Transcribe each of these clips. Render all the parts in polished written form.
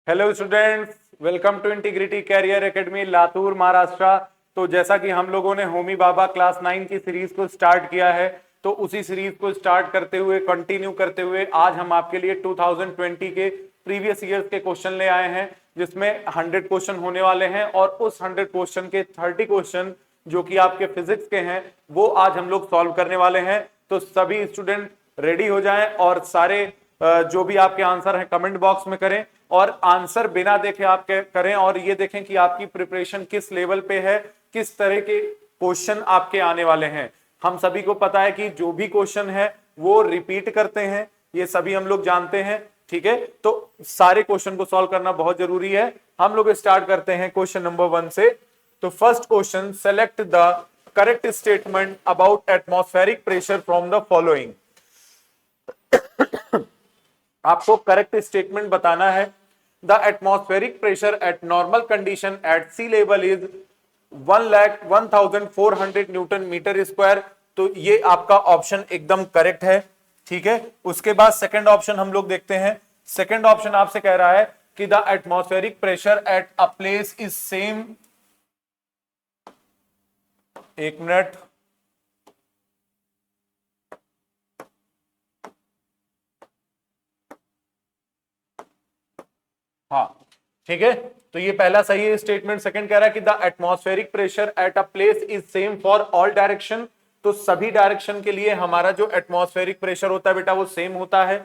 Hello students, welcome to Integrity Career Academy Latur Maharashtra. तो जैसा कि हम लोगों ने होमी बाबा क्लास 9 की सीरीज को स्टार्ट किया है, तो उसी सीरीज को स्टार्ट करते हुए कंटिन्यू करते हुए आज हम आपके लिए 2020 के प्रीवियस ईयर्स के क्वेश्चन ले आए हैं, जिसमें 100 क्वेश्चन होने वाले हैं और उस 100 क्वेश्चन के 30 क्वेश्चन जो कि आपके फिजिक्स के हैं वो आज हम लोग सॉल्व करने वाले हैं। तो सभी स्टूडेंट रेडी हो जाएं और सारे जो भी आपके आंसर हैं कमेंट बॉक्स में करें और आंसर बिना देखे आप करें और ये देखें कि आपकी प्रिपरेशन किस लेवल पे है, किस तरह के क्वेश्चन आपके आने वाले हैं। हम सभी को पता है कि जो भी क्वेश्चन है वो रिपीट करते हैं, ये सभी हम लोग जानते हैं, ठीक है। तो सारे क्वेश्चन को सॉल्व करना बहुत जरूरी है। हम लोग स्टार्ट करते हैं क्वेश्चन नंबर 1 से। तो first question, select the correct statement about atmospheric pressure from the following. आपको करेक्ट स्टेटमेंट बताना है। The atmospheric pressure at normal condition at sea level is 1,1400 newton metre square. तो ये आपका ऑप्शन एकदम करेक्ट है, ठीक है। उसके बाद सेकंड ऑप्शन हम लोग देखते हैं। सेकंड ऑप्शन आपसे कह रहा है कि the atmospheric pressure at a place is same, एक मिनट, हाँ ठीक है। तो ये पहला सही है स्टेटमेंट। सेकंड कह रहा है कि the atmospheric pressure at a place is same for all direction. तो सभी डायरेक्शन के लिए हमारा जो एटमॉस्फेरिक प्रेशर होता है बेटा वो सेम होता है।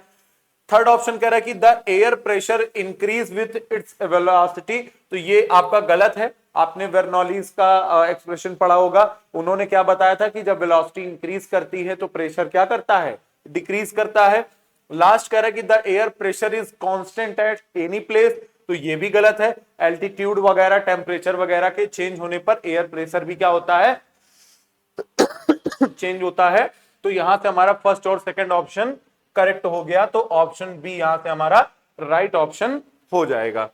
थर्ड ऑप्शन कह रहा है कि the air pressure increase with its velocity. तो ये आपका गलत है। आपने बर्नौलीज का एक्सप्रेशन पढ़ा होगा, उन्होंने क्या बताया था कि जब वेलोसिटी इंक्रीज करती है तो प्रेशर क्या करता है, डिक्रीज करता है। लास्ट कह रहा है कि the air pressure is constant at any place. तो ये भी गलत है। एल्टीट्यूड वगैरह टेम्परेचर वगैरह के चेंज होने पर एयर प्रेशर भी क्या होता है, चेंज होता है। तो यहां से हमारा फर्स्ट और सेकंड ऑप्शन करेक्ट हो गया। तो ऑप्शन बी यहां से हमारा राइट ऑप्शन हो जाएगा।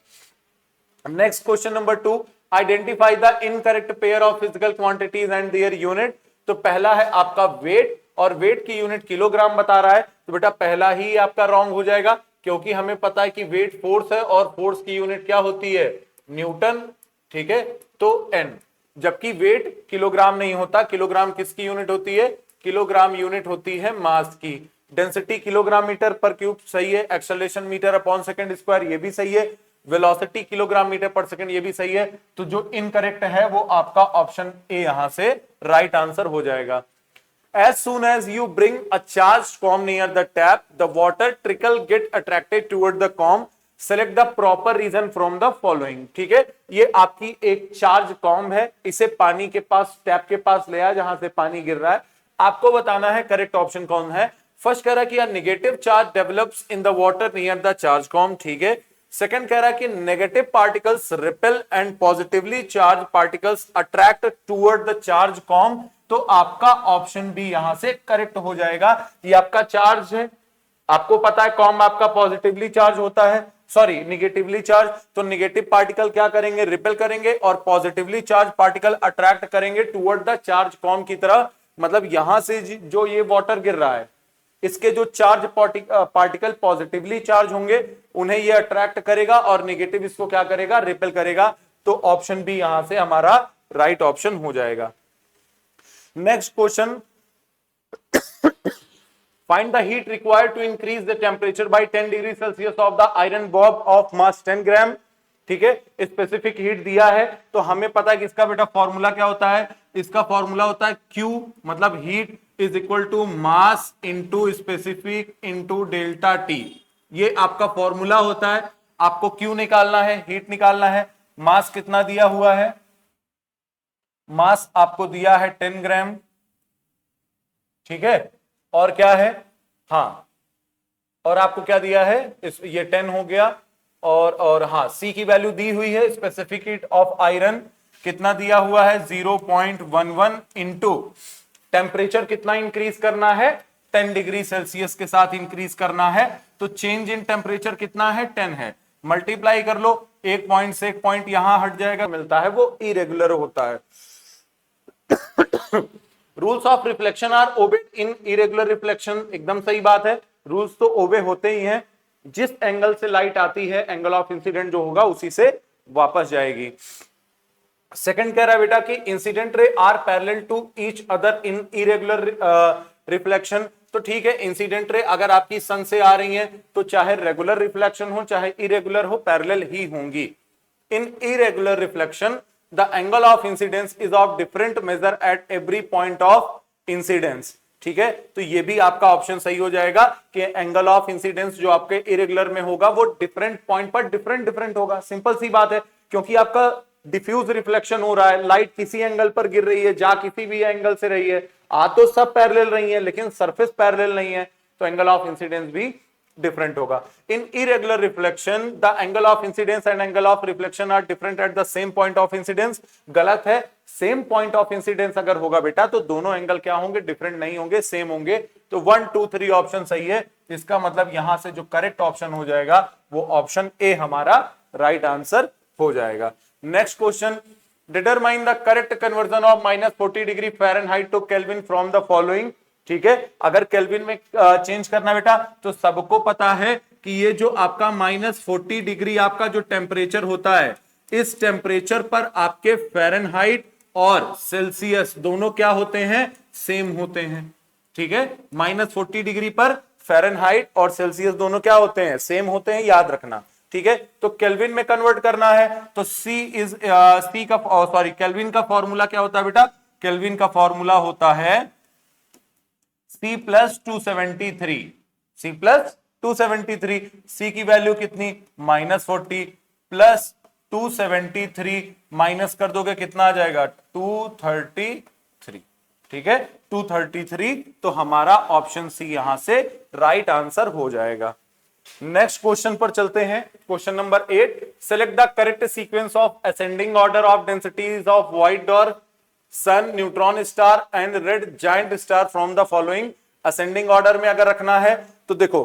Next question number 2, identify the incorrect pair of physical quantities and their unit. तो पहला है आपका वेट, और वेट की यूनिट किलोग्राम बता रहा है। तो बेटा पहला ही आपका रॉन्ग हो जाएगा, क्योंकि हमें पता है कि वेट फोर्स है और फोर्स की यूनिट क्या होती है, न्यूटन, ठीक है। तो एन, जबकि वेट किलोग्राम नहीं होता। किलोग्राम किसकी यूनिट होती है, किलोग्राम यूनिट होती है मास की। Density kilogram metre per cube सही है। Acceleration metre upon second square ये भी सही है। वेलोसिटी किलोग्राम मीटर पर सेकंड ये भी सही है। तो जो इनकरेक्ट है वो आपका ऑप्शन ए यहां से राइट आंसर हो जाएगा। As soon as you bring a charged comb near the tap, the water trickle get attracted toward the comb. Select the proper reason from the following. ठीक है, ये आपकी एक चार्ज कॉम्ब है, इसे पानी के पास, टैप के पास ले आया जहां से पानी गिर रहा है। आपको बताना है करेक्ट ऑप्शन कौन है। फर्स्ट कह रहा है कि negative charge develops in the water near the charge comb, ठीक है। सेकंड कह रहा है कि negative particles repel and positively charge particles attract toward the charge comb. तो आपका ऑप्शन बी यहां से करेक्ट हो जाएगा। ये आपका चार्ज है, आपको पता है कॉम्ब आपका पॉजिटिवली चार्ज होता है, सॉरी निगेटिवली चार्ज। तो निगेटिव पार्टिकल क्या करेंगे, रिपेल करेंगे, और पॉजिटिवली चार्ज पार्टिकल अट्रैक्ट करेंगे टूवर्ड द चार्ज कॉम्ब की तरह। मतलब यहां से जो ये वाटर गिर रहा है, इसके जो चार्ज पार्टिकल पॉजिटिवली चार्ज होंगे उन्हें ये अट्रैक्ट करेगा, और नेगेटिव इसको क्या करेगा, रिपेल करेगा। तो ऑप्शन बी यहां से हमारा राइट ऑप्शन हो जाएगा। Next question, find the heat required to increase the temperature by 10 degree Celsius of the iron bob of mass 10 gram. ठीक है, स्पेसिफिक हीट दिया है। तो हमें पता है कि इसका बेटा फॉर्मूला क्या होता है, इसका फॉर्मूला होता है Q मतलब heat is equal to mass into specific into delta T. ये आपका फॉर्मूला होता है। आपको Q निकालना है, हीट निकालना है। मास कितना दिया हुआ है, मास आपको दिया है 10 ग्राम, ठीक है। और क्या है, हाँ, और आपको क्या दिया है, ये 10 हो गया। और हाँ, सी की वैल्यू दी हुई है, स्पेसिफिक हीट ऑफ आयरन कितना दिया हुआ है, 0.11 इंटू टेम्परेचर कितना इंक्रीज करना है, 10 डिग्री सेल्सियस के साथ इंक्रीज करना है। तो चेंज इन टेम्परेचर कितना है, 10 है। मल्टीप्लाई कर लो, एक पॉइंट से एक पॉइंट यहां हट जाएगा, मिलता है वो इरेगुलर होता है। Rules of reflection are obeyed in irregular reflection, एकदम सही बात है। रूल्स तो ओबे होते ही हैं। जिस एंगल से लाइट आती है एंगल ऑफ इंसिडेंट जो होगा उसी से वापस जाएगी। सेकंड कह रहा है बेटा कि incident ray are parallel to each other in irregular reflection. तो ठीक है, इंसिडेंट रे अगर आपकी सन से आ रही है तो चाहे रेगुलर रिफ्लेक्शन हो चाहे इरेगुलर हो, पैरेलल ही होंगी। In irregular reflection the angle of incidence is of different measure at every point of incidence. ठीक है, तो ये भी आपका ऑप्शन सही हो जाएगा कि एंगल ऑफ इंसिडेंस जो आपके इरेगुलर में होगा वो डिफरेंट पॉइंट पर डिफरेंट डिफरेंट होगा। सिंपल सी बात है, क्योंकि आपका डिफ्यूज रिफ्लेक्शन हो रहा है, लाइट किसी एंगल पर गिर रही है, जा किसी भी एंगल से रही है, आ तो सब पैरेलल रही है लेकिन सरफेस पैरेलल नहीं है, तो एंगल ऑफ इंसिडेंस भी डिफरेंट होगा। In irregular reflection the angle of incidence and angle of reflection are different at the same point of incidence. गलत है, सेम पॉइंट ऑफ इंसिडेंस अगर होगा बेटा तो दोनों एंगल क्या होंगे, डिफरेंट नहीं होंगे, सेम होंगे। तो 1 2 3 ऑप्शन सही है। इसका मतलब यहां से जो करेक्ट ऑप्शन हो जाएगा वो ऑप्शन ए हमारा राइट आंसर हो जाएगा। Next question, determine the correct conversion of -40 degree Fahrenheit to Kelvin from the following. ठीक है, अगर केल्विन में चेंज करना बेटा तो सबको पता है कि ये जो आपका -40 डिग्री आपका जो टेम्परेचर होता है, इस टेम्परेचर पर आपके फ़ारेनहाइट और सेल्सियस दोनों क्या होते हैं, सेम होते हैं। ठीक है, -40 डिग्री पर फ़ारेनहाइट और सेल्सियस दोनों क्या होते हैं, सेम होते हैं, याद रखना। ठीक है, तो केल्विन में कन्वर्ट करना है तो केल्विन का फॉर्मूला क्या होता है बेटा, केल्विन का फॉर्मूला होता है C plus 273, C plus 273। C की वैल्यू कितनी, -40 प्लस 273 माइनस कर दोगे कितना आ जाएगा, 233। ठीक है, 233, तो हमारा ऑप्शन सी यहां से राइट आंसर हो जाएगा। नेक्स्ट क्वेश्चन पर चलते हैं, question number 8। Select the correct sequence of ascending order of densities of white dwarf, sun, neutron star and red giant star from the following. Ascending order में अगर रखना है तो देखो,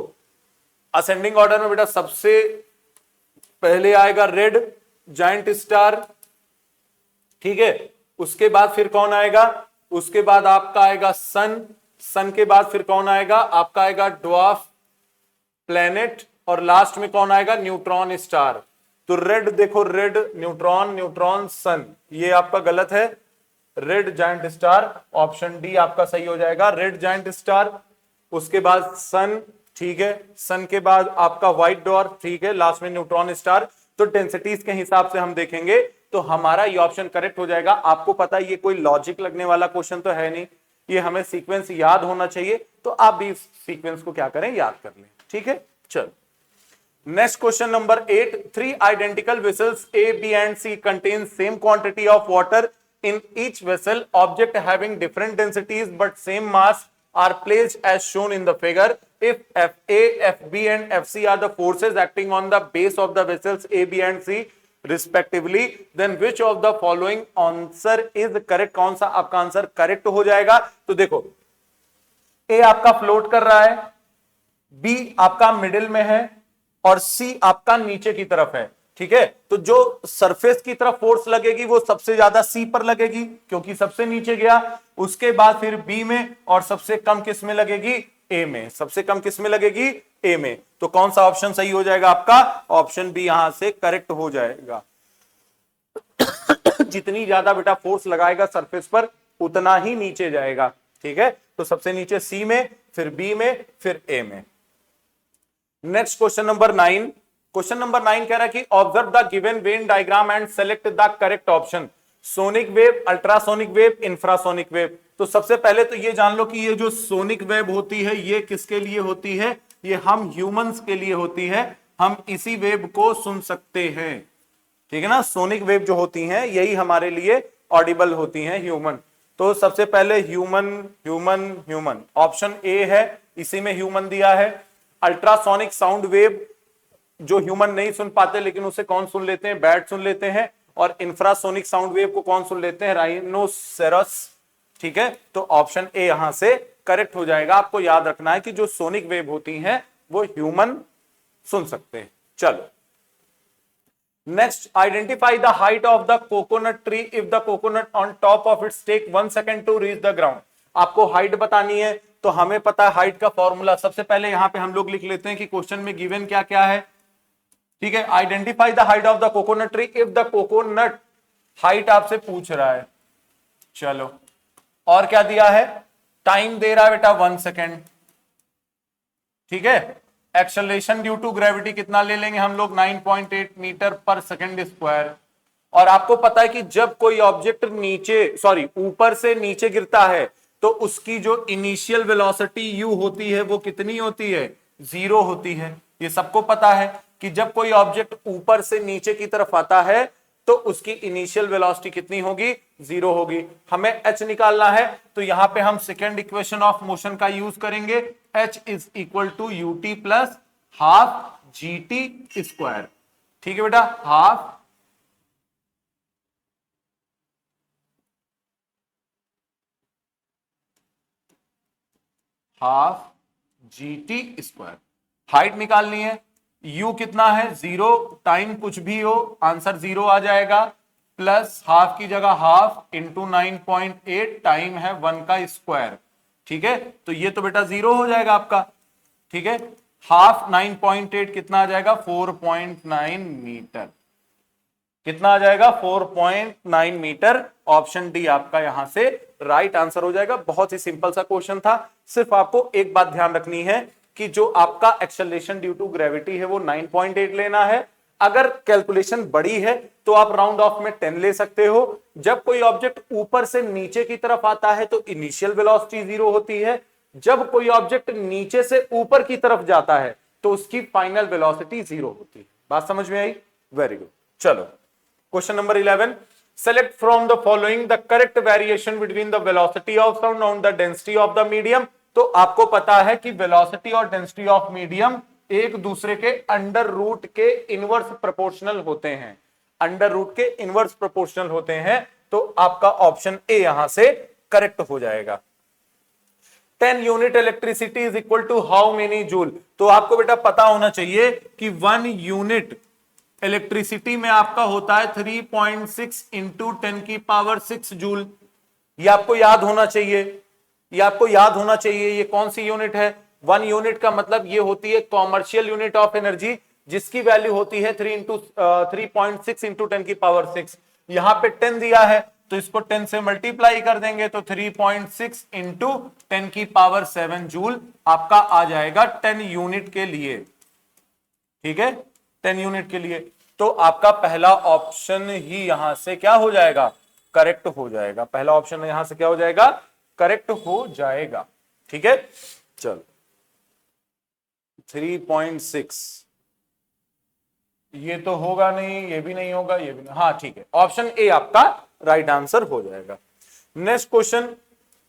असेंडिंग ऑर्डर में बेटा सबसे पहले आएगा रेड जायंट स्टार। ठीक है, उसके बाद फिर कौन आएगा, उसके बाद आपका आएगा सन, सन के बाद फिर कौन आएगा, आपका आएगा ड्वार्फ प्लैनेट, और लास्ट में कौन आएगा, न्यूट्रॉन स्टार। तो रेड देखो, रेड न्यूट्रॉन, न्यूट्रॉन सन, ये आपका गलत है, red giant star, option D आपका सही हो जाएगा, रेड जायंट स्टार। उसके बाद सन, ठीक है, सन के बाद आपका व्हाइट डॉर्फ, ठीक है, लास्ट में न्यूट्रॉन स्टार। तो डेंसिटीज के हिसाब से हम देखेंगे तो हमारा ये ऑप्शन करेक्ट हो जाएगा। आपको पता है ये कोई लॉजिक लगने वाला क्वेश्चन तो है नहीं, ये हमें सीक्वेंस याद होना चाहिए, तो आप भी सीक्वेंस को क्या करें, याद कर लें। ठीक है, चलो next question number 8। 3 identical vessels A, B and C contain same quantity of water in each vessel. Object having different densities but same mass are placed as shown in the figure. If FA, FB and FC are the forces acting on the base of the vessels A, B and C respectively, then which of the following answer is correct? कौन सा आपका answer correct हो जाएगा? तो देखो, A आपका float कर रहा है, B आपका मिडिल में है और C आपका नीचे की तरफ है। ठीक है, तो जो सरफेस की तरफ फोर्स लगेगी वो सबसे ज्यादा C पर लगेगी क्योंकि सबसे नीचे गया, उसके बाद फिर B में, और सबसे कम किस में लगेगी, A में। सबसे कम किस में लगेगी, A में। तो कौन सा ऑप्शन सही हो जाएगा आपका, ऑप्शन बी यहां से करेक्ट हो जाएगा। जितनी ज्यादा बेटा फोर्स लगाएगा सरफेस पर उतना ही नीचे जाएगा। ठीक है, तो सबसे नीचे C में, फिर B में, फिर A में। Next question number 9। Question number 9 कह रहा है कि observe the given Venn diagram and select the correct option. Sonic wave, ultrasonic wave, infrasonic wave. तो सबसे पहले तो ये जान लो कि ये जो सोनिक वेव होती है ये किसके लिए होती है, ये हम ह्यूमंस के लिए होती है, हम इसी वेव को सुन सकते हैं। ठीक है ना, सोनिक वेव जो होती हैं यही हमारे लिए ऑडिबल होती हैं, ह्यूमन। तो सबसे पहले human human human, option A है, इसी में ह्यूमन दिया है। अल्ट्रासोनिक साउंड वेव जो ह्यूमन नहीं सुन पाते लेकिन उसे कौन सुन लेते हैं, बैट सुन लेते हैं। और इंफ्रासोनिक साउंड वेव को कौन सुन लेते हैं, राइनोसेरस। ठीक है, तो ऑप्शन ए यहां से करेक्ट हो जाएगा। आपको याद रखना है कि जो सोनिक वेव होती हैं वो ह्यूमन सुन सकते हैं। चलो next, identify the height of the coconut tree if the coconut on top of its take 1 second to reach the ground. आपको हाइट बतानी है तो हमें पता है हाइट का फॉर्मूला। सबसे पहले यहां पे हम लोग लिख लेते हैं कि क्वेश्चन में गिवन क्या क्या है। ठीक है, identify the height of the coconut tree if the coconut height आपसे पूछ रहा है। चलो, और क्या दिया है, टाइम दे रहा है बेटा 1 सेकेंड। ठीक है, एक्सेलरेशन ड्यू टू ग्रेविटी कितना ले लेंगे हम लोग, 9.8 मीटर पर सेकेंड स्क्वायर। और आपको पता है कि जब कोई ऑब्जेक्ट ऊपर से नीचे गिरता है तो उसकी जो इनिशियल वेलोसिटी u होती है वो कितनी होती है, 0 होती है। ये सबको पता है कि जब कोई ऑब्जेक्ट ऊपर से नीचे की तरफ आता है तो उसकी इनिशियल वेलोसिटी कितनी होगी, 0 होगी। हमें h निकालना है, तो यहां पे हम सेकेंड इक्वेशन ऑफ मोशन का यूज करेंगे, h is equal to ut plus half gt square. ठीक है बेटा, हाफ gt स्क्वायर। हाइट निकालनी है, u कितना है 0, टाइम कुछ भी हो आंसर 0 आ जाएगा, प्लस हाफ की जगह हाफ इंटू 9.8, टाइम है 1 का स्क्वायर। ठीक है, तो ये तो बेटा 0 हो जाएगा आपका। ठीक है, हाफ 9.8 कितना आ जाएगा, 4.9 मीटर। कितना आ जाएगा, 4.9 मीटर। ऑप्शन डी आपका यहां से राइट आंसर हो जाएगा। बहुत ही सिंपल सा क्वेश्चन था। सिर्फ आपको एक बात ध्यान रखनी है कि जो आपका एक्सेलरेशन ड्यू टू ग्रेविटी है वो 9.8 लेना है। अगर कैलकुलेशन बड़ी है तो आप राउंड ऑफ में 10 ले सकते हो। जब कोई ऑब्जेक्ट ऊपर से नीचे की तरफ आता है तो इनिशियल वेलोसिटी 0 होती है। जब कोई ऑब्जेक्ट नीचे से ऊपर की तरफ जाता है तो उसकी फाइनल वेलोसिटी 0 होती है। बात समझ में आई? Very good. चलो, question number 11, select from the following the correct variation between the velocity of sound and the density of the medium। तो आपको पता है कि वेलोसिटी और डेंसिटी ऑफ मीडियम एक दूसरे के अंडर रूट के इनवर्स प्रोपोर्शनल होते हैं। अंडर रूट के इनवर्स प्रोपोर्शनल होते हैं, तो आपका ऑप्शन ए यहां से करेक्ट हो जाएगा। 10 unit electricity is equal to how many joule. तो आपको बेटा पता होना चाहिए कि 1 यूनिट इलेक्ट्रिसिटी में आपका होता है 3.6 इंटू 10 की पावर 6 जूल। ये आपको याद होना चाहिए, ये आपको याद होना चाहिए। ये कौन सी यूनिट है, 1 यूनिट का मतलब ये होती है कॉमर्शियल यूनिट ऑफ एनर्जी, जिसकी वैल्यू होती है 3.6 इंटू 10 की पावर 6। यहां पे 10 दिया है तो इसको 10 से मल्टीप्लाई कर देंगे तो 3.6 इंटू 10 की पावर 7 जूल आपका आ जाएगा 10 यूनिट के लिए। ठीक है, 10 यूनिट के लिए। तो आपका पहला ऑप्शन ही यहां से क्या हो जाएगा, करेक्ट हो जाएगा। पहला ऑप्शन यहां से क्या हो जाएगा, करेक्ट हो जाएगा। ठीक है, चलो 3.6 ये तो होगा नहीं, ये भी नहीं होगा, ये भी नहीं। हाँ ठीक है, ऑप्शन ए आपका राइट आंसर हो जाएगा। Next question,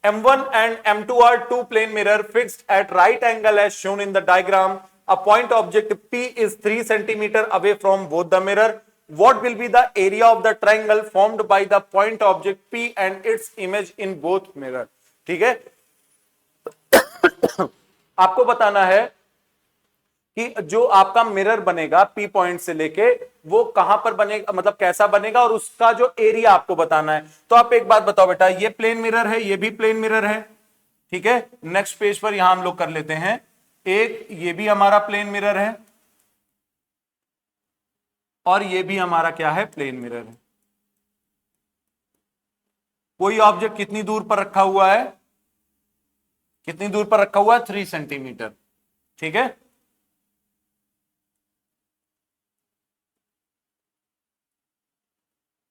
M1 and M2 are two plane mirror fixed at right angle as shown in the diagram. A point object P is 3 centimeter away from both the mirror. What will be the area of the triangle formed by the point object P and its image in both mirror? ठीक है, आपको बताना है कि जो आपका mirror बनेगा P point से लेके वो कहां पर बनेगा, मतलब कैसा बनेगा, और उसका जो एरिया आपको बताना है। तो आप एक बात बताओ बेटा, ये प्लेन मिरर है, ये भी प्लेन मिरर है। ठीक है, नेक्स्ट पेज पर यहां हम लोग कर लेते हैं, एक ये भी हमारा प्लेन मिरर है और ये भी हमारा क्या है, प्लेन मिरर है। कोई ऑब्जेक्ट कितनी दूर पर रखा हुआ है, कितनी दूर पर रखा हुआ है, 3 सेंटीमीटर। ठीक है,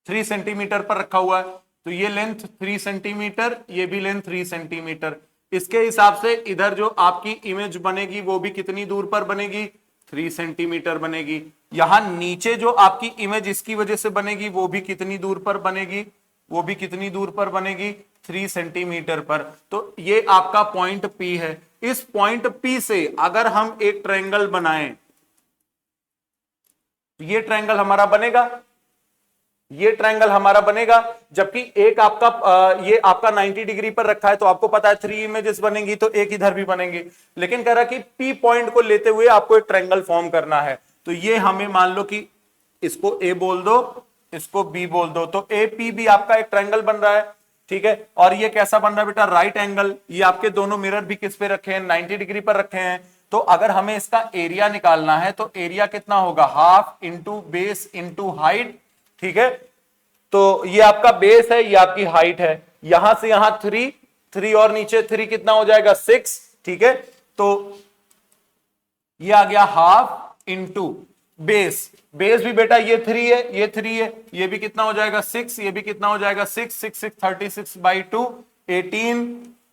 थ्री सेंटीमीटर पर रखा हुआ है, तो ये लेंथ 3 सेंटीमीटर, ये भी लेंथ 3 सेंटीमीटर। इसके हिसाब से इधर जो आपकी इमेज बनेगी वो भी कितनी दूर पर बनेगी, 3 सेंटीमीटर बनेगी। यहां नीचे जो आपकी इमेज इसकी वजह से बनेगी वो भी कितनी दूर पर बनेगी, वो भी कितनी दूर पर बनेगी, 3 सेंटीमीटर पर। तो ये आपका पॉइंट P है। इस पॉइंट P से अगर हम एक ट्रायंगल बनाएं, ये ट्रायंगल हमारा बनेगा, ये ट्रायंगल हमारा बनेगा। जबकि एक आपका ये आपका 90 डिग्री पर रखा है, तो आपको पता है 3 इमेजेस बनेंगी, तो एक इधर भी बनेंगी। लेकिन कह रहा कि P पॉइंट को लेते हुए आपको एक ट्रायंगल फॉर्म करना है। तो ये हमें मान लो कि इसको A बोल दो, इसको B बोल दो, तो AP भी आपका एक ट्रायंगल बन रहा है। ठीक है। और ये कैसा बन रहा है बेटा, राइट एंगल। ये आपके दोनों मिरर भी किस पे रखे हैं, 90 डिग्री पर रखे हैं। तो अगर हमें इसका एरिया निकालना है तो एरिया कितना होगा, half into base into height, ठीक है। तो ये आपका बेस है, ये आपकी हाइट है, यहां से यहां 3 और नीचे 3 कितना हो जाएगा 6, ठीक है। तो ये आ गया हाफ इंटू बेस, बेस भी बेटा ये 3 है, ये 3 है, ये भी कितना हो जाएगा 6, ये भी कितना हो जाएगा 6, 6 6 36/2 18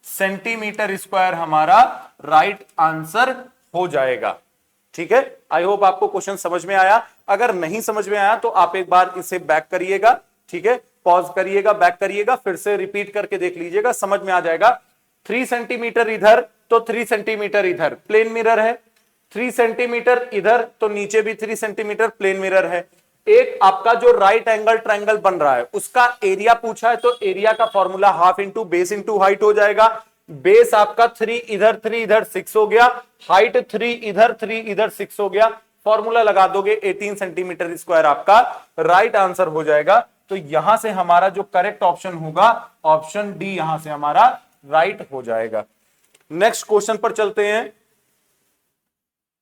सेंटीमीटर स्क्वायर हमारा राइट आंसर हो जाएगा, ठीक है। आई होप आपको क्वेश्चन समझ में आया। अगर नहीं समझ में आया तो आप एक बार इसे बैक करिएगा, ठीक है, पॉज करिएगा, बैक करिएगा, फिर से रिपीट करके देख लीजिएगा, समझ में आ जाएगा। 3 सेंटीमीटर इधर तो 3 सेंटीमीटर इधर, प्लेन मिरर है। 3 सेंटीमीटर इधर तो नीचे भी 3 सेंटीमीटर प्लेन मिरर है। एक आपका जो राइट एंगल ट्रायंगल बन रहा है उसका एरिया पूछा है, तो एरिया का formula half into base into height हो जाएगा। बेस आपका 3 इधर 6 हो गया, हाइट 3 इधर 6 हो गया, फॉर्मूला लगा दोगे 18 सेंटीमीटर स्क्वायर आपका राइट आंसर हो जाएगा। तो यहां से हमारा जो करेक्ट ऑप्शन होगा ऑप्शन डी यहां से हमारा राइट हो जाएगा। नेक्स्ट क्वेश्चन पर चलते हैं।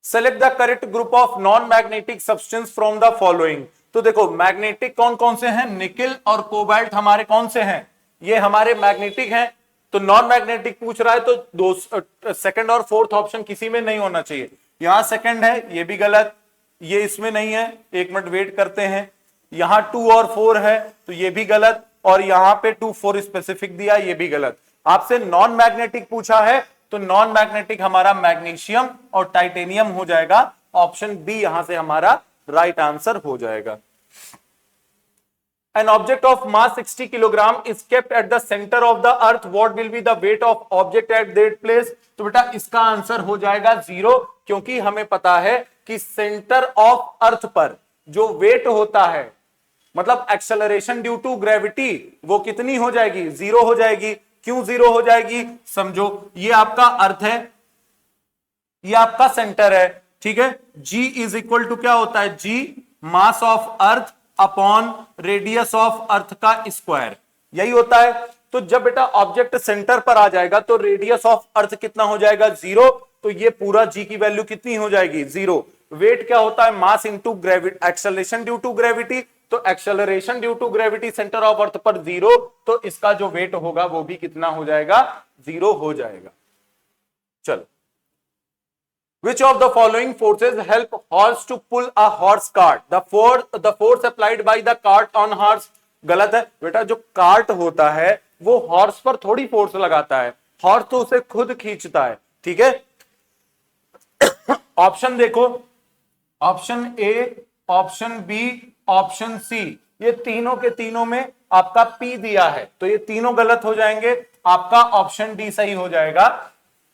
Select the correct group of non magnetic substance from the following. तो देखो मैग्नेटिक कौन कौन से हैं, निकिल और कोबाल्ट हमारे कौन से हैं, ये हमारे मैग्नेटिक हैं। तो नॉन मैग्नेटिक पूछ रहा है तो दो सेकंड और फोर्थ ऑप्शन किसी में नहीं होना चाहिए। यहां सेकंड है, ये भी गलत, ये इसमें नहीं है, 1 मिनट वेट करते हैं। यहां 2 और 4 है तो ये भी गलत, और यहां पे 2 4 स्पेसिफिक दिया, ये भी गलत। आपसे नॉन मैग्नेटिक पूछा है तो नॉन मैग्नेटिक हमारा मैग्नीशियम और टाइटेनियम हो जाएगा, ऑप्शन बी यहां से हमारा राइट आंसर हो जाएगा। An object of mass 60 kilogram is kept at the center of the earth. What will be the weight of object at that place? तो बेटा इसका आंसर हो जाएगा 0, क्योंकि हमें पता है कि सेंटर ऑफ अर्थ पर जो वेट होता है, मतलब एक्सेलरेशन ड्यू टू ग्रेविटी, वो कितनी हो जाएगी, 0 हो जाएगी। क्यों 0 हो जाएगी, समझो। ये आपका अर्थ है, ये आपका सेंटर है, ठीक है। G इज इक्वल टू क्या होता है, G mass of earth upon radius of earth का स्क्वायर, यही होता है। तो जब बेटा ऑब्जेक्ट सेंटर पर आ जाएगा तो रेडियस ऑफ अर्थ कितना हो जाएगा 0, तो ये पूरा जी की वैल्यू कितनी हो जाएगी 0। वेट क्या होता है, mass into gravity, acceleration due to gravity, तो acceleration due to gravity centre of earth पर 0, तो इसका जो वेट होगा वो भी कितना हो जाएगा 0 हो जाएगा। चलो, Which of the following forces help horse to pull a horse cart? The force applied by the cart on horse. गलत है बेटा, जो कार्ट होता है वो हॉर्स पर थोड़ी फोर्स लगाता है, हॉर्स तो उसे खुद खींचता है, ठीक है। ऑप्शन देखो, option A, option B, option C, ये तीनों के तीनों में आपका पी दिया है, तो ये तीनों गलत हो जाएंगे, आपका ऑप्शन डी सही हो जाएगा,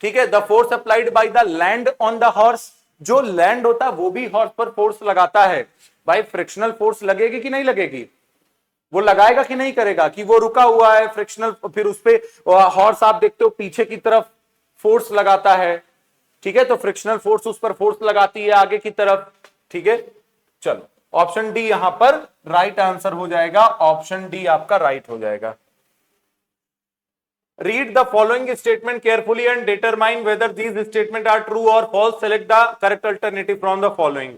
ठीक है। The force applied by the land on the horse, जो लैंड होता है वो भी हॉर्स पर फोर्स लगाता है। भाई फ्रिक्शनल फोर्स लगेगी कि नहीं लगेगी, वो लगाएगा कि नहीं करेगा, कि वो रुका हुआ है फ्रिक्शनल, फिर उस पे हॉर्स आप देखते हो पीछे की तरफ फोर्स लगाता है, ठीक है। तो फ्रिक्शनल फोर्स उस पर फोर्स लगाती है आगे की तरफ, ठीक है। चलो, ऑप्शन डी यहां पर राइट आंसर हो जाएगा, ऑप्शन डी आपका राइट हो जाएगा। Read the following statement carefully and determine whether these statements are true or false. Select the correct alternative from the following.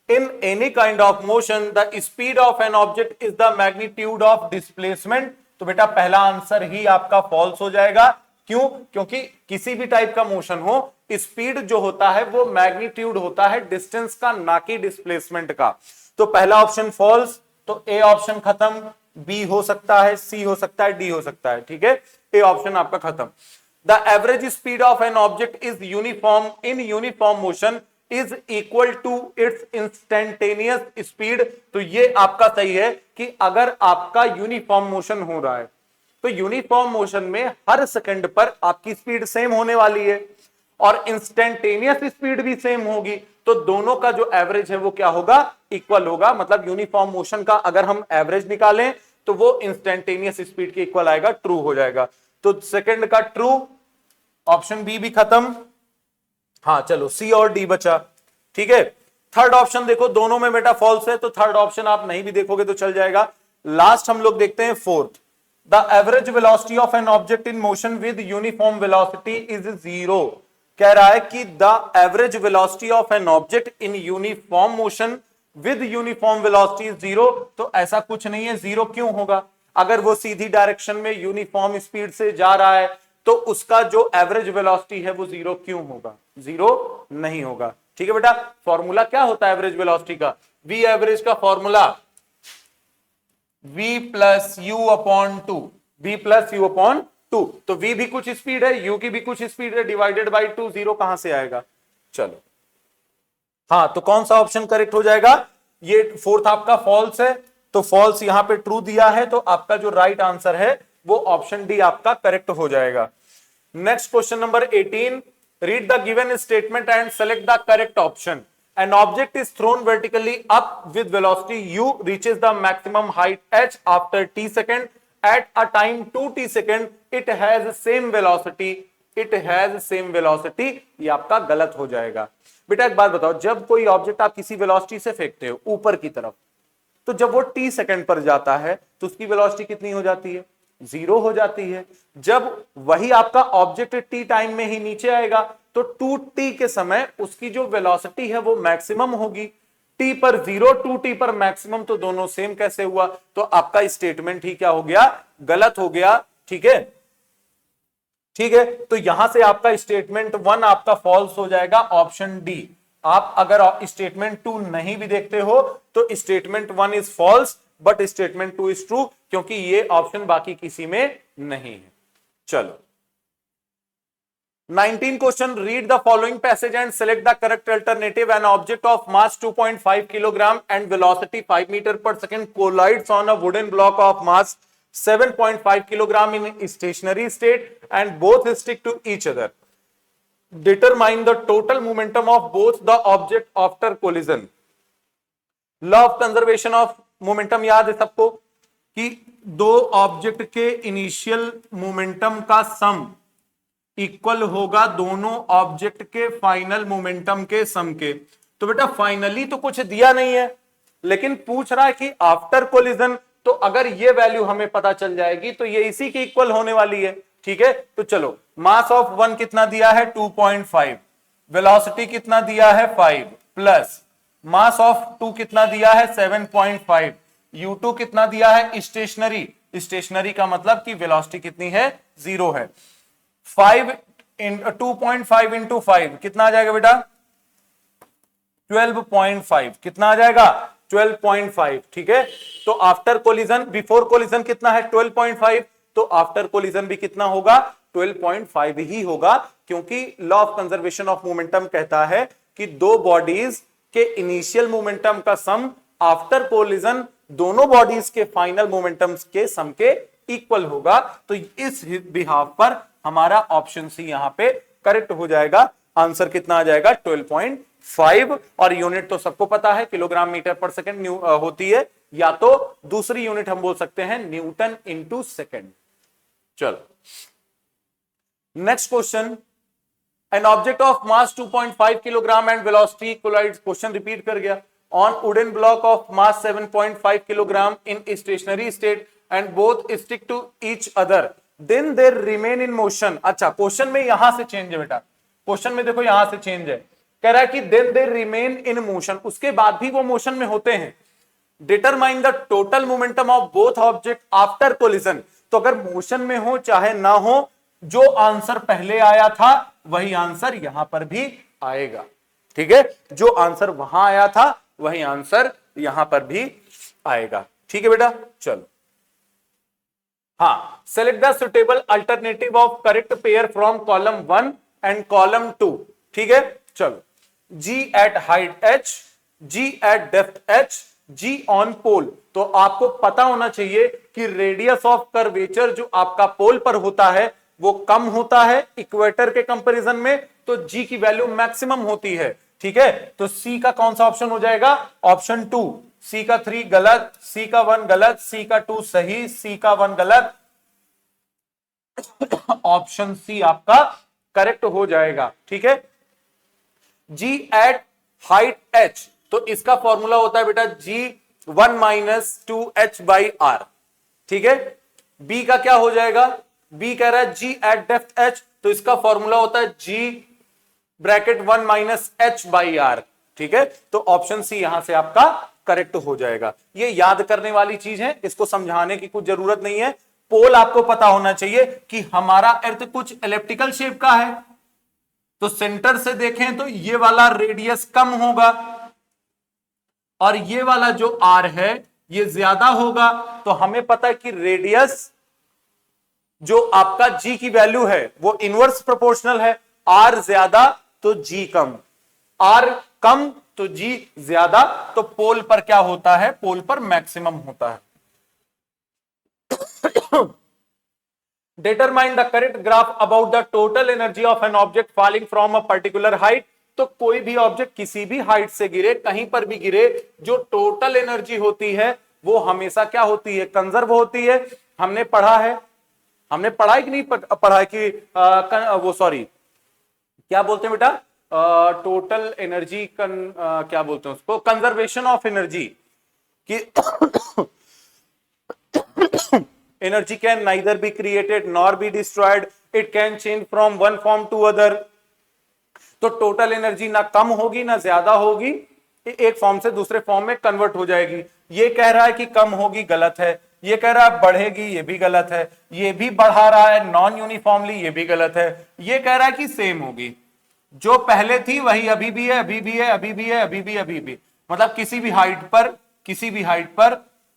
In any kind of motion, the speed of an object is the magnitude of displacement. तो बेटा पहला answer ही आपका false हो जाएगा। क्यों? क्योंकि किसी भी टाइप का मोशन हो, स्पीड जो होता है वो मैग्नीट्यूड होता है डिस्टेंस का, ना कि डिस्प्लेसमेंट का। तो पहला ऑप्शन false, तो ए ऑप्शन खत्म, बी हो सकता है, सी हो सकता है, डी हो सकता है, ठीक है। ए ऑप्शन आपका खत्म। The average speed of an object is uniform in uniform motion is equal to its instantaneous speed. तो ये आपका सही है कि अगर आपका यूनिफॉर्म मोशन हो रहा है तो यूनिफॉर्म मोशन में हर सेकंड पर आपकी स्पीड सेम होने वाली है और इंस्टेंटेनियस स्पीड भी सेम होगी, तो दोनों का जो एवरेज है वो क्या होगा, इक्वल होगा। मतलब यूनिफॉर्म मोशन का अगर हम एवरेज निकालें तो वो इंस्टेंटेनियस स्पीड के इक्वल आएगा, ट्रू हो जाएगा। तो सेकंड का ट्रू, ऑप्शन बी भी खत्म। हाँ चलो, सी और डी बचा, ठीक है। थर्ड ऑप्शन देखो, दोनों में बेटा फॉल्स है, तो थर्ड ऑप्शन आप नहीं भी देखोगे तो चल जाएगा। लास्ट हम लोग देखते हैं fourth. The average velocity of an object in motion with uniform velocity is 0। कह रहा है कि the average velocity of an object in uniform motion with uniform velocity is 0। तो ऐसा कुछ नहीं है, 0 क्यों होगा? अगर वो सीधी डायरेक्शन में यूनिफॉर्म स्पीड से जा रहा है तो उसका जो एवरेज वेलोसिटी है वो 0 क्यों होगा? 0 नहीं होगा। ठीक है बेटा, फॉर्मूला क्या होता है एवरेज वेलोसिटी का? वी एवरेज का formula v plus you upon two, v plus you upon two. तो v भी कुछ स्पीड है, u की भी कुछ स्पीड है, डिवाइडेड बाई 2, 0 कहां से आएगा? चलो, हाँ, तो कौन सा ऑप्शन करेक्ट हो जाएगा? ये फोर्थ आपका फॉल्स है, तो फॉल्स यहां पे ट्रू दिया है, तो आपका जो राइट आंसर है वो ऑप्शन डी आपका करेक्ट हो जाएगा। Next question number 18, read the given statement and select the correct option. An object is thrown vertically up with velocity u reaches the maximum height h after t second. At a time 2t second, it has same velocity. It has same velocity. ये आपका गलत हो जाएगा। बेटा एक बात बताओ, जब कोई ऑब्जेक्ट आप किसी वेलोसिटी से फेंकते हो ऊपर की तरफ, तो जब वो t सेकंड पर जाता है तो उसकी वेलोसिटी कितनी हो जाती है? 0 हो जाती है। जब वही आपका ऑब्जेक्ट t टाइम में ही नीचे आएगा तो 2t के समय उसकी जो वेलोसिटी है वो मैक्सिमम होगी। t पर 0, 2t पर मैक्सिमम, तो दोनों सेम कैसे हुआ? तो आपका स्टेटमेंट ही क्या हो गया? गलत हो गया। ठीक है, ठीक है, तो यहां से आपका स्टेटमेंट 1 आपका फॉल्स हो जाएगा, ऑप्शन डी। आप अगर स्टेटमेंट 2 नहीं भी देखते हो तो statement 1 is false but statement 2 is true, क्योंकि ये ऑप्शन बाकी किसी में नहीं है। चलो 19 question, read the following passage and select the correct alternative. An object of mass 2.5 kilogram and velocity 5 metre पर second collides on a wooden block of mass 7.5 kilogram in stationary state and both stick to each other. Determine the total momentum of both the object after collision. Law of conservation of momentum याद है सबको कि दो object के initial momentum का sum equal होगा दोनों object के फाइनल मोमेंटम के सम के। तो बेटा फाइनली तो कुछ दिया नहीं है, लेकिन पूछ रहा है कि आफ्टर कोलिजन, तो अगर ये वैल्यू हमें पता चल जाएगी तो ये इसी के इक्वल होने वाली है। ठीक है, तो चलो, मास ऑफ 1 कितना दिया है? 2.5, वेलोसिटी कितना दिया है? 5, प्लस मास ऑफ 2 कितना दिया है? 7.5, u2 कितना दिया है? स्टेशनरी, स्टेशनरी का मतलब कि वेलोसिटी कितनी है? 0 है। 2.5 इंटू 5 कितना आ जाएगा बेटा? 12.5, कितना आ जाएगा? 12.5। ठीक है, तो आफ्टर कोलिजन, बिफोर कोलिजन कितना है? 12.5, तो आफ्टर कोलिजन भी कितना होगा? 12.5 ही होगा, क्योंकि law of conservation of momentum कहता है कि दो बॉडीज के इनिशियल मोमेंटम का सम आफ्टर कोलिजन दोनों बॉडीज के फाइनल मोमेंटम के सम के इक्वल होगा। तो इस बिहाफ पर हमारा ऑप्शन सी यहां पे करेक्ट हो जाएगा। आंसर कितना आ जाएगा? 12.5, और यूनिट तो सबको पता है किलोग्राम मीटर पर सेकंड होती है, या तो दूसरी यूनिट हम बोल सकते हैं न्यूटन इंटू सेकेंड। चलो next question, an object of mass 2.5 kilogram and velocity collides, question repeat कर गया, on wooden block of mass 7.5 kilogram in stationary state and both stick to each other, then they remain in motion. अच्छा, question में यहां से change है बेटा, question में देखो यहां से चेंज है, कह रहा है कि then they remain in motion, उसके बाद भी वो मोशन में होते हैं। Determine the total momentum of both object after collision, तो अगर मोशन में हो चाहे ना हो, जो आंसर पहले आया था वही आंसर यहां पर भी आएगा। ठीक है, जो आंसर वहां आया था वही आंसर यहां पर भी आएगा। ठीक है बेटा, चलो हाँ, select the suitable alternative of correct pair from column 1 and column 2। ठीक है, चलो, G at height h, G at depth h, G on pole. तो आपको पता होना चाहिए कि रेडियस ऑफ कर्वेचर जो आपका पोल पर होता है वो कम होता है इक्वेटर के कंपैरिजन में, तो G की वैल्यू मैक्सिमम होती है। ठीक है, तो C का कौन सा ऑप्शन हो जाएगा? ऑप्शन 2। C का 3 गलत, C का 1 गलत, C का 2 सही, C का 1 गलत, ऑप्शन C आपका करेक्ट हो जाएगा। ठीक है, G एट हाइट h, तो इसका फॉर्मूला होता है बेटा G 1 - 2h/r। ठीक है, बी का क्या हो जाएगा, बी कह रहा है जी एट डेप्थ एच, तो इसका फॉर्मूला होता है g bracket 1 minus h by r. ठीक है, तो ऑप्शन सी यहां से आपका करेक्ट हो जाएगा। ये याद करने वाली चीज है, इसको समझाने की कुछ जरूरत नहीं है। पोल आपको पता होना चाहिए कि हमारा अर्थ कुछ एलिप्टिकल शेप का है, तो सेंटर से देखें तो ये वाला रेडियस कम होगा और ये वाला जो आर है ये ज्यादा होगा। तो हमें पता है कि रेडियस जो आपका जी की वैल्यू है वो इनवर्स प्रोपोर्शनल है, आर ज्यादा तो जी कम, आर कम तो जी ज्यादा, तो पोल पर क्या होता है, पोल पर मैक्सिमम होता है। Determine the correct graph about the total energy of an object falling from a particular height। तो कोई भी ऑब्जेक्ट किसी भी हाइट से गिरे, कहीं पर भी गिरे, जो टोटल एनर्जी होती है वो हमेशा क्या होती है, कंजर्व होती है। हमने पढ़ा है, हमने पढ़ा है कि नहीं पढ़ा है कि वो सॉरी क्या बोलते हैं बेटा, टोटल एनर्जी क्या बोलते हैं उसको, कंजर्वेशन ऑफ एनर्जी, कि energy can neither be created nor be destroyed, it can change from one form to other। तो टोटल एनर्जी ना कम होगी ना ज्यादा होगी, एक फॉर्म से दूसरे फॉर्म में कन्वर्ट हो जाएगी। ये कह रहा है कि कम होगी, गलत है। ये कह रहा है बढ़ेगी, ये भी गलत है। ये भी बढ़ा रहा है नॉन यूनिफॉर्मली, ये भी गलत है। ये कह रहा है कि सेम होगी, जो पहले थी वही अभी भी है, अभी भी है, अभी भी है, अभी भी, अभी भी, मतलब किसी भी हाइट पर, किसी भी हाइट पर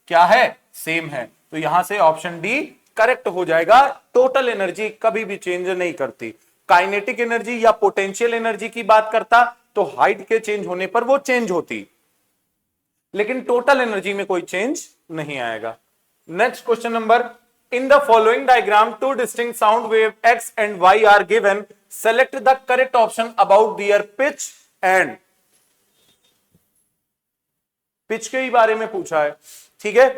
क्या है, सेम है। तो यहां से ऑप्शन डी करेक्ट हो जाएगा। टोटल एनर्जी कभी भी चेंज नहीं करती। काइनेटिक एनर्जी या पोटेंशियल एनर्जी की बात करता तो हाइट के चेंज होने पर वो चेंज होती, लेकिन टोटल एनर्जी में कोई चेंज नहीं आएगा। Next question number, in the following diagram two distinct sound wave X and Y are given, select the correct option about their pitch and. Pitch के ही बारे में पूछा है, ठीक है।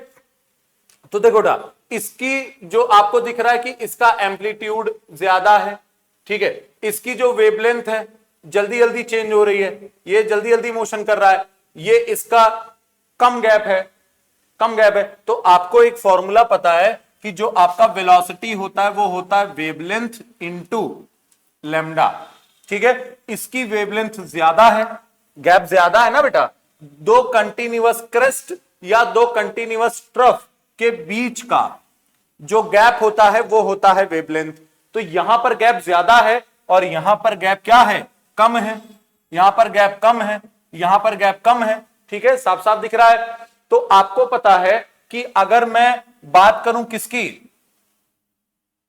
तो देखो ना, इसकी जो आपको दिख रहा है कि इसका एम्पलीट्यूड ज्यादा है, ठीक है। इसकी जो वेवलेंथ है जल्दी जल्दी चेंज हो रही है, ये जल्दी जल्दी मोशन कर रहा है। ये इसका कम गैप है, कम गैप है। तो आपको एक फॉर्मूला पता है कि जो आपका वेलोसिटी होता है वो होता है वेवलेंथ इनटू लैम्डा, ठीक है। इसकी वेवलेंथ ज्यादा है, गैप ज्यादा है ना बेटा। दो कंटिन्यूअस क्रेस्ट या दो कंटिन्यूअस ट्रफ के बीच का जो गैप होता है वो होता है वेवलेंथ। तो यहां पर गैप ज्यादा है और यहां पर गैप क्या है, कम है। यहां पर गैप कम है, यहां पर गैप कम है, ठीक है, साफ साफ दिख रहा है। तो आपको पता है कि अगर मैं बात करूं किसकी,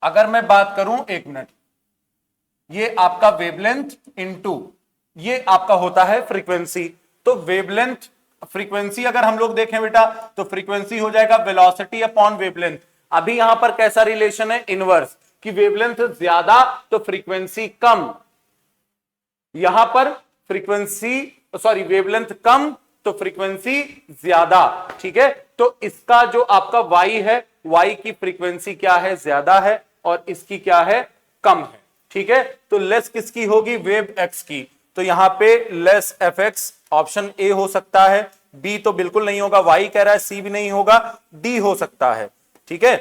अगर मैं बात करूं, एक मिनट, ये आपका वेवलेंथ इनटू ये आपका होता है फ्रीक्वेंसी। तो वेवलेंथ फ्रीक्वेंसी अगर हम लोग देखें बेटा तो फ्रीक्वेंसी हो जाएगा वेलोसिटी अपॉन वेवलेंथ। अभी यहां पर कैसा रिलेशन है, इनवर्स, कि वेवलेंथ ज्यादा तो फ्रीक्वेंसी कम। यहां पर फ्रीक्वेंसी सॉरी वेवलेंथ कम तो फ्रीक्वेंसी ज्यादा, ठीक है। तो इसका जो आपका y है, y की फ्रीक्वेंसी क्या है, ज्यादा है, और इसकी क्या है, कम है, ठीक है। तो लेस किसकी होगी, वेव x की। तो यहां पे लेस fx ऑप्शन ए हो सकता है, बी तो बिल्कुल नहीं होगा, y कह रहा है, सी भी नहीं होगा, डी हो सकता है, ठीक है।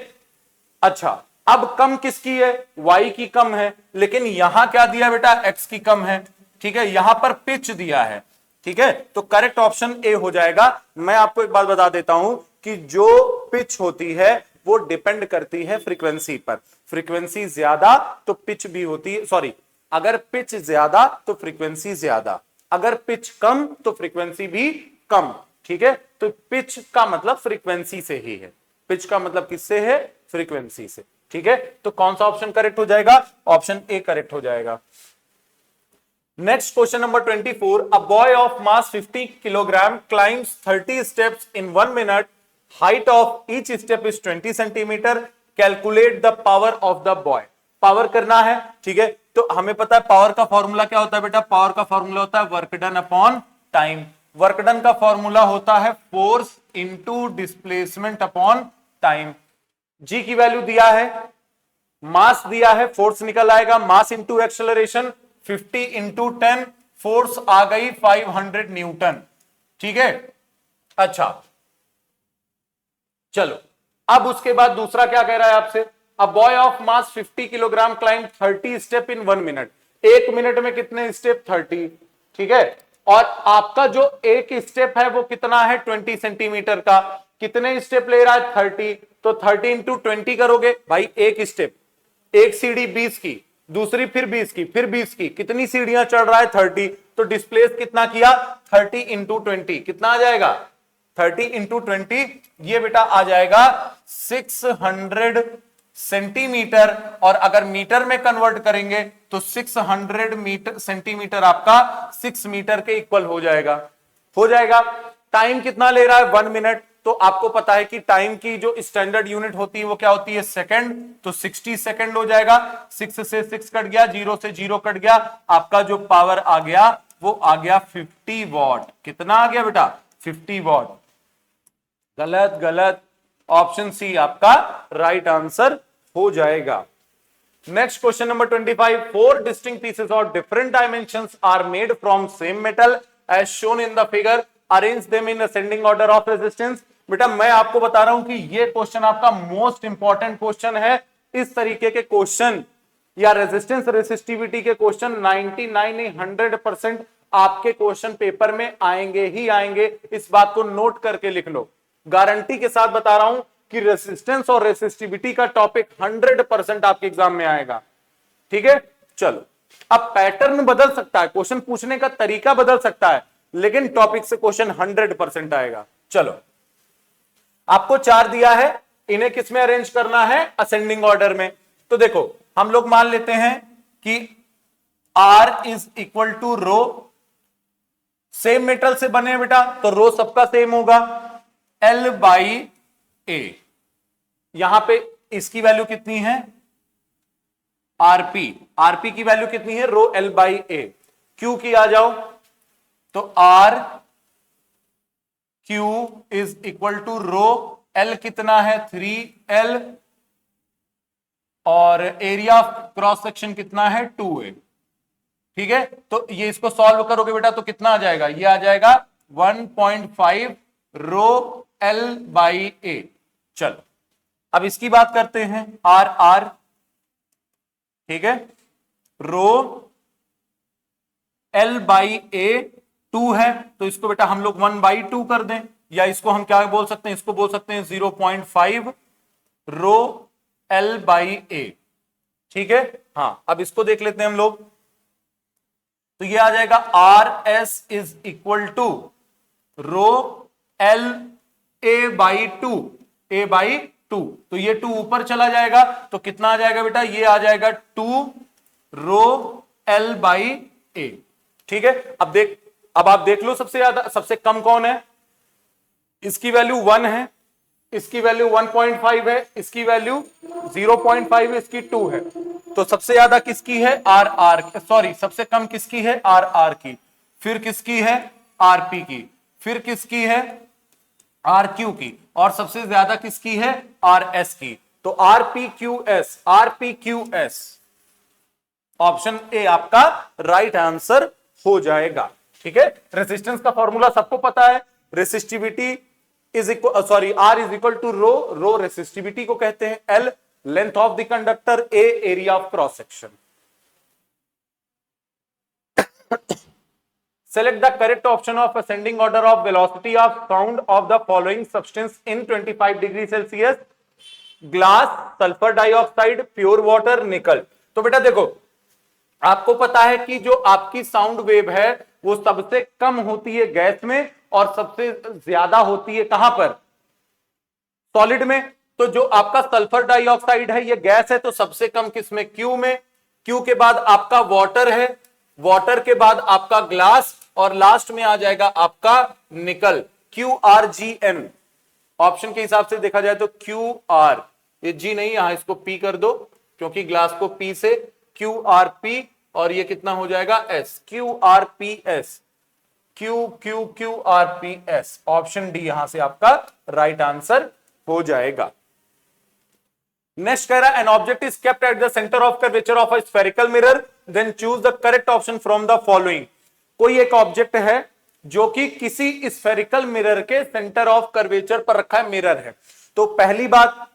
अच्छा, अब कम किसकी है, y की कम है, लेकिन यहां क्या दिया बेटा, x की कम है, ठीक है। यहां पर पिच दिया है, ठीक है। तो करेक्ट ऑप्शन ए हो जाएगा। मैं आपको एक बात बता देता हूं कि जो पिच होती है वो डिपेंड करती है फ्रीक्वेंसी पर। फ्रीक्वेंसी ज्यादा तो पिच भी होती है, सॉरी, अगर पिच ज्यादा तो फ्रीक्वेंसी ज्यादा, अगर पिच कम तो फ्रीक्वेंसी भी कम, ठीक है। तो पिच का मतलब फ्रीक्वेंसी से ही है, पिच का मतलब किससे है, फ्रीक्वेंसी से, ठीक है। तो कौन सा ऑप्शन करेक्ट हो जाएगा, ऑप्शन ए करेक्ट हो जाएगा। Next question number 24, a boy of mass 50 kilogram climbs 30 steps in 1 minute, height of each step is 20 centimetre, calculate the power of the boy. Power करना है, ठीक है। तो हमें पता है पावर का फॉर्मूला क्या होता है बेटा, पावर का फॉर्मूला होता है work done upon time. Work done का फॉर्मूला होता है force into displacement upon time. जी की वैल्यू दिया है, मास दिया है, फोर्स निकल आएगा, mass into acceleration 50 into 10, force आ गई 500 न्यूटन, ठीक है। अच्छा चलो, अब उसके बाद दूसरा क्या कह रहा है आपसे, a boy of mass 50 kilogram climb 30 step in 1 minute, 1 minute में कितने स्टेप, 30, ठीक है। और आपका जो एक स्टेप है वो कितना है, 20 सेंटीमीटर का, कितने स्टेप ले रहा है, 30, तो 30 इंटू 20 करोगे भाई, एक स्टेप, एक सीढ़ी 20 की, दूसरी फिर 20 की, फिर 20 की, कितनी सीढ़ियां चढ़ रहा है, 30, तो डिस्प्लेस कितना किया, 30 इंटू 20, कितना आ जाएगा, 30 इंटू 20, ये बेटा आ जाएगा 600 सेंटीमीटर, और अगर मीटर में कन्वर्ट करेंगे तो 600 मीटर सेंटीमीटर आपका 6 मीटर के इक्वल हो जाएगा, हो जाएगा। टाइम कितना ले रहा है, 1 मिनट, तो आपको पता है कि टाइम की जो स्टैंडर्ड यूनिट होती है वो क्या होती है, सेकंड, तो 60 सेकंड हो जाएगा, 6 से 6 कट गया, 0 से 0 कट गया, आपका जो पावर आ गया वो आ गया 50 वॉट, कितना आ गया बेटा, 50 वॉट। गलत गलत, ऑप्शन सी आपका राइट आंसर हो जाएगा। Next question number 25, 4 distinct pieces of different dimensions are made from same metal as shown in the figure, arrange them in ascending order of resistance. बेटा मैं आपको बता रहा हूं कि ये क्वेश्चन आपका मोस्ट इंपॉर्टेंट क्वेश्चन है। इस तरीके के क्वेश्चन या रेजिस्टेंस रेसिस्टिविटी के क्वेश्चन 99 100% आपके क्वेश्चन पेपर में आएंगे ही आएंगे, इस बात को नोट करके लिख लो। गारंटी के साथ बता रहा हूं कि रेसिस्टेंस और रेसिस्टिविटी का टॉपिक 100% आपके एग्जाम में आएगा, ठीक है। चलो, अब पैटर्न बदल सकता है, क्वेश्चन पूछने का तरीका बदल सकता है, लेकिन टॉपिक से क्वेश्चन 100% आएगा। चलो, आपको 4 दिया है, इन्हें किस में अरेंज करना है, असेंडिंग ऑर्डर में। तो देखो हम लोग मान लेते हैं कि R is equal to rho, same metal से बने बेटा, तो रो सबका सेम होगा, L बाई ए, यहां पे इसकी वैल्यू कितनी है, आरपी, आरपी की वैल्यू कितनी है, rho L by A. Q की आ जाओ, तो R Q is equal to rho L कितना है, 3L, और एरिया ऑफ क्रॉस सेक्शन कितना है, 2A, ठीक है। तो ये इसको सॉल्व करोगे बेटा तो कितना आ जाएगा, ये आ जाएगा 1.5 रो L बाई ए। चलो अब इसकी बात करते हैं, आर आर, ठीक है, रो L बाई ए 2 है, तो इसको बेटा हम लोग 1/2 कर दें, या इसको हम क्या बोल सकते हैं, इसको बोल सकते हैं 0.5 रो L बाई ए, ठीक है। हाँ, अब इसको देख लेते हैं हम लोग, तो ये आ जाएगा R S is equal to rho L A by 2, A by 2, तो ये 2 ऊपर चला जाएगा, तो कितना आ जाएगा बेटा, ये आ जाएगा 2 रो L बाई ए, ठीक है। अब आप देख लो सबसे ज्यादा, सबसे कम कौन है, इसकी वैल्यू 1 है, इसकी वैल्यू 1.5 है, इसकी वैल्यू 0.5 है, इसकी 2 है, तो सबसे ज्यादा किसकी है, आर आर, सॉरी सबसे कम किसकी है, आर आर की, फिर किसकी है, आरपी की, फिर किसकी है, आर क्यू की, और सबसे ज्यादा किसकी है, आर एस की। तो RP Q S, RP Q S, option A आपका राइट आंसर हो जाएगा, ठीक है। रेसिस्टेंस का फॉर्मूला सबको पता है, resistivity is equal, sorry R is equal to rho, rho resistivity को कहते हैं, L length of the conductor, A area of cross section. Select the correct option of ascending order of velocity of sound of the following substance in 25 degree Celsius, glass, sulphur dioxide, pure water, निकल। तो बेटा देखो, आपको पता है कि जो आपकी साउंड वेव है वो सबसे कम होती है गैस में, और सबसे ज्यादा होती है कहां पर, सॉलिड में। तो जो आपका सल्फर डाइऑक्साइड है ये गैस है, तो सबसे कम किसमें, क्यू में, क्यू के बाद आपका वाटर है, वाटर के बाद आपका ग्लास, और लास्ट में आ जाएगा आपका निकल, Q R G N. Option के हिसाब से देखा जाए तो क्यू आर, ये जी नहीं, यहां इसको पी कर दो, क्योंकि ग्लास को पी से क्यू आर पी, और ये कितना हो जाएगा, S, Q R P S, Q Q Q R P S. Option D यहां से आपका राइट आंसर हो जाएगा। नेक्स्ट कह रहा है, an object is kept at the centre of curvature of a spherical mirror, then choose the correct option from the following. कोई एक ऑब्जेक्ट है जो कि किसी स्फेरिकल मिरर के सेंटर ऑफ कर्वेचर पर रखा है, मिरर है, तो पहली बात,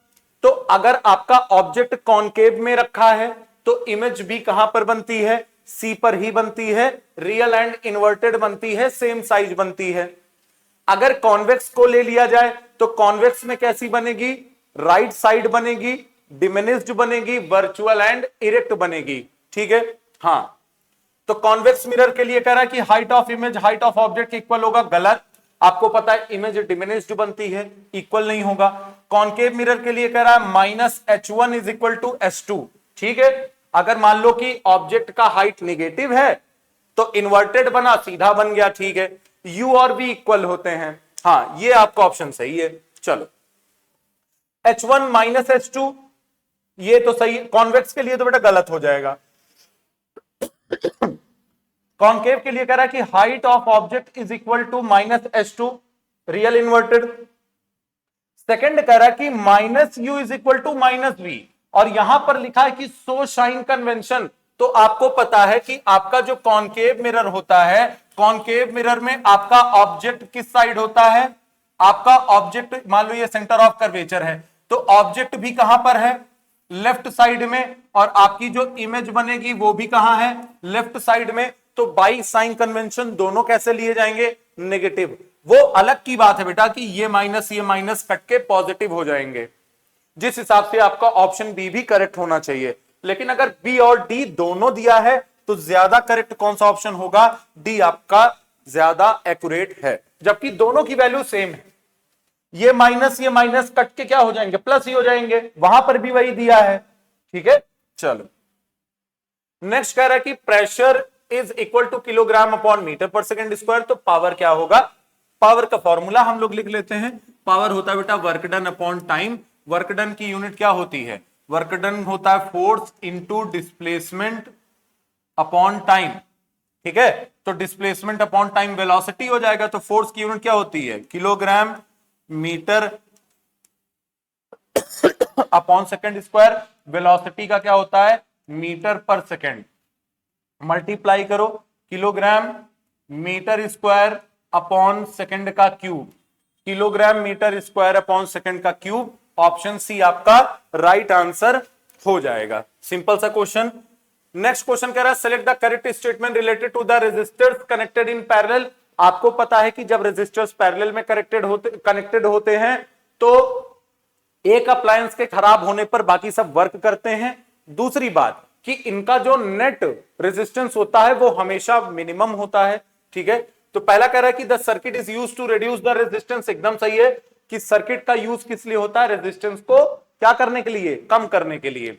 तो अगर आपका ऑब्जेक्ट कॉनकेव में रखा है तो इमेज भी कहां पर बनती है, सी पर ही बनती है, रियल एंड इन्वर्टेड बनती है, सेम साइज बनती है। अगर कॉन्वेक्स को ले लिया जाए तो कॉन्वेक्स में कैसी बनेगी, राइट साइड बनेगी, डिमिनिश्ड बनेगी, वर्चुअल एंड इरेक्ट बनेगी। ठीक है, हां। तो कॉन्वेक्स मिरर के लिए कह रहा है कि height of image height of object equal होगा, गलत। आपको पता है इमेज डिमिनिश्ड बनती है, इक्वल नहीं होगा। कॉनकेव मिरर के लिए कह रहा है -h1 is equal to h2। ठीक है, अगर मान लो कि ऑब्जेक्ट का हाइट नेगेटिव है तो इन्वर्टेड बना, सीधा बन गया। ठीक है, u और v इक्वल होते हैं। हाँ, ये आपका ऑप्शन सही है। चलो, h1 -h2 ये तो सही है। कॉन्वेक्स के लिए तो बेटा गलत हो जाएगा। कॉनकेव के लिए कह रहा है कि height of object is equal to -h2 real inverted. Second कह रहा है कि -u is equal to -v, और यहां पर लिखा है कि सो शाइन कन्वेंशन। तो आपको पता है कि आपका जो कॉनकेव मिरर होता है, कॉनकेव मिरर में आपका ऑब्जेक्ट किस साइड होता है, आपका ऑब्जेक्ट मान लो ये सेंटर ऑफ कर्वेचर है, तो ऑब्जेक्ट भी कहां पर है, लेफ्ट साइड में, और आपकी जो इमेज बनेगी वो भी कहां है, लेफ्ट साइड में। तो बाई साइन कन्वेंशन दोनों कैसे लिए जाएंगे, नेगेटिव। वो अलग की बात है बेटा कि ये माइनस कट के पॉजिटिव हो जाएंगे, जिस हिसाब से आपका ऑप्शन बी भी करेक्ट होना चाहिए। लेकिन अगर बी और डी दोनों दिया है तो ज्यादा करेक्ट कौन सा ऑप्शन होगा, डी आपका ज्यादा एक्यूरेट है, जबकि दोनों की वैल्यू सेम है। ये माइनस कट के क्या हो जाएंगे, प्लस ही हो जाएंगे, वहां पर भी वही दिया है। ठीक है, चलो नेक्स्ट कह रहा है कि pressure is equal to kilogram upon metre पर सेकेंड स्क्वायर। तो पावर क्या होगा, पावर का फॉर्मूला हम लोग लिख लेते हैं। पावर होता है बेटा work done upon time. Work done की यूनिट क्या होती है, वर्क डन होता है force into displacement upon time. ठीक है, तो डिस्प्लेसमेंट अपॉन टाइम वेलोसिटी हो जाएगा, तो फोर्स की यूनिट क्या होती है, kilogram metre upon second square. Velocity का क्या होता है, मीटर पर सेकेंड। मल्टीप्लाई करो, kilogram metre square upon second का cube, kilogram metre square upon second का क्यूब। ऑप्शन सी आपका राइट आंसर हो जाएगा। सिंपल सा क्वेश्चन। नेक्स्ट क्वेश्चन कह रहा है select the correct statement related to the resistors connected in parallel. आपको पता है कि जब रेजिस्टर्स पैरेलल में कनेक्टेड होते हैं तो एक अप्लायंस के खराब होने पर बाकी सब वर्क करते हैं। दूसरी बात कि इनका जो नेट रेजिस्टेंस होता है वो हमेशा मिनिमम होता है। ठीक है, तो पहला कह रहा है कि the circuit is used to reduce the resistance. एकदम सही है कि सर्किट का यूज किस लिए होता है, रेजिस्टेंस को क्या करने के लिए, कम करने के लिए।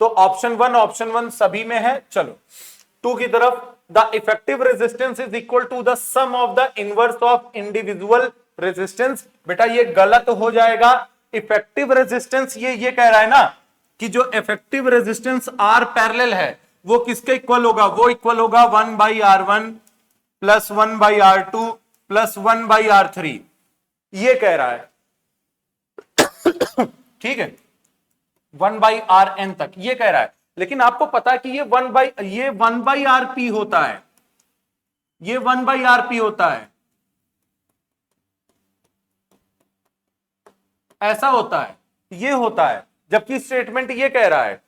तो ऑप्शन वन सभी में है। चलो 2 की तरफ, the effective resistance is equal to the sum of the inverse of individual resistance. बेटा ये गलत हो जाएगा। इफेक्टिव रेजिस्टेंस ये कह रहा है ना कि जो इफेक्टिव रेजिस्टेंस आर पैरेलल है वो किसके इक्वल होगा, वो इक्वल होगा 1/R1 plus 1/R2 plus 1/R3, ये कह रहा है। ठीक है, 1/Rn तक ये कह रहा है। लेकिन आपको पता है कि ये 1/Rp होता है, ये 1/Rp होता है, ऐसा होता है, ये होता है। जबकि स्टेटमेंट ये कह रहा है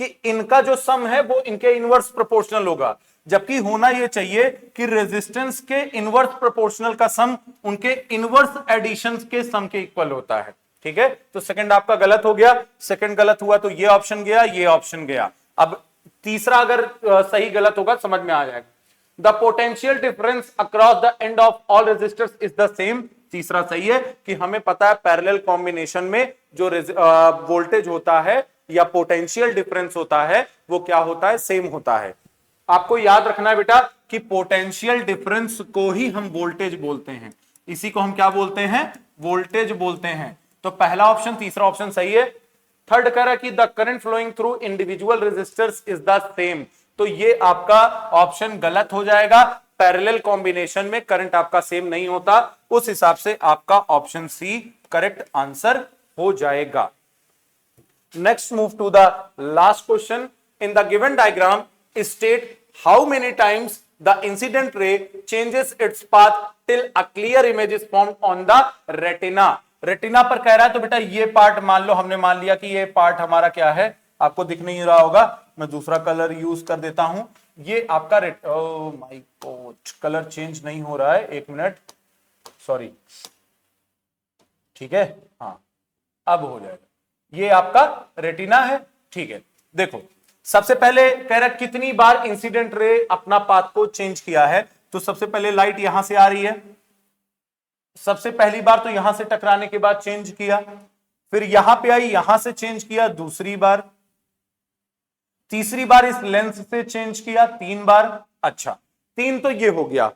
कि इनका जो सम है वो इनके इनवर्स प्रोपोर्शनल होगा, जबकि होना ये चाहिए कि रेजिस्टेंस के इनवर्स प्रोपोर्शनल का सम उनके इनवर्स एडिशन के सम के इक्वल होता है। ठीक है, तो सेकंड आपका गलत हो गया। सेकंड गलत हुआ तो ये ऑप्शन गया, ये ऑप्शन गया। अब तीसरा अगर सही गलत होगा समझ में आ जाएगा। The potential difference across the end of all resistors is the same. तीसरा सही है कि हमें पता है पैरेलल कॉम्बिनेशन में जो वोल्टेज होता है या पोटेंशियल डिफरेंस होता है वो क्या होता है, सेम होता है। आपको याद रखना है बेटा कि पोटेंशियल डिफरेंस को ही हम वोल्टेज बोलते हैं, इसी को हम क्या बोलते हैं, वोल्टेज बोलते हैं। तो पहला ऑप्शन तीसरा ऑप्शन सही है। थर्ड कह रहा है कि the current flowing through individual resistors is the same. तो ये आपका ऑप्शन गलत हो जाएगा। पैरेलल कॉम्बिनेशन में करंट आपका सेम नहीं होता, उस हिसाब से आपका ऑप्शन सी करेक्ट आंसर हो जाएगा। Next move to the last question. In the given diagram state how many times the incident ray changes its path till a clear image is formed on the retina। Retina पर कह रहा है तो बेटा ये part मान लो, हमने मान लिया कि ये पार्ट हमारा क्या है, आपको दिख नहीं रहा होगा, मैं दूसरा कलर यूज कर देता हूं। ये आपका oh my God, colour change नहीं हो रहा है, एक मिनट, सॉरी, ठीक है, हाँ अब हो जाएगा। ये आपका रेटिना है, ठीक है। देखो सबसे पहले कह रहा कितनी बार इंसिडेंट रे अपना पाथ को चेंज किया है, तो सबसे पहले लाइट यहां से आ रही है, सबसे पहली बार तो यहां से टकराने के बाद चेंज किया, फिर यहां पे आई, यहां से चेंज किया दूसरी बार, तीसरी बार इस लेंस से चेंज किया 3 बार। अच्छा 3 तो ये हो गया।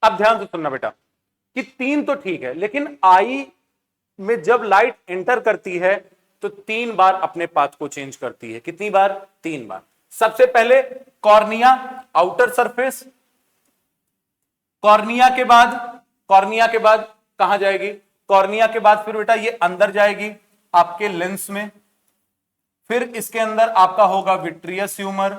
अब ध्यान से सुनना बेटा कि 3 तो ठीक है, लेकिन आई में जब लाइट एंटर करती है तो 3 बार अपने पाथ को चेंज करती है। कितनी बार? 3 बार। सबसे पहले कॉर्निया, आउटर सरफेस, कॉर्निया के बाद कहां जाएगी? कॉर्निया के बाद फिर बेटा ये अंदर जाएगी आपके लेंस में, फिर इसके अंदर आपका होगा विट्रियस ह्यूमर,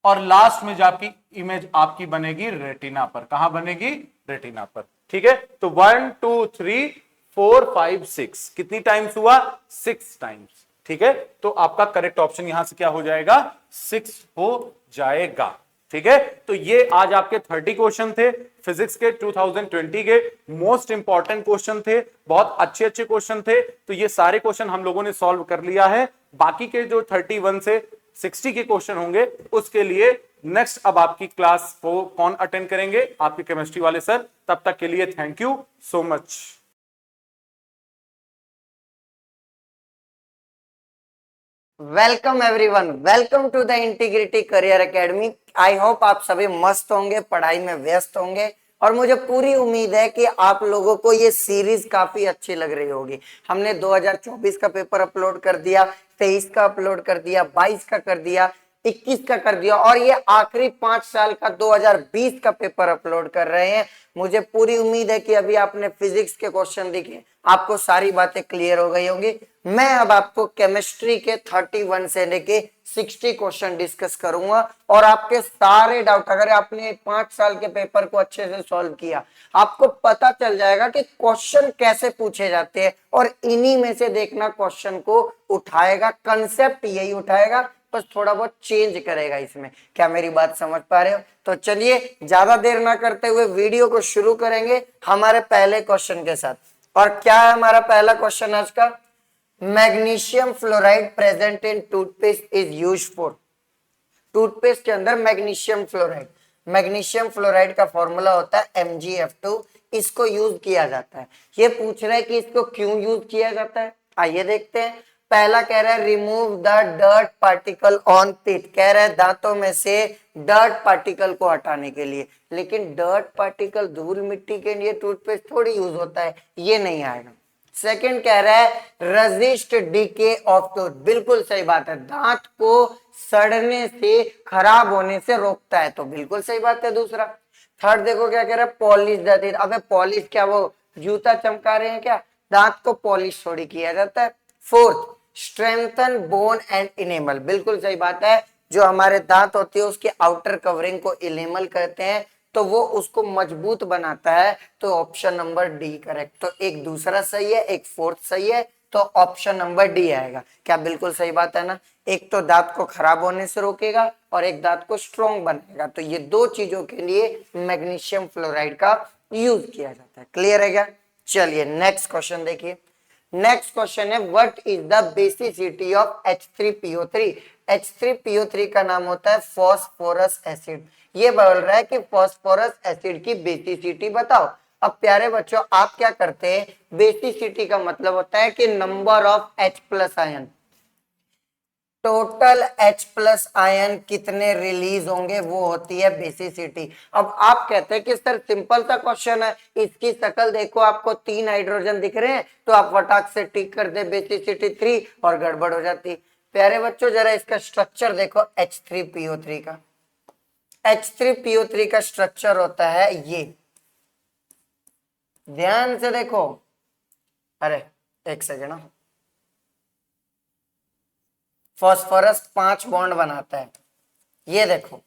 और लास्ट में जाके इमेज आपकी बनेगी रेटिना पर। कहां बनेगी? रेटिना पर। ठीक है, तो 1 2 3 4 5 6 कितनी टाइम्स हुआ? 6 टाइम्स। ठीक है, तो आपका करेक्ट ऑप्शन यहां से क्या हो जाएगा? 6 हो जाएगा। ठीक है, तो ये आज आपके 30 क्वेश्चन थे फिजिक्स के 2020 के मोस्ट इंपॉर्टेंट क्वेश्चन थे, बहुत अच्छे अच्छे क्वेश्चन थे। तो ये सारे क्वेश्चन हम लोगों ने सॉल्व कर लिया है। बाकी के जो 31 से 60 के क्वेश्चन होंगे उसके लिए नेक्स्ट अब आपकी क्लास को कौन अटेंड करेंगे? आपके केमिस्ट्री वाले सर। तब तक के लिए thank you so much. Welcome everyone, welcome to the Integrity Career Academy. I hope आप सभी मस्त होंगे, पढ़ाई में व्यस्त होंगे, और मुझे पूरी उम्मीद है कि आप लोगों को ये सीरीज काफी अच्छी लग रही होगी। हमने 2024 का पेपर अपलोड कर दिया, 23 का अपलोड कर दिया, 22 का कर दिया, 21 का कर दिया, और ये आखिरी 5 साल का 2020 का पेपर अपलोड कर रहे हैं। मुझे पूरी उम्मीद है कि अभी आपने फिजिक्स के क्वेश्चन देखे, आपको सारी बातें क्लियर हो गई होंगी। मैं अब आपको केमिस्ट्री के 31 से लेके 60 क्वेश्चन डिस्कस करूंगा, और आपके सारे डाउट, अगर आपने 5 साल के पेपर को अच्छे से सॉल्व किया, आपको पता चल जाएगा कि क्वेश्चन कैसे पूछे जाते हैं, और इन्हीं में से देखना क्वेश्चन को उठाएगा, कंसेप्ट यही उठाएगा, बस थोड़ा बहुत चेंज करेगा इसमें। क्या मेरी बात समझ पा रहे हो? तो चलिए ज्यादा देर ना करते हुए वीडियो को शुरू करेंगे हमारे पहले क्वेश्चन के साथ। और क्या है हमारा पहला क्वेश्चन आज का? Magnesium fluoride present in toothpaste is used for. Toothpaste के अंदर मैग्नीशियम फ्लोराइड, मैग्नीशियम फ्लोराइड का फॉर्मूला होता है MgF2। इसको यूज किया जाता है। ये पूछ रहा है कि इसको क्यों यूज किया जाता है, आइए देखते हैं। पहला कह रहा है remove the dirt particle on teeth, कह रहा है दांतों में से डर्ट पार्टिकल को हटाने के लिए। लेकिन डर्ट पार्टिकल, धूल मिट्टी के लिए टूथपेस्ट थोड़ी यूज होता है, ये नहीं आएगा। सेकंड कह रहा है रेजिस्ट डीके ऑफ टूथ, बिल्कुल सही बात है, दांत को सड़ने से, खराब होने से रोकता है, तो बिल्कुल सही बात है दूसरा। थर्ड देखो क्या कह रहा है, पॉलिश द टीथ। अबे पॉलिश क्या, वो जूता चमका रहे हैं क्या? दांत को पॉलिश थोड़ी किया जाता है। Fourth strengthen bone and enamel, बिल्कुल सही बात है, जो हमारे दांत होती है उसके आउटर कवरिंग को इनेमल कहते हैं, तो वो उसको मजबूत बनाता है। तो ऑप्शन नंबर डी करेक्ट। तो एक दूसरा सही है, एक फोर्थ सही है, तो ऑप्शन नंबर डी आएगा। क्या बिल्कुल सही बात है ना? एक तो दांत को खराब होने से रोकेगा और एक दांत को स्ट्रॉन्ग बनाएगा। तो ये दो चीजों के लिए मैग्नीशियम फ्लोराइड का यूज किया जाता है। क्लियर है क्या? चलिए नेक्स्ट क्वेश्चन देखिए। नेक्स्ट क्वेश्चन है what is the basicity of H3PO3। H3PO3 का नाम होता है फॉस्फोरस एसिड। ये बोल रहा है कि फॉस्फोरस एसिड की बेसिसिटी बताओ। अब प्यारे बच्चों आप क्या करते हैं, बेसिसिटी का मतलब होता है कि number of H plus ion, total H plus ion कितने रिलीज होंगे, वो होती है बेसिसिटी। अब आप कहते हैं कि सर सिंपल सा क्वेश्चन है, इसकी शक्ल देखो, आपको 3 हाइड्रोजन दिख रहे हैं, तो आप फटाक से टिक कर दे बेसिसिटी 3 और गड़बड़ हो जाती। प्यारे बच्चों जरा इसका स्ट्रक्चर देखो H3PO3 का। H3PO3 का स्ट्रक्चर होता है ये, ध्यान से देखो। अरे एक सेकेंड, फॉस्फोरस 5 बॉन्ड बनाता है, ये देखो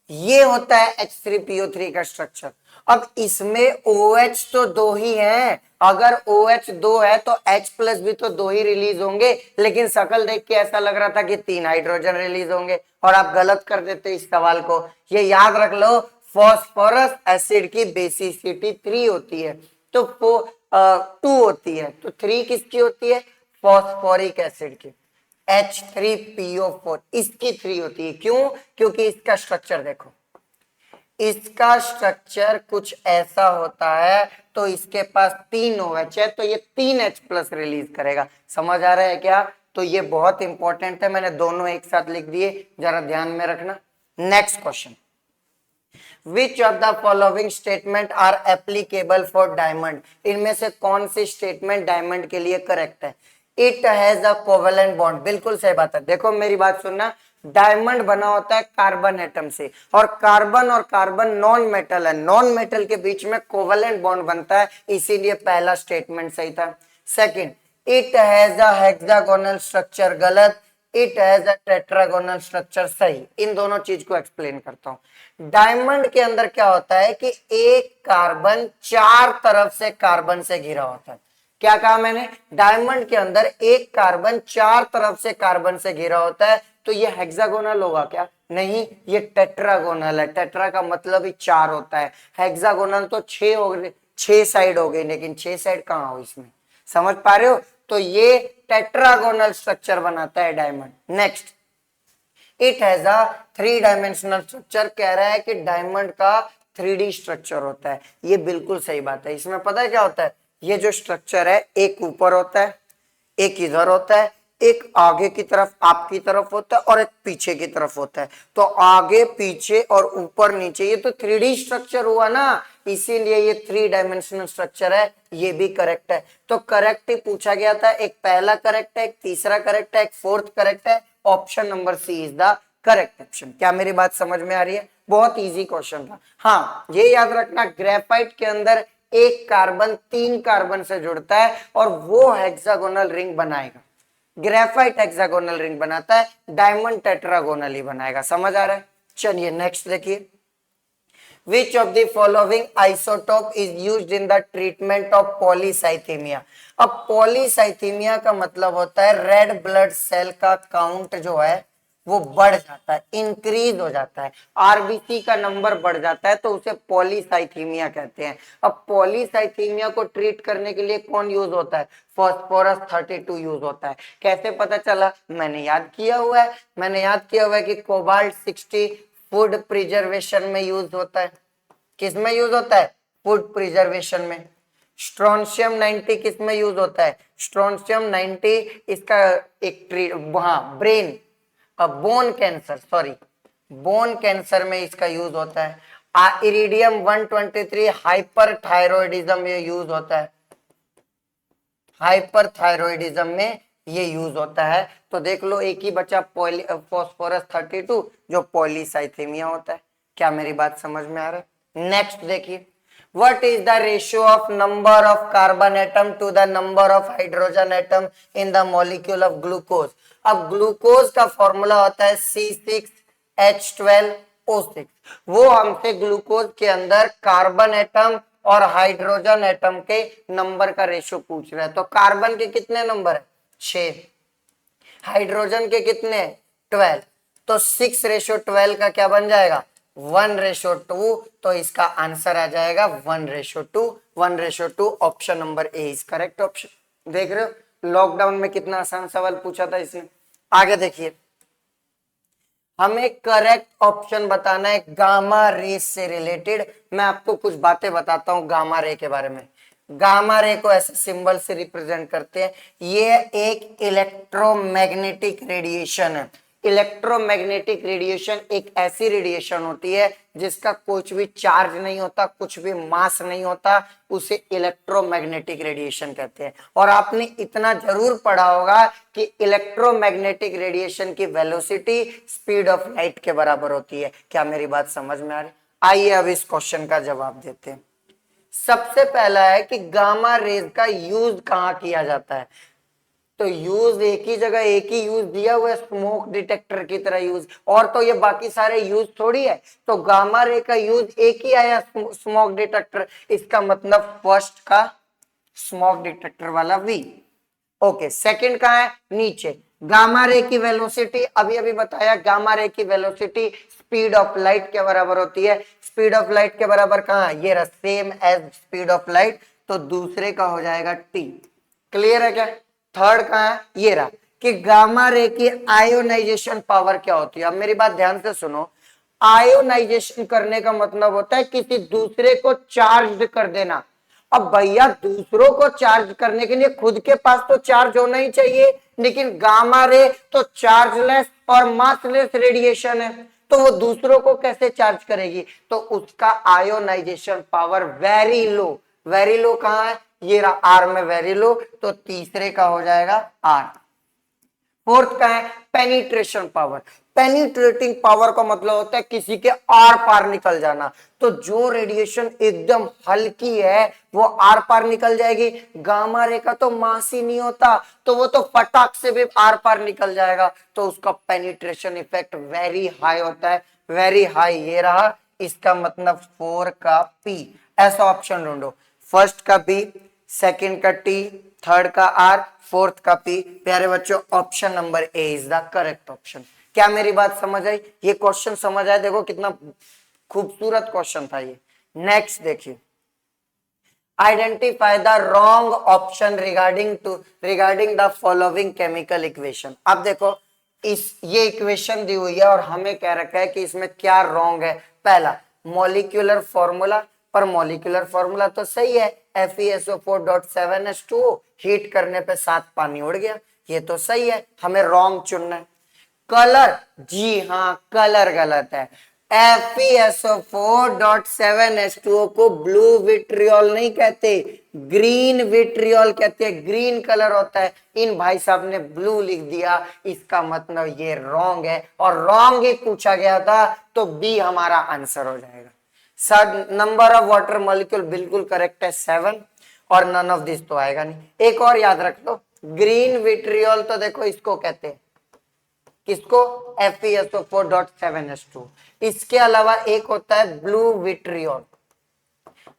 ये होता है H3PO3 का स्ट्रक्चर। अब इसमें OH तो दो ही है, अगर OH दो है तो H प्लस भी तो दो ही रिलीज होंगे, लेकिन शक्ल देख के ऐसा लग रहा था कि 3 हाइड्रोजन रिलीज होंगे और आप गलत कर देते इस सवाल को। ये याद रख लो, फॉस्फोरस एसिड की बेसिसिटी 3 होती है, तो 2 होती है, तो 3 किसकी होती है? फॉस्फोरिक एसिड की। H3PO4 इसकी 3 होती है। क्यों? क्योंकि इसका स्ट्रक्चर देखो, इसका स्ट्रक्चर कुछ ऐसा होता है, तो इसके पास 3 OH है, तो ये 3 H प्लस रिलीज करेगा। समझ आ रहा है क्या? तो ये बहुत इंपॉर्टेंट है, मैंने दोनों एक साथ लिख दिए, जरा ध्यान में रखना। Next question, which of the following statement are applicable for diamond? इनमें से कौन सी स्टेटमेंट डायमंड के लिए करेक्ट है? It has a covalent bond, बिल्कुल सही बात है। देखो मेरी बात सुनना, डायमंड बना होता है कार्बन एटम से, और कार्बन नॉन मेटल है, नॉन मेटल के बीच में कोवेलेंट बॉन्ड बनता है, इसीलिए पहला स्टेटमेंट सही था। Second, it has a hexagonal structure, गलत। It has a tetragonal structure, सही। इन दोनों चीज को एक्सप्लेन करता हूं। डायमंड के अंदर क्या होता है कि एक कार्बन 4 तरफ से कार्बन से घिरा होता है। क्या कहा मैंने? डायमंड के अंदर एक कार्बन 4 तरफ से कार्बन से घिरा होता है, तो ये हेक्सागोनल होगा क्या? नहीं, ये टेट्रागोनल है। टेट्रा का मतलब ही 4 होता है, हेक्सागोनल तो 6 हो गए, 6 साइड हो गई, लेकिन 6 साइड कहां हो इसमें? समझ पा रहे हो? तो ये टेट्रागोनल स्ट्रक्चर बनाता है diamond. Next, it has a 3 dimensional structure, कह रहा है कि डायमंड का 3D स्ट्रक्चर होता है। ये बिल्कुल सही बात है। इसमें पता है क्या होता है? ये जो स्ट्रक्चर है, एक ऊपर होता है, एक इधर होता है, एक आगे की तरफ आपकी तरफ होता है, और एक पीछे की तरफ होता है। तो आगे पीछे और ऊपर नीचे, ये तो 3D स्ट्रक्चर हुआ ना, इसीलिए ये 3 डायमेंशनल स्ट्रक्चर है। ये भी करेक्ट है। तो करेक्ट ही पूछा गया था, एक पहला करेक्ट है, एक तीसरा करेक्ट है, एक फोर्थ करेक्ट है। Option number C is the correct option. क्या मेरी बात समझ में आ रही है? बहुत इजी क्वेश्चन था। हाँ, ये याद रखना, ग्रेफाइट के अंदर एक कार्बन 3 कार्बन से जुड़ता है और वो हेक्सागोनल रिंग बनाएगा। ग्रेफाइट हेक्सागोनल रिंग बनाता है, डायमंड टेट्रागोनल ही बनाएगा। समझ आ रहा है? चलिए नेक्स्ट देखिए, which of the following isotope is used in the treatment of polycythemia? अब polycythemia का मतलब होता है रेड ब्लड सेल का काउंट जो है वो बढ़ जाता है, इंक्रीज हो जाता है, आरबीसी का नंबर बढ़ जाता है, तो उसे पॉलीसाइथीमिया कहते हैं। अब पॉलीसाइथीमिया को ट्रीट करने के लिए कौन यूज होता है? फॉस्फोरस 32 यूज होता है। कैसे पता चला? मैंने याद किया हुआ है कि कोबाल्ट 60 फूड प्रिजर्वेशन में यूज होता है। किस में यूज होता है? फूड प्रिजर्वेशन में। स्ट्रोंशियम 90 किस में यूज होता है? स्ट्रोंशियम 90 इसका एक brain bone cancer, sorry, bone cancer में इसका यूज होता है। इरिडियम 123 हाइपरथायरॉयडिज्म में यूज होता है, हाइपरथायरॉयडिज्म में ये यूज होता है। तो देख लो, एक ही बचा फॉस्फोरस 32 जो पॉलीसाइथेमिया होता है। क्या मेरी बात समझ में आ रहा है? नेक्स्ट देखिए, what is the ratio of number of carbon atom to the number of hydrogen atom in the molecule of glucose? अब ग्लूकोज का फॉर्मूला होता है C6H12O6। वो हमसे ग्लूकोज के अंदर कार्बन एटम और हाइड्रोजन एटम के नंबर का रेशियो पूछ रहा है। तो कार्बन के कितने नंबर है? 6, हाइड्रोजन के कितने? 12, तो 6:12 का क्या बन जाएगा? 1:2। तो इसका आंसर आ जाएगा 1:2, 1:2। Option number A is correct option. देख रहे हो, लॉकडाउन में कितना आसान सवाल पूछा था इसने। आगे देखिए, हमें करेक्ट ऑप्शन बताना है गामा रेस से रिलेटेड। मैं आपको कुछ बातें बताता हूं गामा रे के बारे में। गामा रे को ऐसे सिंबल से रिप्रेजेंट करते हैं। ये एक इलेक्ट्रोमैग्नेटिक रेडिएशन है। इलेक्ट्रोमैग्नेटिक रेडिएशन एक ऐसी रेडिएशन होती है जिसका कुछ भी चार्ज नहीं होता, कुछ भी मास नहीं होता, उसे इलेक्ट्रोमैग्नेटिक रेडिएशन कहते हैं। और आपने इतना जरूर पढ़ा होगा कि इलेक्ट्रोमैग्नेटिक रेडिएशन की वेलोसिटी स्पीड ऑफ लाइट के बराबर होती है। क्या मेरी बात समझ में आ रही? आइए अब इस क्वेश्चन का जवाब देते हैं। सबसे पहला है कि गामा रेज का यूज कहां किया जाता है। तो यूज एक ही जगह, एक ही यूज दिया हुआ है, स्मोक डिटेक्टर की तरह यूज, और तो ये बाकी सारे यूज थोड़ी है। तो गामा रे का यूज एक ही आया, स्मोक डिटेक्टर, इसका मतलब फर्स्ट का स्मोक डिटेक्टर वाला वी। ओके, सेकंड कहाँ है, नीचे। गामा रे की वेलोसिटी अभी अभी बताया, गामा रे की वेलोसिटी स्पीड ऑफ लाइट के बराबर होती है। स्पीड ऑफ लाइट के बराबर कहाँ है, ये रहा, same as speed of light, तो दूसरे का हो जाएगा टी। क्लियर है क्या? थर्ड कहाँ है, ये रहा, कि गामा रे की आयोनाइजेशन पावर क्या होती है। अब मेरी बात ध्यान से सुनो, आयोनाइजेशन करने का मतलब होता है किसी दूसरे को चार्ज कर देना। अब भैया दूसरों को चार्ज करने के लिए खुद के पास तो चार्ज होना ही चाहिए, लेकिन गामा रे तो चार्जलेस और मासलेस रेडिएशन है, तो वो दूसरों को कैसे चार्ज करेगी? तो उसका ionisation power very low. Very low कहां है, ये रहा, आर में वेरी लो, तो तीसरे का हो जाएगा आर। फोर्थ का है पेनिट्रेशन पावर। पेनिट्रेटिंग पावर का मतलब होता है किसी के आर पार निकल जाना। तो जो रेडिएशन एकदम हल्की है वो आर पार निकल जाएगी। गामा रे का तो मास ही नहीं होता, तो वो तो फटाक से भी आर पार निकल जाएगा, तो उसका पेनिट्रेशन इफेक्ट वेरी हाई होता है, वेरी हाई। ये रहा, इसका मतलब 4 का पी। ऐसा ऑप्शन ढूंढो, फर्स्ट का बी, सेकंड का टी, थर्ड का आर, फोर्थ का पी। प्यारे बच्चों, option number A is the correct option. क्या मेरी बात समझ आई? ये क्वेश्चन समझ आया? देखो कितना खूबसूरत क्वेश्चन था ये। नेक्स्ट देखिए, identify the wrong option regarding the following chemical equation. अब देखो, ये इक्वेशन दी हुई है और हमें कह रखा है कि इसमें क्या रॉन्ग है। पहला, मॉलिक्यूलर फॉर्मूला, पर मॉलिक्यूलर फॉर्मूला तो सही है, FeSO4.7H2O, हीट करने पे 7 पानी उड़ गया, ये तो सही है, हमें रॉन्ग चुनना है। कलर, जी हाँ, कलर गलत है। FeSO4.7H2O को ब्लू विट्रियोल नहीं कहते, ग्रीन विट्रियोल कहते हैं, ग्रीन कलर होता है। इन भाई साहब ने ब्लू लिख दिया, इसका मतलब ये रॉन्ग है, और रॉन्ग ही पूछा गया था, तो बी हमारा आंसर हो जाएगा। नंबर ऑफ वाटर मॉलिक्यूल बिल्कुल करेक्ट है 7, और नन ऑफ दिस तो आएगा नहीं। एक और याद रख लो, ग्रीन विट्रियोल तो देखो इसको कहते हैं, किसको, FeSO4.7H2। इसके अलावा एक होता है ब्लू विट्रियोल।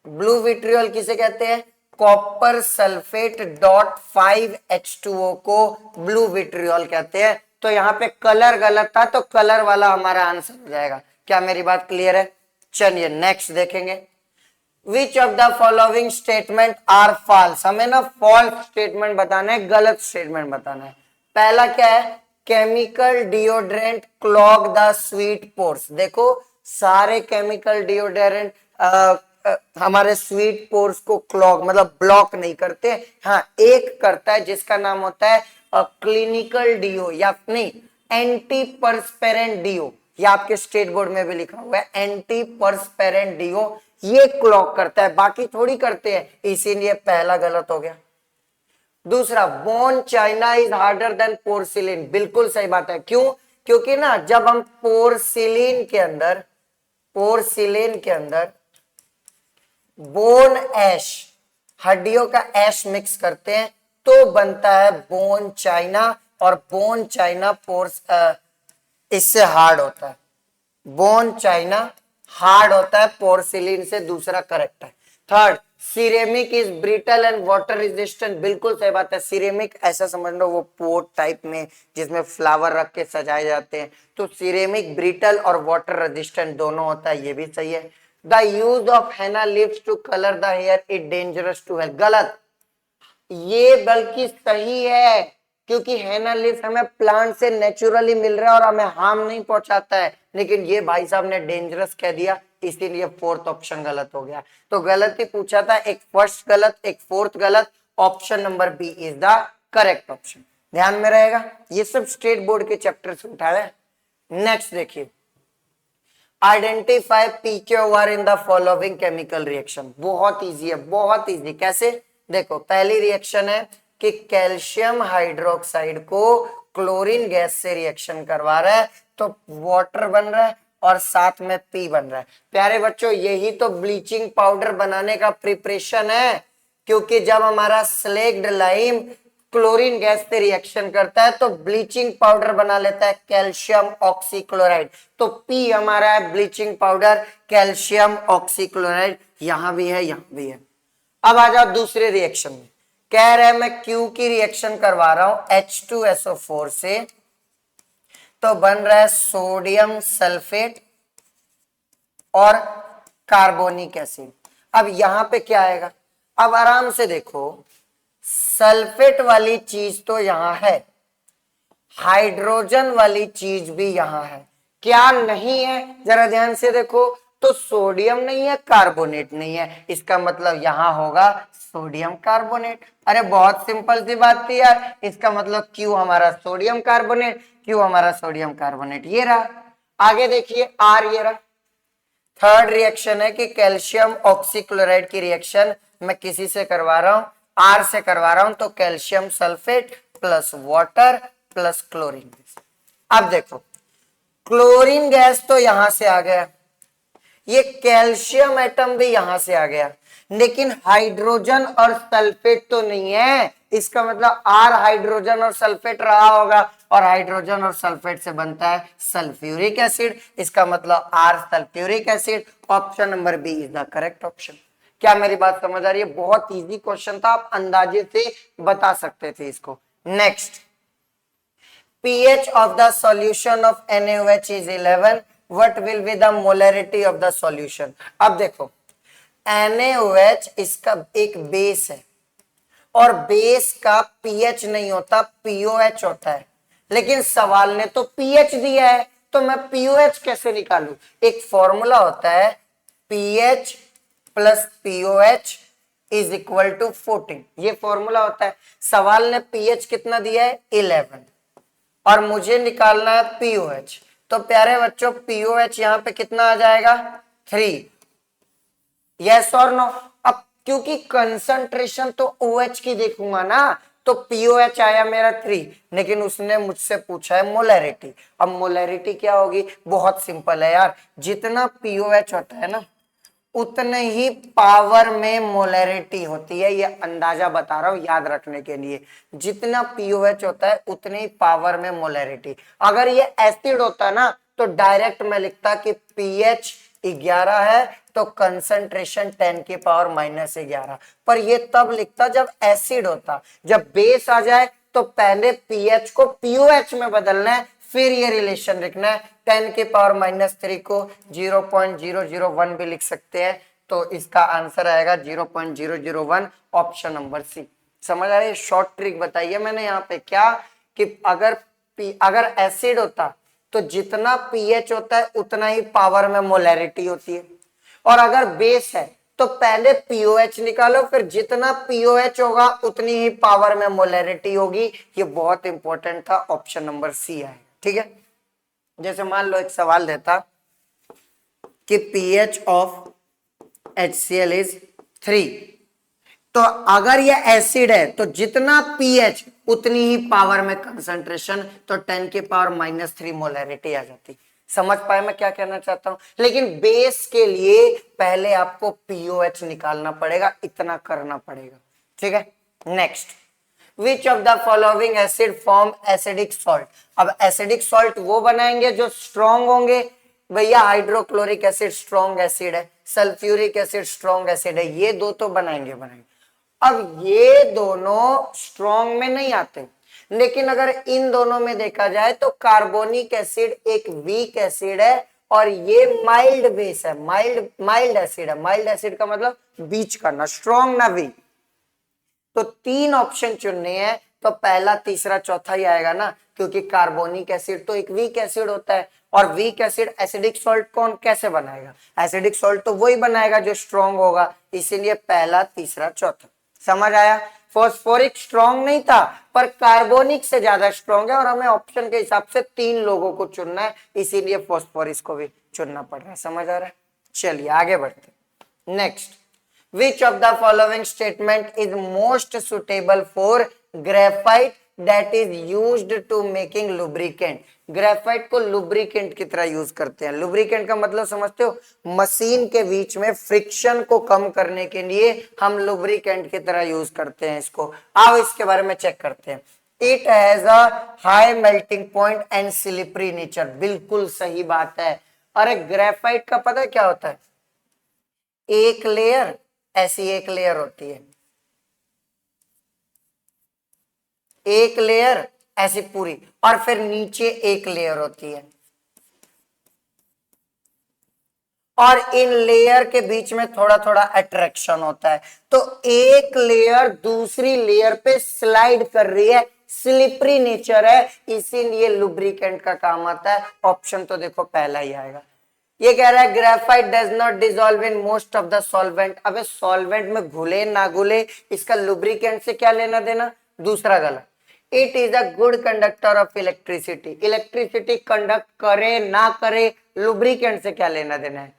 ब्लू विट्रियोल किसे कहते हैं, कॉपर सल्फेट डॉट 5H2O को ब्लू विट्रियोल कहते हैं। तो यहाँ पे कलर गलत था, तो कलर वाला हमारा आंसर हो जाएगा। क्या मेरी बात क्लियर है? चलिए नेक्स्ट देखेंगे, which of the following statement are false. हमें ना फॉल्स स्टेटमेंट बताना है, गलत स्टेटमेंट बताना है। पहला क्या है, chemical deodorant clog the sweet pores. देखो, सारे केमिकल डिओड्रेंट हमारे स्वीट पोर्स को क्लॉग मतलब ब्लॉक नहीं करते। हाँ, एक करता है जिसका नाम होता है क्लिनिकल डीओ, या नहीं, एंटी परस्पेरेंट डीओ। ये आपके स्टेट बोर्ड में भी लिखा हुआ है, एंटी परस्पेरेंट डीओ, ये क्लॉग करता है, बाकी थोड़ी करते हैं, इसीलिए पहला गलत हो गया। दूसरा, bone China is harder than porcelain. बिल्कुल सही बात है। क्यों? क्योंकि ना जब हम पोर्सिलिन के अंदर बोन ऐश, हड्डियों का ऐश मिक्स करते हैं तो बनता है बोन चाइना, और बोन चाइना पोर्स इससे हार्ड होता है। बोन चाइना हार्ड होता है पोर्सिलिन से, दूसरा करेक्ट है। Third, ceramic is brittle and water resistant. बिल्कुल सही बात है। सिरेमिक ऐसा समझ लो वो पोट टाइप में जिसमें फ्लावर रख के सजाए जाते हैं, तो सिरेमिक ब्रिटल और वाटर रेजिस्टेंट दोनों होता है, ये भी सही है। The use of henna leaves to colour the hair is dangerous to health. गलत, ये बल्कि सही है, क्योंकि हेना लीव्स हमें प्लांट से नेचुरली मिल रहा है और हमें हार्म नहीं पहुंचाता है, लेकिन ये भाई साहब ने डेंजरस कह दिया, इसीलिए फोर्थ ऑप्शन गलत हो गया। तो गलत ही पूछा था, एक फर्स्ट गलत, एक फोर्थ गलत, option number B is the correct option. ध्यान में रहेगा, ये सब स्टेट बोर्ड के चैप्टर से उठाया। नेक्स्ट देखिए, identify PQR in the following chemical reaction. बहुत इजी है, बहुत इजी। कैसे? देखो, पहली रिएक्शन है कि कैल्शियम हाइड्रोक्साइड को क्लोरीन गैस से रिएक्शन करवा रहा है, तो वाटर बन रहा है और साथ में पी बन रहा है। प्यारे बच्चों, यही तो ब्लीचिंग पाउडर बनाने का प्रिपरेशन है, क्योंकि जब हमारा स्लेक्ड लाइम क्लोरीन गैस से रिएक्शन करता है तो ब्लीचिंग पाउडर बना लेता है कैल्शियम ऑक्सीक्लोराइड। तो पी हमारा है ब्लीचिंग पाउडर कैल्शियम ऑक्सीक्लोराइड, यहां भी है यहां भी है। अब आ जाओ दूसरे रिएक्शन में, कह रहे हैं मैं Q की रिएक्शन करवा रहा हूं H2SO4 से, तो बन रहा है सोडियम सल्फेट और कार्बोनिक एसिड। अब यहां पे क्या आएगा, अब आराम से देखो, सल्फेट वाली चीज तो यहां है, हाइड्रोजन वाली चीज भी यहां है, क्या नहीं है जरा ध्यान से देखो, तो सोडियम नहीं है कार्बोनेट नहीं है, इसका मतलब यहां होगा सोडियम कार्बोनेट। अरे बहुत सिंपल सी बात थी यार, इसका मतलब Q हमारा सोडियम कार्बोनेट, Q हमारा सोडियम कार्बोनेट, ये रहा। आगे देखिए R, ये रहा। थर्ड रिएक्शन है कि कैल्शियम ऑक्सीक्लोराइड की रिएक्शन मैं किसी से करवा रहा हूं, R से करवा रहा हूं, तो calcium sulphate plus water plus chlorine. अब देखो क्लोरीन गैस तो यहां से आ गया, ये कैल्शियम एटम भी यहां से आ गया, लेकिन हाइड्रोजन और सल्फेट तो नहीं है, इसका मतलब R हाइड्रोजन और सल्फेट रहा होगा, और हाइड्रोजन और सल्फेट से बनता है सल्फ्यूरिक एसिड, इसका मतलब R sulphuric acid. Option number B is the correct option. क्या मेरी बात समझ आ रही है? बहुत इजी क्वेश्चन था, आप अंदाजे से बता सकते थे इसको। Next, pH of the solution of NaOH is 11. What will be the molarity of the solution? अब देखो NaOH इसका एक बेस है, और बेस का pH नहीं होता, POH होता है, लेकिन सवाल ने तो pH दिया है, तो मैं POH कैसे निकालूं? एक फॉर्मूला होता है pH plus POH is equal to 14, ये फॉर्मूला होता है। सवाल ने pH कितना दिया है 11, और मुझे निकालना है POH, तो प्यारे बच्चों POH यहां पे कितना आ जाएगा 3, यस और नो। अब क्योंकि कंसंट्रेशन तो OH की देखूंगा ना, तो POH आया मेरा 3, लेकिन उसने मुझसे पूछा है मोलैरिटी। अब मोलैरिटी क्या होगी? बहुत सिंपल है यार, जितना POH होता है ना उतने ही पावर में मोलैरिटी होती है, ये अंदाजा बता रहा हूं याद रखने के लिए। जितना POH होता है उतनी ही पावर में मोलैरिटी। अगर ये एसिड होता ना तो डायरेक्ट मैं लिखता कि pH 11 है तो कंसंट्रेशन 10 की पावर -11, पर ये तब लिखता जब एसिड होता। जब बेस आ जाए तो पहले pH को POH में बदलना है, फिर ये रिलेशन लिखना है। 10 की पावर -3 को 0.001 भी लिख सकते हैं, तो इसका आंसर आएगा 0.001, ऑप्शन नंबर सी। समझ आ रही है? शॉर्ट ट्रिक बताइए मैंने यहाँ पे क्या, कि अगर एसिड होता तो जितना pH होता है उतना ही पावर में मोलैरिटी होती है, और अगर बेस है तो पहले POH निकालो, फिर जितना POH होगा उतनी ही पावर में मोलैरिटी होगी। ये बहुत इंपॉर्टेंट था, ऑप्शन नंबर सी है, ठीक है। जैसे मान लो एक सवाल देता कि pH ऑफ HCl इज 3, तो अगर ये एसिड है तो जितना pH उतनी ही पावर में कंसंट्रेशन, तो 10 की पावर -3 मोलैरिटी आ जाती। समझ पाए मैं क्या कहना चाहता हूं? लेकिन बेस के लिए पहले आपको POH निकालना पड़ेगा, इतना करना पड़ेगा, ठीक है। Next, which of the following acid form acidic salt? अब एसिडिक सॉल्ट वो बनाएंगे जो स्ट्रॉन्ग होंगे। भैया हाइड्रोक्लोरिक एसिड स्ट्रॉन्ग एसिड है, सल्फ्यूरिक एसिड स्ट्रॉन्ग एसिड है, ये दो तो बनाएंगे। अब ये दोनों स्ट्रॉन्ग में नहीं आते, लेकिन अगर इन दोनों में देखा जाए तो कार्बोनिक एसिड एक वीक एसिड है, और ये माइल्ड बेस है, माइल्ड एसिड है। माइल्ड एसिड का मतलब बीच का, ना स्ट्रॉन्ग ना वीक। तो 3 ऑप्शन चुनने हैं, तो पहला तीसरा चौथा ही आएगा ना, क्योंकि कार्बोनिक एसिड तो एक वीक एसिड होता है, और वीक एसिड एसिडिक सॉल्ट कौन कैसे बनाएगा? एसिडिक सॉल्ट तो वही बनाएगा जो स्ट्रॉन्ग होगा, इसीलिए पहला तीसरा चौथा। समझ आया? फॉस्फोरिक स्ट्रॉन्ग नहीं था, पर कार्बोनिक से ज्यादा स्ट्रॉन्ग है, और हमें ऑप्शन के हिसाब से 3 लोगों को चुनना है, इसीलिए फॉस्फोरिस को भी चुनना पड़ रहा है। समझ आ रहा है? चलिए आगे बढ़ते। Next, which of the following statement is most suitable for graphite that is used to making lubricant. Graphite को लुब्रिकेंट की तरह यूज करते हैं। लुब्रिकेंट का मतलब समझते हो, मशीन के बीच में फ्रिक्शन को कम करने के लिए हम लुब्रिकेंट की तरह यूज करते हैं इसको। आओ इसके बारे में चेक करते हैं। It has a high melting point and slippery nature. बिल्कुल सही बात है। अरे ग्रेफाइट का पता है क्या होता है, एक लेयर, ऐसी एक लेयर होती है, एक लेयर ऐसी पूरी, और फिर नीचे एक लेयर होती है, और इन लेयर के बीच में थोड़ा थोड़ा अट्रैक्शन होता है। तो एक लेयर दूसरी लेयर पे स्लाइड कर रही है, स्लिपरी नेचर है, इसीलिए लुब्रिकेंट का काम आता है। ऑप्शन तो देखो पहला ही आएगा। ये कह रहा है graphite does not dissolve in most of the solvent. अबे सॉल्वेंट में घुले ना घुले, इसका लुब्रिकेंट से क्या लेना देना? दूसरा गलत। It is a good conductor of electricity. Electricity conduct करे ना करे, लुब्रिकेंट से क्या लेना देना है?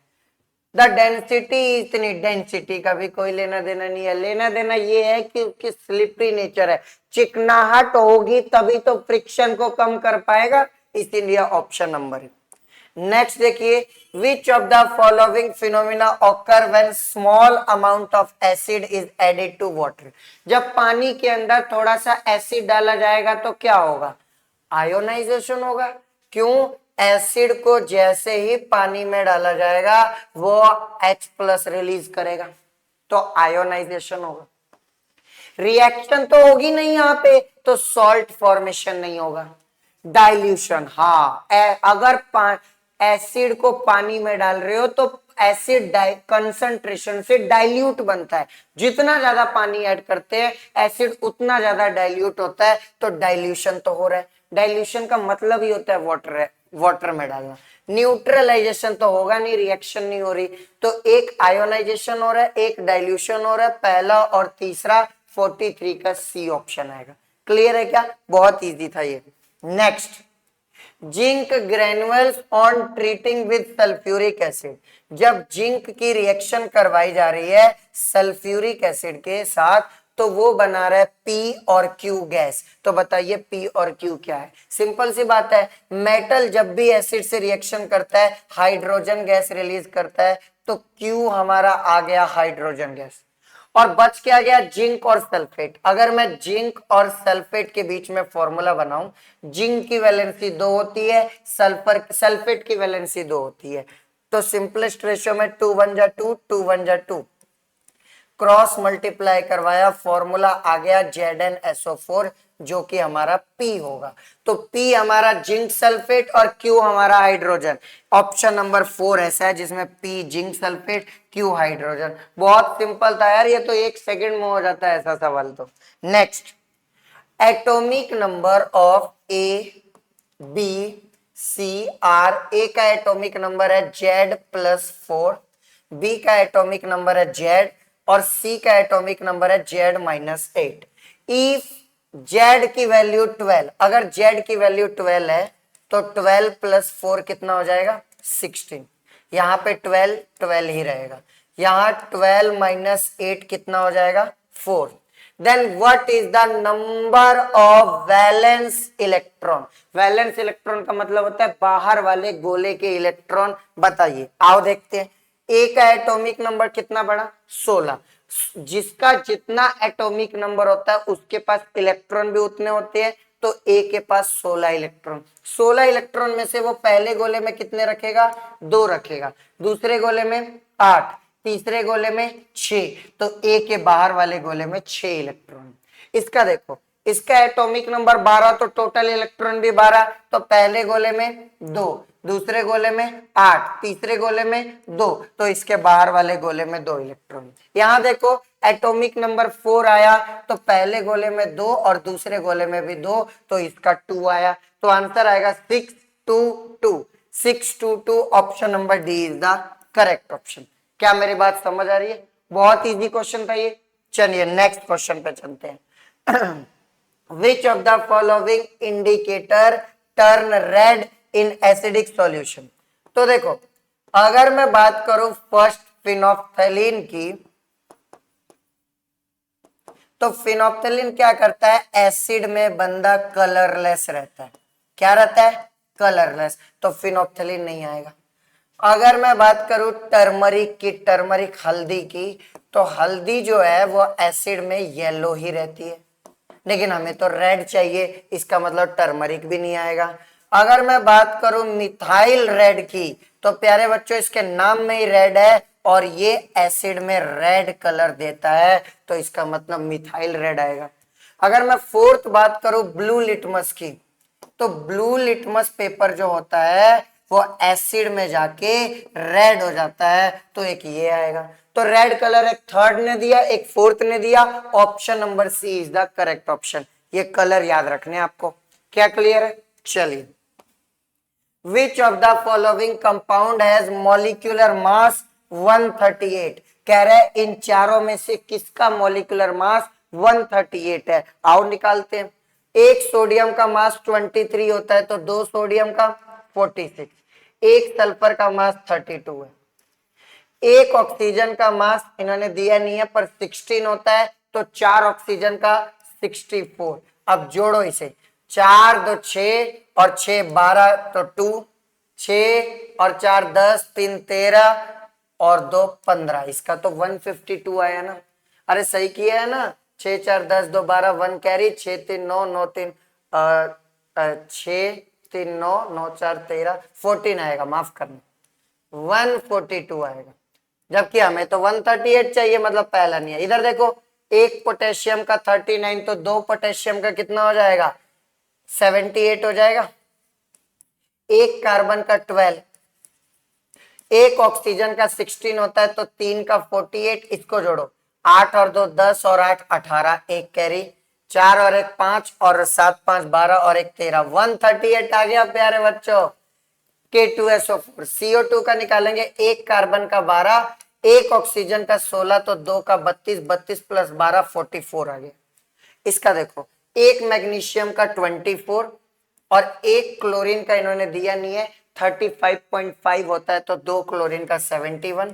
द डेंसिटी, इतनी डेंसिटी का भी कोई लेना देना नहीं है। लेना देना ये है कि उसकी स्लिपरी नेचर है, चिकनाहट होगी तभी तो फ्रिक्शन को कम कर पाएगा, इसीलिए ऑप्शन नंबर है। नेक्स्ट देखिए, which of the following phenomena occur when small amount of acid is added to water. जब पानी के अंदर थोड़ा सा एसिड डाला जाएगा तो क्या होगा? आयोनाइजेशन होगा। क्यों? एसिड को जैसे ही पानी में डाला जाएगा वो H+ रिलीज करेगा, तो आयोनाइजेशन होगा। रिएक्शन तो होगी नहीं यहां पे, तो सॉल्ट फॉर्मेशन नहीं होगा। डाइल्यूशन, हाँ, अगर एसिड को पानी में डाल रहे हो तो एसिड कंसंट्रेशन से डाइल्यूट बनता है। जितना ज्यादा पानी ऐड करते हैं एसिड उतना ज्यादा डाइल्यूट होता है, तो डाइल्यूशन तो हो रहा है। डाइल्यूशन का मतलब ही होता है वाटर है, वाटर में डालना। न्यूट्रलाइजेशन तो होगा नहीं, रिएक्शन नहीं हो रही, तो एक आयोनाइजेशन हो रहा है, एक डाइल्यूशन हो रहा है, पहला और तीसरा 43 का सी ऑप्शन आएगा। क्लियर है क्या? बहुत इजी था ये। Next, zinc granules on treating with sulphuric acid. जब जिंक की रिएक्शन करवाई जा रही है सल्फ्यूरिक एसिड के साथ, तो वो बना रहा है पी और क्यू गैस। तो बताइए पी और क्यू क्या है? सिंपल सी बात है, मेटल जब भी एसिड से रिएक्शन करता है हाइड्रोजन गैस रिलीज करता है, तो क्यू हमारा आ गया हाइड्रोजन गैस, और बच क्या गया? जिंक और सल्फेट। अगर मैं जिंक और सल्फेट के बीच में फॉर्मूला बनाऊं, जिंक की वैलेंसी 2 होती है, सल्फेट की वैलेंसी 2 होती है, तो सिंपलेस्ट रेशियो में 2 1 जा 2, 2 1 जा 2, क्रॉस मल्टीप्लाई करवाया, फॉर्मूला आ गया ZnSO4, जो कि हमारा P होगा। तो P हमारा जिंक सल्फेट और Q हमारा हाइड्रोजन। ऑप्शन नंबर 4 ऐसा है जिसमें P zinc sulphate, Q hydrogen. बहुत सिंपल था यार, ये तो 1 सेकंड में हो जाता है ऐसा सवाल तो। Next, atomic number of A, B, C, R। A का एटॉमिक नंबर है Z+4, B का एटॉमिक नंबर है Z, और C का एटॉमिक नंबर है Z-8। इफ Z की वैल्यू 12, अगर Z की वैल्यू 12 है तो 12 + 4 कितना हो जाएगा? 16। यहां पे 12 12 ही रहेगा, यहां 12 - 8 कितना हो जाएगा? 4। Then what is the number of valence electron? Valence electron का मतलब होता है बाहर वाले गोले के इलेक्ट्रॉन। बताइए, आओ देखते हैं। ए का एटॉमिक नंबर कितना बड़ा? 16। जिसका जितना एटॉमिक नंबर होता है उसके पास इलेक्ट्रॉन भी उतने होते हैं, तो ए के पास 16 इलेक्ट्रॉन। 16 इलेक्ट्रॉन में से वो पहले गोले में कितने रखेगा? 2 रखेगा, दूसरे गोले में 8, तीसरे गोले में 6, तो ए के बाहर वाले गोले में 6 इलेक्ट्रॉन। इसका देखो, इसका एटॉमिक नंबर 12, तो टोटल इलेक्ट्रॉन भी 12, तो पहले गोले में 2, दूसरे गोले में 8, तीसरे गोले में 2, तो इसके बाहर वाले गोले में 2 इलेक्ट्रॉन। यहां देखो एटॉमिक नंबर 4 आया, तो पहले गोले में 2 और दूसरे गोले में भी 2, तो इसका 2 आया, तो आंसर आएगा 6 2 2, 6 2 2। Option number D is the correct option. क्या मेरी बात समझ आ रही है? बहुत इजी क्वेश्चन था ये। चलिए नेक्स्ट क्वेश्चन पे चलते हैं। Which of the following indicator turn red in acidic solution? तो देखो, अगर मैं बात करूं फर्स्ट फिनोल्फथालीन की, तो फिनोप्थेलिन क्या करता है, एसिड में बंदा कलरलेस रहता है। क्या रहता है, कलरलेस, तो फिनोप्थेलिन नहीं आएगा। अगर मैं बात करूं टर्मरिक की, टर्मरिक हल्दी की, तो हल्दी जो है वो एसिड में येलो ही रहती है, लेकिन हमें तो रेड चाहिए, इसका मतलब टर्मरिक भी नहीं आएगा। अगर मैं बात करूं मिथाइल रेड की, तो प्यारे बच्चों इसके नाम में ही रेड है और ये एसिड में रेड कलर देता है, तो इसका मतलब मिथाइल रेड आएगा। अगर मैं फोर्थ बात करूं ब्लू लिटमस की, तो ब्लू लिटमस पेपर जो होता है वो एसिड में जाके रेड हो जाता है, तो एक ये आएगा। तो रेड कलर एक थर्ड ने दिया, एक फोर्थ ने दिया, option number C is the correct option. ये कलर याद रखने आपको। क्या क्लियर है? चलिए, which of the following compound has molecular mass 138? कह रहे इन चारों में से किसका मॉलिक्यूलर मास 138 है? आओ निकालते हैं। एक सोडियम का मास 23 होता है, तो दो सोडियम का 46, एक सल्फर का मास 32 है, एक ऑक्सीजन का मास इन्होंने दिया नहीं है पर 16 होता है, तो चार ऑक्सीजन का 64। अब जोड़ो इसे, 4 2 6 और 6 12, तो 2 6 और 4 10, 3 13 और 2 15, इसका तो 152 आया ना। अरे सही किया है ना, 6 4 10 2 12, 1 कैरी, 6 3 9 9 3 6 3 9 9 4 13, 14 आएगा, माफ करना, 142 आएगा। जबकि हमें तो 138 चाहिए, मतलब पहला नहीं है। इधर देखो, एक पोटेशियम का 39, तो दो पोटेशियम का कितना हो जाएगा, 78 हो जाएगा। एक कार्बन का 12, एक ऑक्सीजन का 16 होता है, तो तीन का 48, इसको जोड़ो, 8 और 2 10 और 8 18, एक कैरी, 4 और 1 5 और 7 5 12 और 1 13, 138 आ गया प्यारे बच्चों। K2SO4, CO2 का निकालेंगे, एक कार्बन का 12, एक ऑक्सीजन का 16, तो दो का 32, 32 प्लस 12 44 आ गया। इसका देखो, एक मैग्नीशियम का 24 और एक क्लोरीन का इन्होंने दिया नहीं है, 35.5 होता है, तो दो क्लोरीन का 71,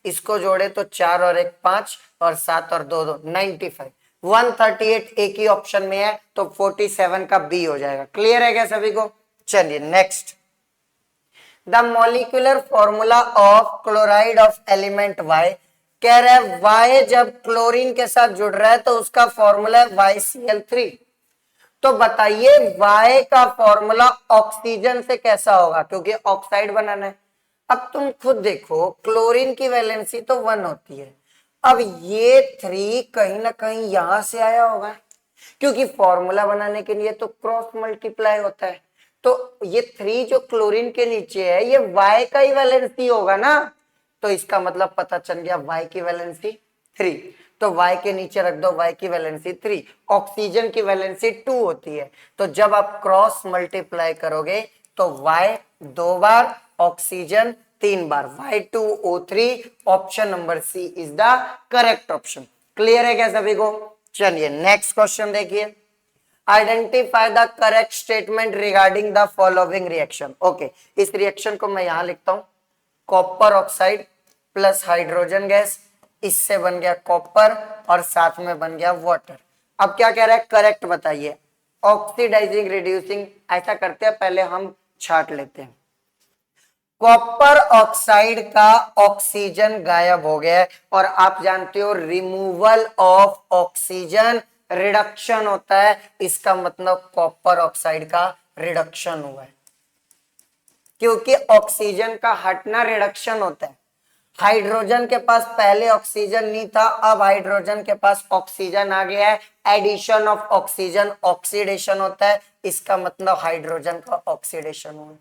इसको जोड़े तो 4 और 1 5 और 7 और 2 2 95, 138 एक ही ऑप्शन में है, तो 47 का बी हो जाएगा। क्लियर है क्या सभी को? चलिए next, the molecular formula of chloride of element Y। कह रहा है Y जब क्लोरीन के साथ जुड़ रहा है तो उसका फॉर्मूला है YCl3। तो बताइए Y का फॉर्मूला ऑक्सीजन से कैसा होगा, क्योंकि ऑक्साइड बनाना है। अब तुम खुद देखो, क्लोरीन की वैलेंसी तो 1 होती है, अब ये 3 कहीं ना कहीं यहां से आया होगा, क्योंकि फॉर्मूला बनाने के लिए तो क्रॉस मल्टीप्लाई होता है। तो ये 3 जो क्लोरीन के नीचे है, ये Y का ही वैलेंसी होगा ना, तो इसका मतलब पता चल गया Y की वैलेंसी 3, तो Y के नीचे रख दो Y की वैलेंसी 3। ऑक्सीजन की वैलेंसी 2 होती है, तो जब आप क्रॉस मल्टीप्लाई करोगे तो Y 2 बार, ऑक्सीजन 3 बार, Y2O3, option number C is the correct option. Clear है क्या सभी को? चलिए नेक्स्ट क्वेश्चन देखिए, identify the correct statement regarding the following reaction. Okay, इस रिएक्शन को मैं यहां लिखता हूं, copper oxide plus hydrogen gas, इससे बन गया कॉपर और साथ में बन गया वाटर। अब क्या कह रहा है, करेक्ट बताइए। ऑक्सीडाइजिंग रिड्यूसिंग, ऐसा करते हैं पहले हम छाट लेते हैं। कॉपर ऑक्साइड का ऑक्सीजन गायब हो गया है, और आप जानते हो रिमूवल ऑफ ऑक्सीजन रिडक्शन होता है, इसका मतलब कॉपर ऑक्साइड का रिडक्शन हुआ है, क्योंकि ऑक्सीजन का हटना रिडक्शन होता है। हाइड्रोजन के पास पहले ऑक्सीजन नहीं था, अब हाइड्रोजन के पास ऑक्सीजन आ गया है, एडिशन ऑफ ऑक्सीजन ऑक्सीडेशन होता है, इसका मतलब हाइड्रोजन का ऑक्सीडेशन हुआ है।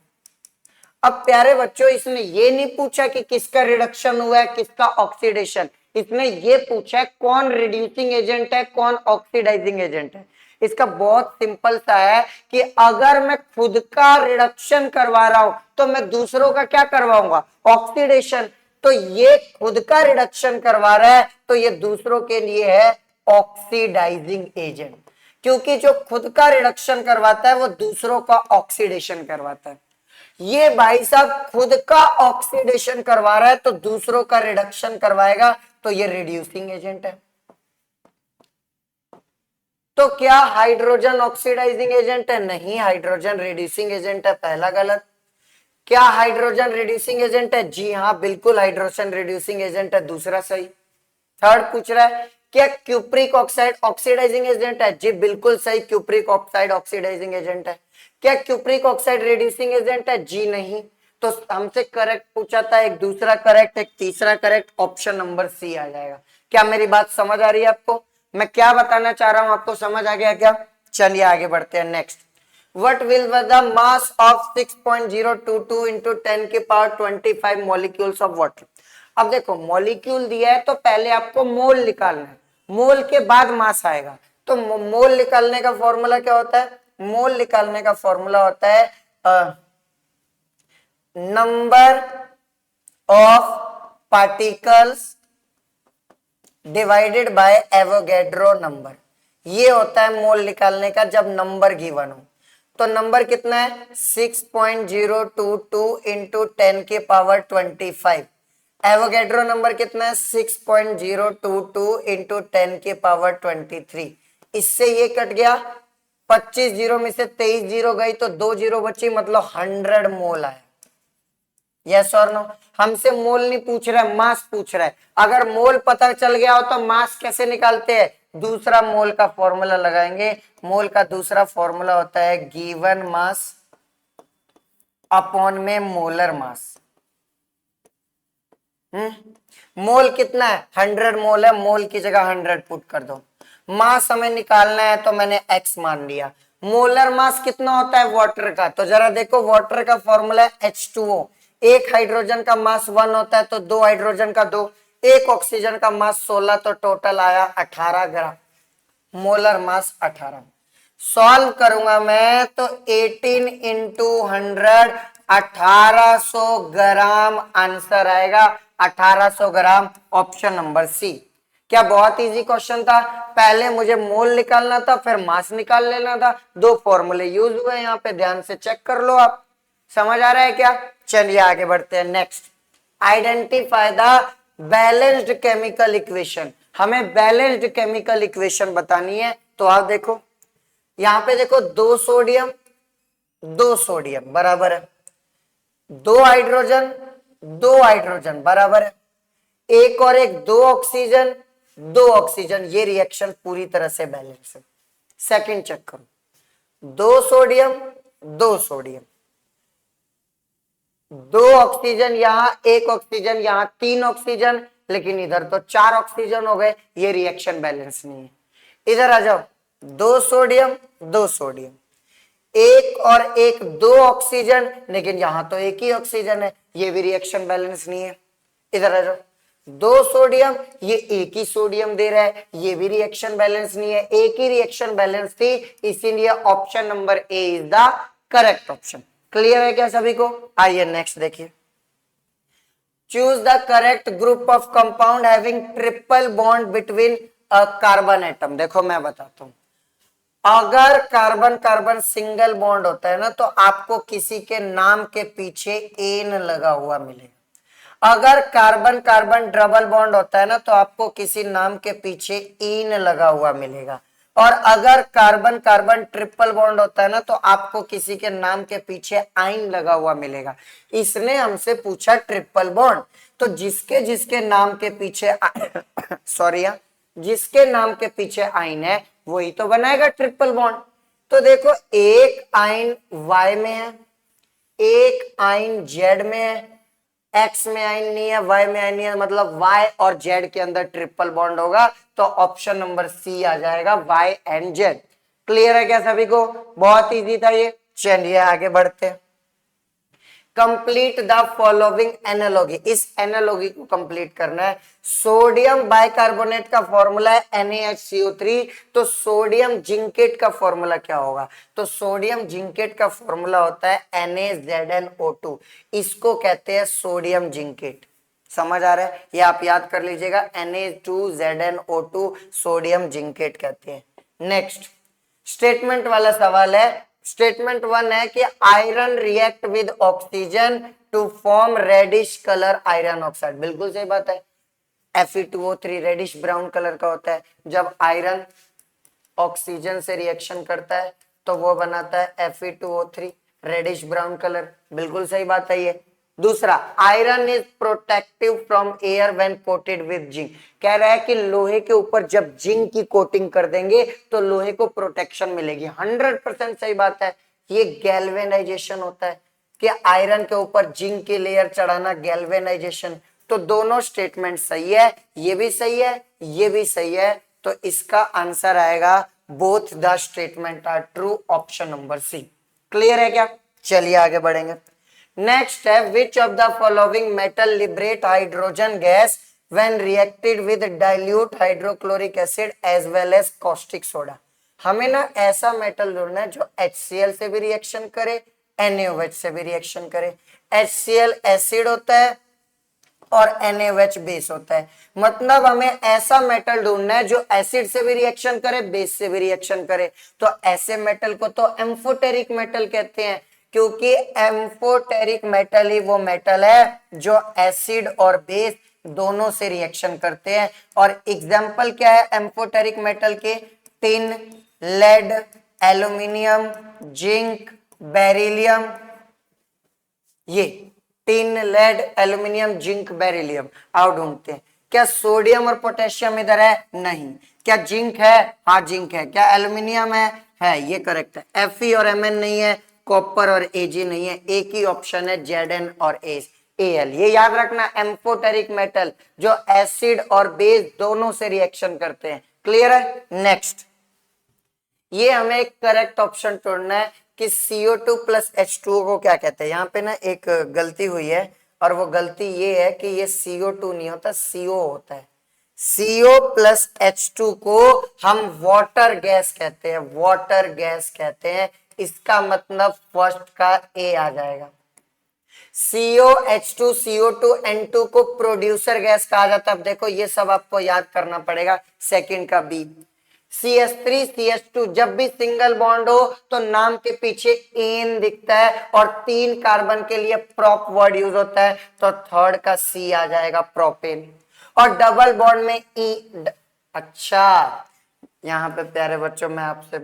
अब प्यारे बच्चों, इसने ये नहीं पूछा कि किसका रिडक्शन हुआ है, किसका ऑक्सीडेशन, इसने ये पूछा है कौन रिड्यूसिंग एजेंट है, कौन ऑक्सीडाइजिंग एजेंट है। इसका बहुत सिंपल सा है कि अगर मैं खुद का रिडक्शन करवा रहा हूं तो मैं दूसरों का क्या करवाऊंगा, ऑक्सीडेशन। तो ये खुद का रिडक्शन करवा रहा है, तो ये दूसरों के लिए है ऑक्सीडाइजिंग एजेंट, क्योंकि जो खुद का रिडक्शन करवाता है वो दूसरों का ऑक्सीडेशन करवाता है। ये भाई साहब खुद का ऑक्सीडेशन करवा रहा है तो दूसरों का रिडक्शन करवाएगा, तो ये रिड्यूसिंग एजेंट है। तो क्या हाइड्रोजन ऑक्सीडाइजिंग एजेंट है? नहीं, हाइड्रोजन रिड्यूसिंग एजेंट है, पहला गलत। क्या हाइड्रोजन रिड्यूसिंग एजेंट है? जी हाँ, बिल्कुल हाइड्रोजन रिड्यूसिंग एजेंट है, दूसरा सही। थर्ड पूछ रहा है क्या क्यूप्रिक ऑक्साइड ऑक्सीडाइजिंग एजेंट है? जी बिल्कुल सही, क्यूप्रिक ऑक्साइड ऑक्सीडाइजिंग एजेंट है। क्या क्यूप्रिक ऑक्साइड रिड्यूसिंग एजेंट है? जी नहीं। तो हमसे करेक्ट पूछा था, एक दूसरा करेक्ट, एक तीसरा करेक्ट, ऑप्शन नंबर सी आ जाएगा। क्या मेरी बात समझ आ रही है आपको? मैं क्या बताना चाह रहा हूं, आपको समझ आ गया क्या? चलिए आगे बढ़ते हैं। Next, what will be the mass of 6.022 into 10 की पावर 25 molecules of water? अब देखो मॉलिक्यूल दिया है तो पहले आपको मोल निकालना है, मोल के बाद मास आएगा। तो मोल निकालने का फॉर्मूला क्या होता है? मोल निकालने का फॉर्मूला होता है number of particles divided by Avogadro number. ये होता है मोल निकालने का जब नंबर गिवन हो। तो नंबर कितना है? 6.022 इंटू 10 की पावर 25। एवोगैड्रो नंबर कितना है? 6.022 इंटू 10 की पावर 23। इससे ये कट गया, 25 जीरो में से 23 जीरो गई तो 2 जीरो बची, मतलब 100 मोल आया। यस और नो? हमसे मोल नहीं पूछ रहा है, मास पूछ रहा है। अगर मोल पता चल गया हो तो मास कैसे निकालते हैं? दूसरा मोल का फॉर्मूला लगाएंगे। मोल का दूसरा फॉर्मूला होता है गिवन मास अपॉन में मोलर मास। मोल कितना है? 100 मोल है, मोल की जगह 100 पुट कर दो। मास हमें निकालना है तो मैंने x मान लिया। मोलर मास कितना होता है वाटर का? तो जरा देखो, वाटर का फॉर्मूला है H2O। एक हाइड्रोजन का मास 1 होता है तो 2 हाइड्रोजन का 2, एक ऑक्सीजन का मास 16, तो टोटल आया 18 ग्राम। Molar mass 18। सॉल्व करूंगा मैं तो 18 इंटू 100, 1800 ग्राम आंसर आएगा। 1800 ग्राम, ऑप्शन नंबर सी। क्या बहुत इजी क्वेश्चन था? पहले मुझे मोल निकालना था, फिर मास निकाल लेना था। दो फॉर्मूले यूज हुए यहाँ पे, ध्यान से चेक कर लो आप। समझ आ रहा है क्या? चलिए आगे बढ़ते हैं। Next, identify the balanced chemical equation. हमें बैलेंस्ड केमिकल इक्वेशन बतानी है। तो आप देखो, यहां पे देखो, 2 सोडियम बराबर है, 2 हाइड्रोजन, 2 हाइड्रोजन बराबर है, एक और एक, 2 ऑक्सीजन, 2 ऑक्सीजन। ये रिएक्शन पूरी तरह से बैलेंस है। सेकंड चेक करो, 2 सोडियम, 2 सोडियम, 2 ऑक्सीजन यहां, 1 ऑक्सीजन यहां, 3 ऑक्सीजन, लेकिन इधर तो 4 ऑक्सीजन हो गए। ये रिएक्शन बैलेंस नहीं है। इधर आ जाओ, 2 सोडियम, 2 सोडियम, एक और एक, 2 ऑक्सीजन, लेकिन यहां तो एक ही ऑक्सीजन है। ये भी रिएक्शन बैलेंस नहीं है। इधर आ जाओ, 2 सोडियम, ये एक ही सोडियम दे रहा है, ये भी रिएक्शन बैलेंस नहीं है। एक ही रिएक्शन बैलेंस थी, इसीलिए option number A is the correct option. Clear है क्या सभी को? आइए नेक्स्ट देखिए। Choose the correct group of compound having triple bond between a carbon atom. देखो मैं बताता हूं, अगर कार्बन कार्बन सिंगल बॉन्ड होता है ना, तो आपको किसी के नाम के पीछे एन लगा हुआ मिलेगा। अगर कार्बन कार्बन डबल बॉन्ड होता है ना, तो आपको किसी नाम के पीछे इन लगा हुआ मिलेगा। और अगर कार्बन कार्बन ट्रिपल बॉन्ड होता है ना, तो आपको किसी के नाम के पीछे आइन लगा हुआ मिलेगा। इसने हमसे पूछा ट्रिपल बॉन्ड, तो जिसके जिसके नाम के पीछे सॉरी जिसके नाम के पीछे आइन है वही तो बनाएगा ट्रिपल बॉन्ड। तो देखो, एक आइन Y में है, एक आइन Z में है, X में आइन नहीं है, Y में आइन नहीं है, मतलब Y और Z के अंदर ट्रिपल बॉन्ड होगा। तो ऑप्शन नंबर सी आ जाएगा, Y एंड Z। क्लियर है क्या सभी को? बहुत इजी था ये। चलिए आगे बढ़ते हैं। Complete the following analogy. इस एनालॉगी को कंप्लीट करना है। सोडियम बाइकार्बोनेट का फॉर्मूला है NaHCO3, तो सोडियम जिंकेट का फॉर्मूला क्या होगा? तो सोडियम जिंकेट का फॉर्मूला होता है NaZnO2। इसको कहते हैं सोडियम जिंकेट। समझ आ रहा है? ये आप याद कर लीजिएगा, Na2ZnO2 सोडियम जिंकेट कहते हैं। नेक्स्ट, स्टेटमेंट वाला सवाल है। स्टेटमेंट 1 है कि iron react with oxygen to form reddish colour iron oxide. बिल्कुल सही बात है। Fe2O3 रेडिश ब्राउन कलर का होता है। जब आयरन ऑक्सीजन से रिएक्शन करता है तो वो बनाता है Fe2O3 रेडिश ब्राउन कलर, बिल्कुल सही बात है ये। दूसरा, iron is protective from air when coated with zinc, कह रहा है कि लोहे के ऊपर जब जिंक की कोटिंग कर देंगे तो लोहे को प्रोटेक्शन मिलेगी। 100% सही बात है, ये गैल्वेनाइजेशन होता है कि आयरन के ऊपर जिंक की लेयर चढ़ाना, गैल्वेनाइजेशन। तो दोनों स्टेटमेंट सही है, ये भी सही है, ये भी सही है, तो इसका आंसर आएगा both the statement are true, option number C. Clear है क्या? चलिए आगे बढ़ेंगे। नेक्स्ट है, which of the following metal liberate hydrogen gas when reacted with dilute hydrochloric acid as well as caustic soda. हमें ना ऐसा मेटल ढूंढना है जो HCl से भी रिएक्शन करे, NaOH से भी रिएक्शन करे। HCl एसिड होता है और NaOH बेस होता है, मतलब हमें ऐसा मेटल ढूंढना है जो एसिड से भी रिएक्शन करे, बेस से भी रिएक्शन करे। तो ऐसे मेटल को तो एम्फोटेरिक मेटल कहते हैं, क्योंकि एम्फोटेरिक मेटल ही वो मेटल है जो एसिड और बेस दोनों से रिएक्शन करते हैं। और एग्जाम्पल क्या है एम्फोटेरिक मेटल के? Tin, lead, aluminium, zinc, beryllium. ये tin, lead, aluminium, zinc, beryllium आओ ढूंढते हैं। क्या सोडियम और पोटेशियम इधर है? नहीं। क्या जिंक है? हाँ जिंक है। क्या एल्यूमिनियम है, ये करेक्ट है। Fe और Mn नहीं है, कॉपर और Ag नहीं है, एक ही ऑप्शन है Zn और Al। ये याद रखना, एम्फोटेरिक मेटल जो एसिड और बेस दोनों से रिएक्शन करते हैं। क्लियर है? नेक्स्ट, ये हमें एक करेक्ट ऑप्शन ढूंढना है कि CO2 प्लस H2O को क्या कहते हैं। यहाँ पे ना एक गलती हुई है, और वो गलती ये है कि ये CO2 नहीं होता, CO होता है। CO प्लस H2 को हम वाटर गैस कहते हैं, वाटर गैस कहते हैं। इसका मतलब फर्स्ट का A आ जाएगा। CO, H2, CO2, N2 को प्रोड्यूसर गैस कहा जाता है। अब देखो ये सब आपको याद करना पड़ेगा। सेकंड का B, CH3, CH2, जब भी सिंगल बॉन्ड हो तो नाम के पीछे एन दिखता है और 3 कार्बन के लिए प्रोप वर्ड यूज होता है, तो थर्ड का C आ जाएगा, प्रोपेन। और डबल बॉन्ड में E। अच्छा, यहाँ पे प्यारे बच्चों मैं आपसे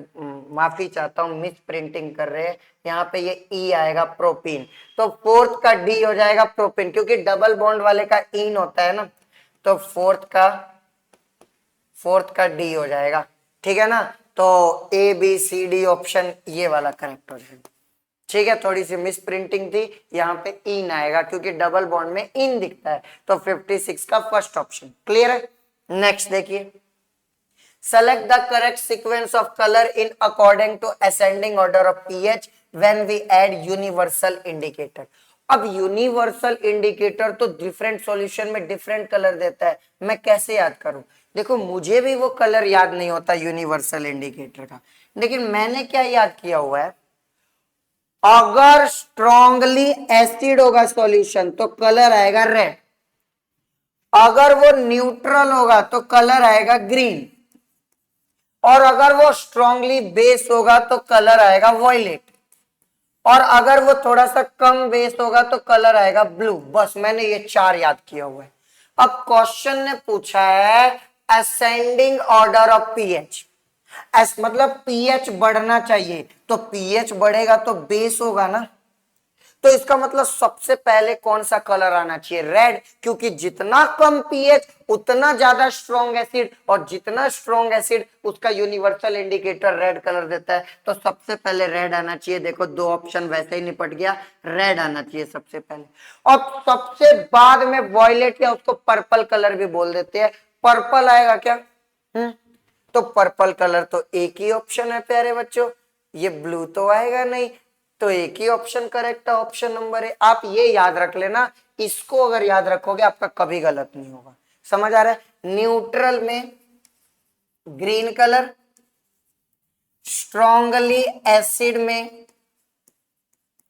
माफी चाहता हूँ, मिस प्रिंटिंग कर रहे हैं। यहाँ पे ये E आएगा, प्रोपीन। तो फोर्थ का D हो जाएगा, प्रोपीन, क्योंकि डबल बॉन्ड वाले का इन होता है ना, तो फोर्थ का D हो जाएगा। ठीक है ना? तो ABCD ऑप्शन ये वाला करेक्ट हो जाएगा। ठीक है, थोड़ी सी मिस प्रिंटिंग थी, यहाँ पे इन आएगा क्योंकि डबल बॉन्ड में इन दिखता है। तो 56 का फर्स्ट ऑप्शन। क्लियर है? नेक्स्ट देखिए, select the correct sequence of color in according to ascending order of pH when we add universal indicator। अब यूनिवर्सल इंडिकेटर तो डिफरेंट सॉल्यूशन में डिफरेंट कलर देता है, मैं कैसे याद करूं? देखो मुझे भी वो कलर याद नहीं होता यूनिवर्सल इंडिकेटर का, लेकिन मैंने क्या याद किया हुआ है, अगर स्ट्रॉन्गली एसिड होगा सॉल्यूशन तो कलर आएगा रेड, अगर वो न्यूट्रल होगा तो कलर आएगा ग्रीन, और अगर वो स्ट्रांगली बेस होगा तो कलर आएगा वॉयलेट, और अगर वो थोड़ा सा कम बेस होगा तो कलर आएगा ब्लू। बस मैंने ये 4 याद किया हुआ है। अब क्वेश्चन ने पूछा है असेंडिंग ऑर्डर ऑफ पीएच, मतलब पीएच बढ़ना चाहिए, तो पीएच बढ़ेगा तो बेस होगा ना, तो इसका मतलब सबसे पहले कौन सा कलर आना चाहिए? रेड, क्योंकि जितना कम पीएच उतना ज्यादा स्ट्रॉन्ग एसिड, और जितना स्ट्रॉन्ग एसिड उसका यूनिवर्सल इंडिकेटर रेड कलर देता है, तो सबसे पहले रेड आना चाहिए। देखो 2 ऑप्शन वैसे ही निपट गया, रेड आना चाहिए सबसे पहले। और सबसे बाद में वॉयलेट, या उसको पर्पल कलर भी बोल देते हैं, पर्पल आएगा क्या? तो पर्पल कलर तो एक ही ऑप्शन है प्यारे बच्चों, ये ब्लू तो आएगा नहीं, तो एक ही ऑप्शन करेक्ट है, ऑप्शन नंबर है। आप ये याद रख लेना, इसको अगर याद रखोगे आपका कभी गलत नहीं होगा। समझ आ रहा है? न्यूट्रल में ग्रीन कलर, स्ट्रॉन्गली एसिड में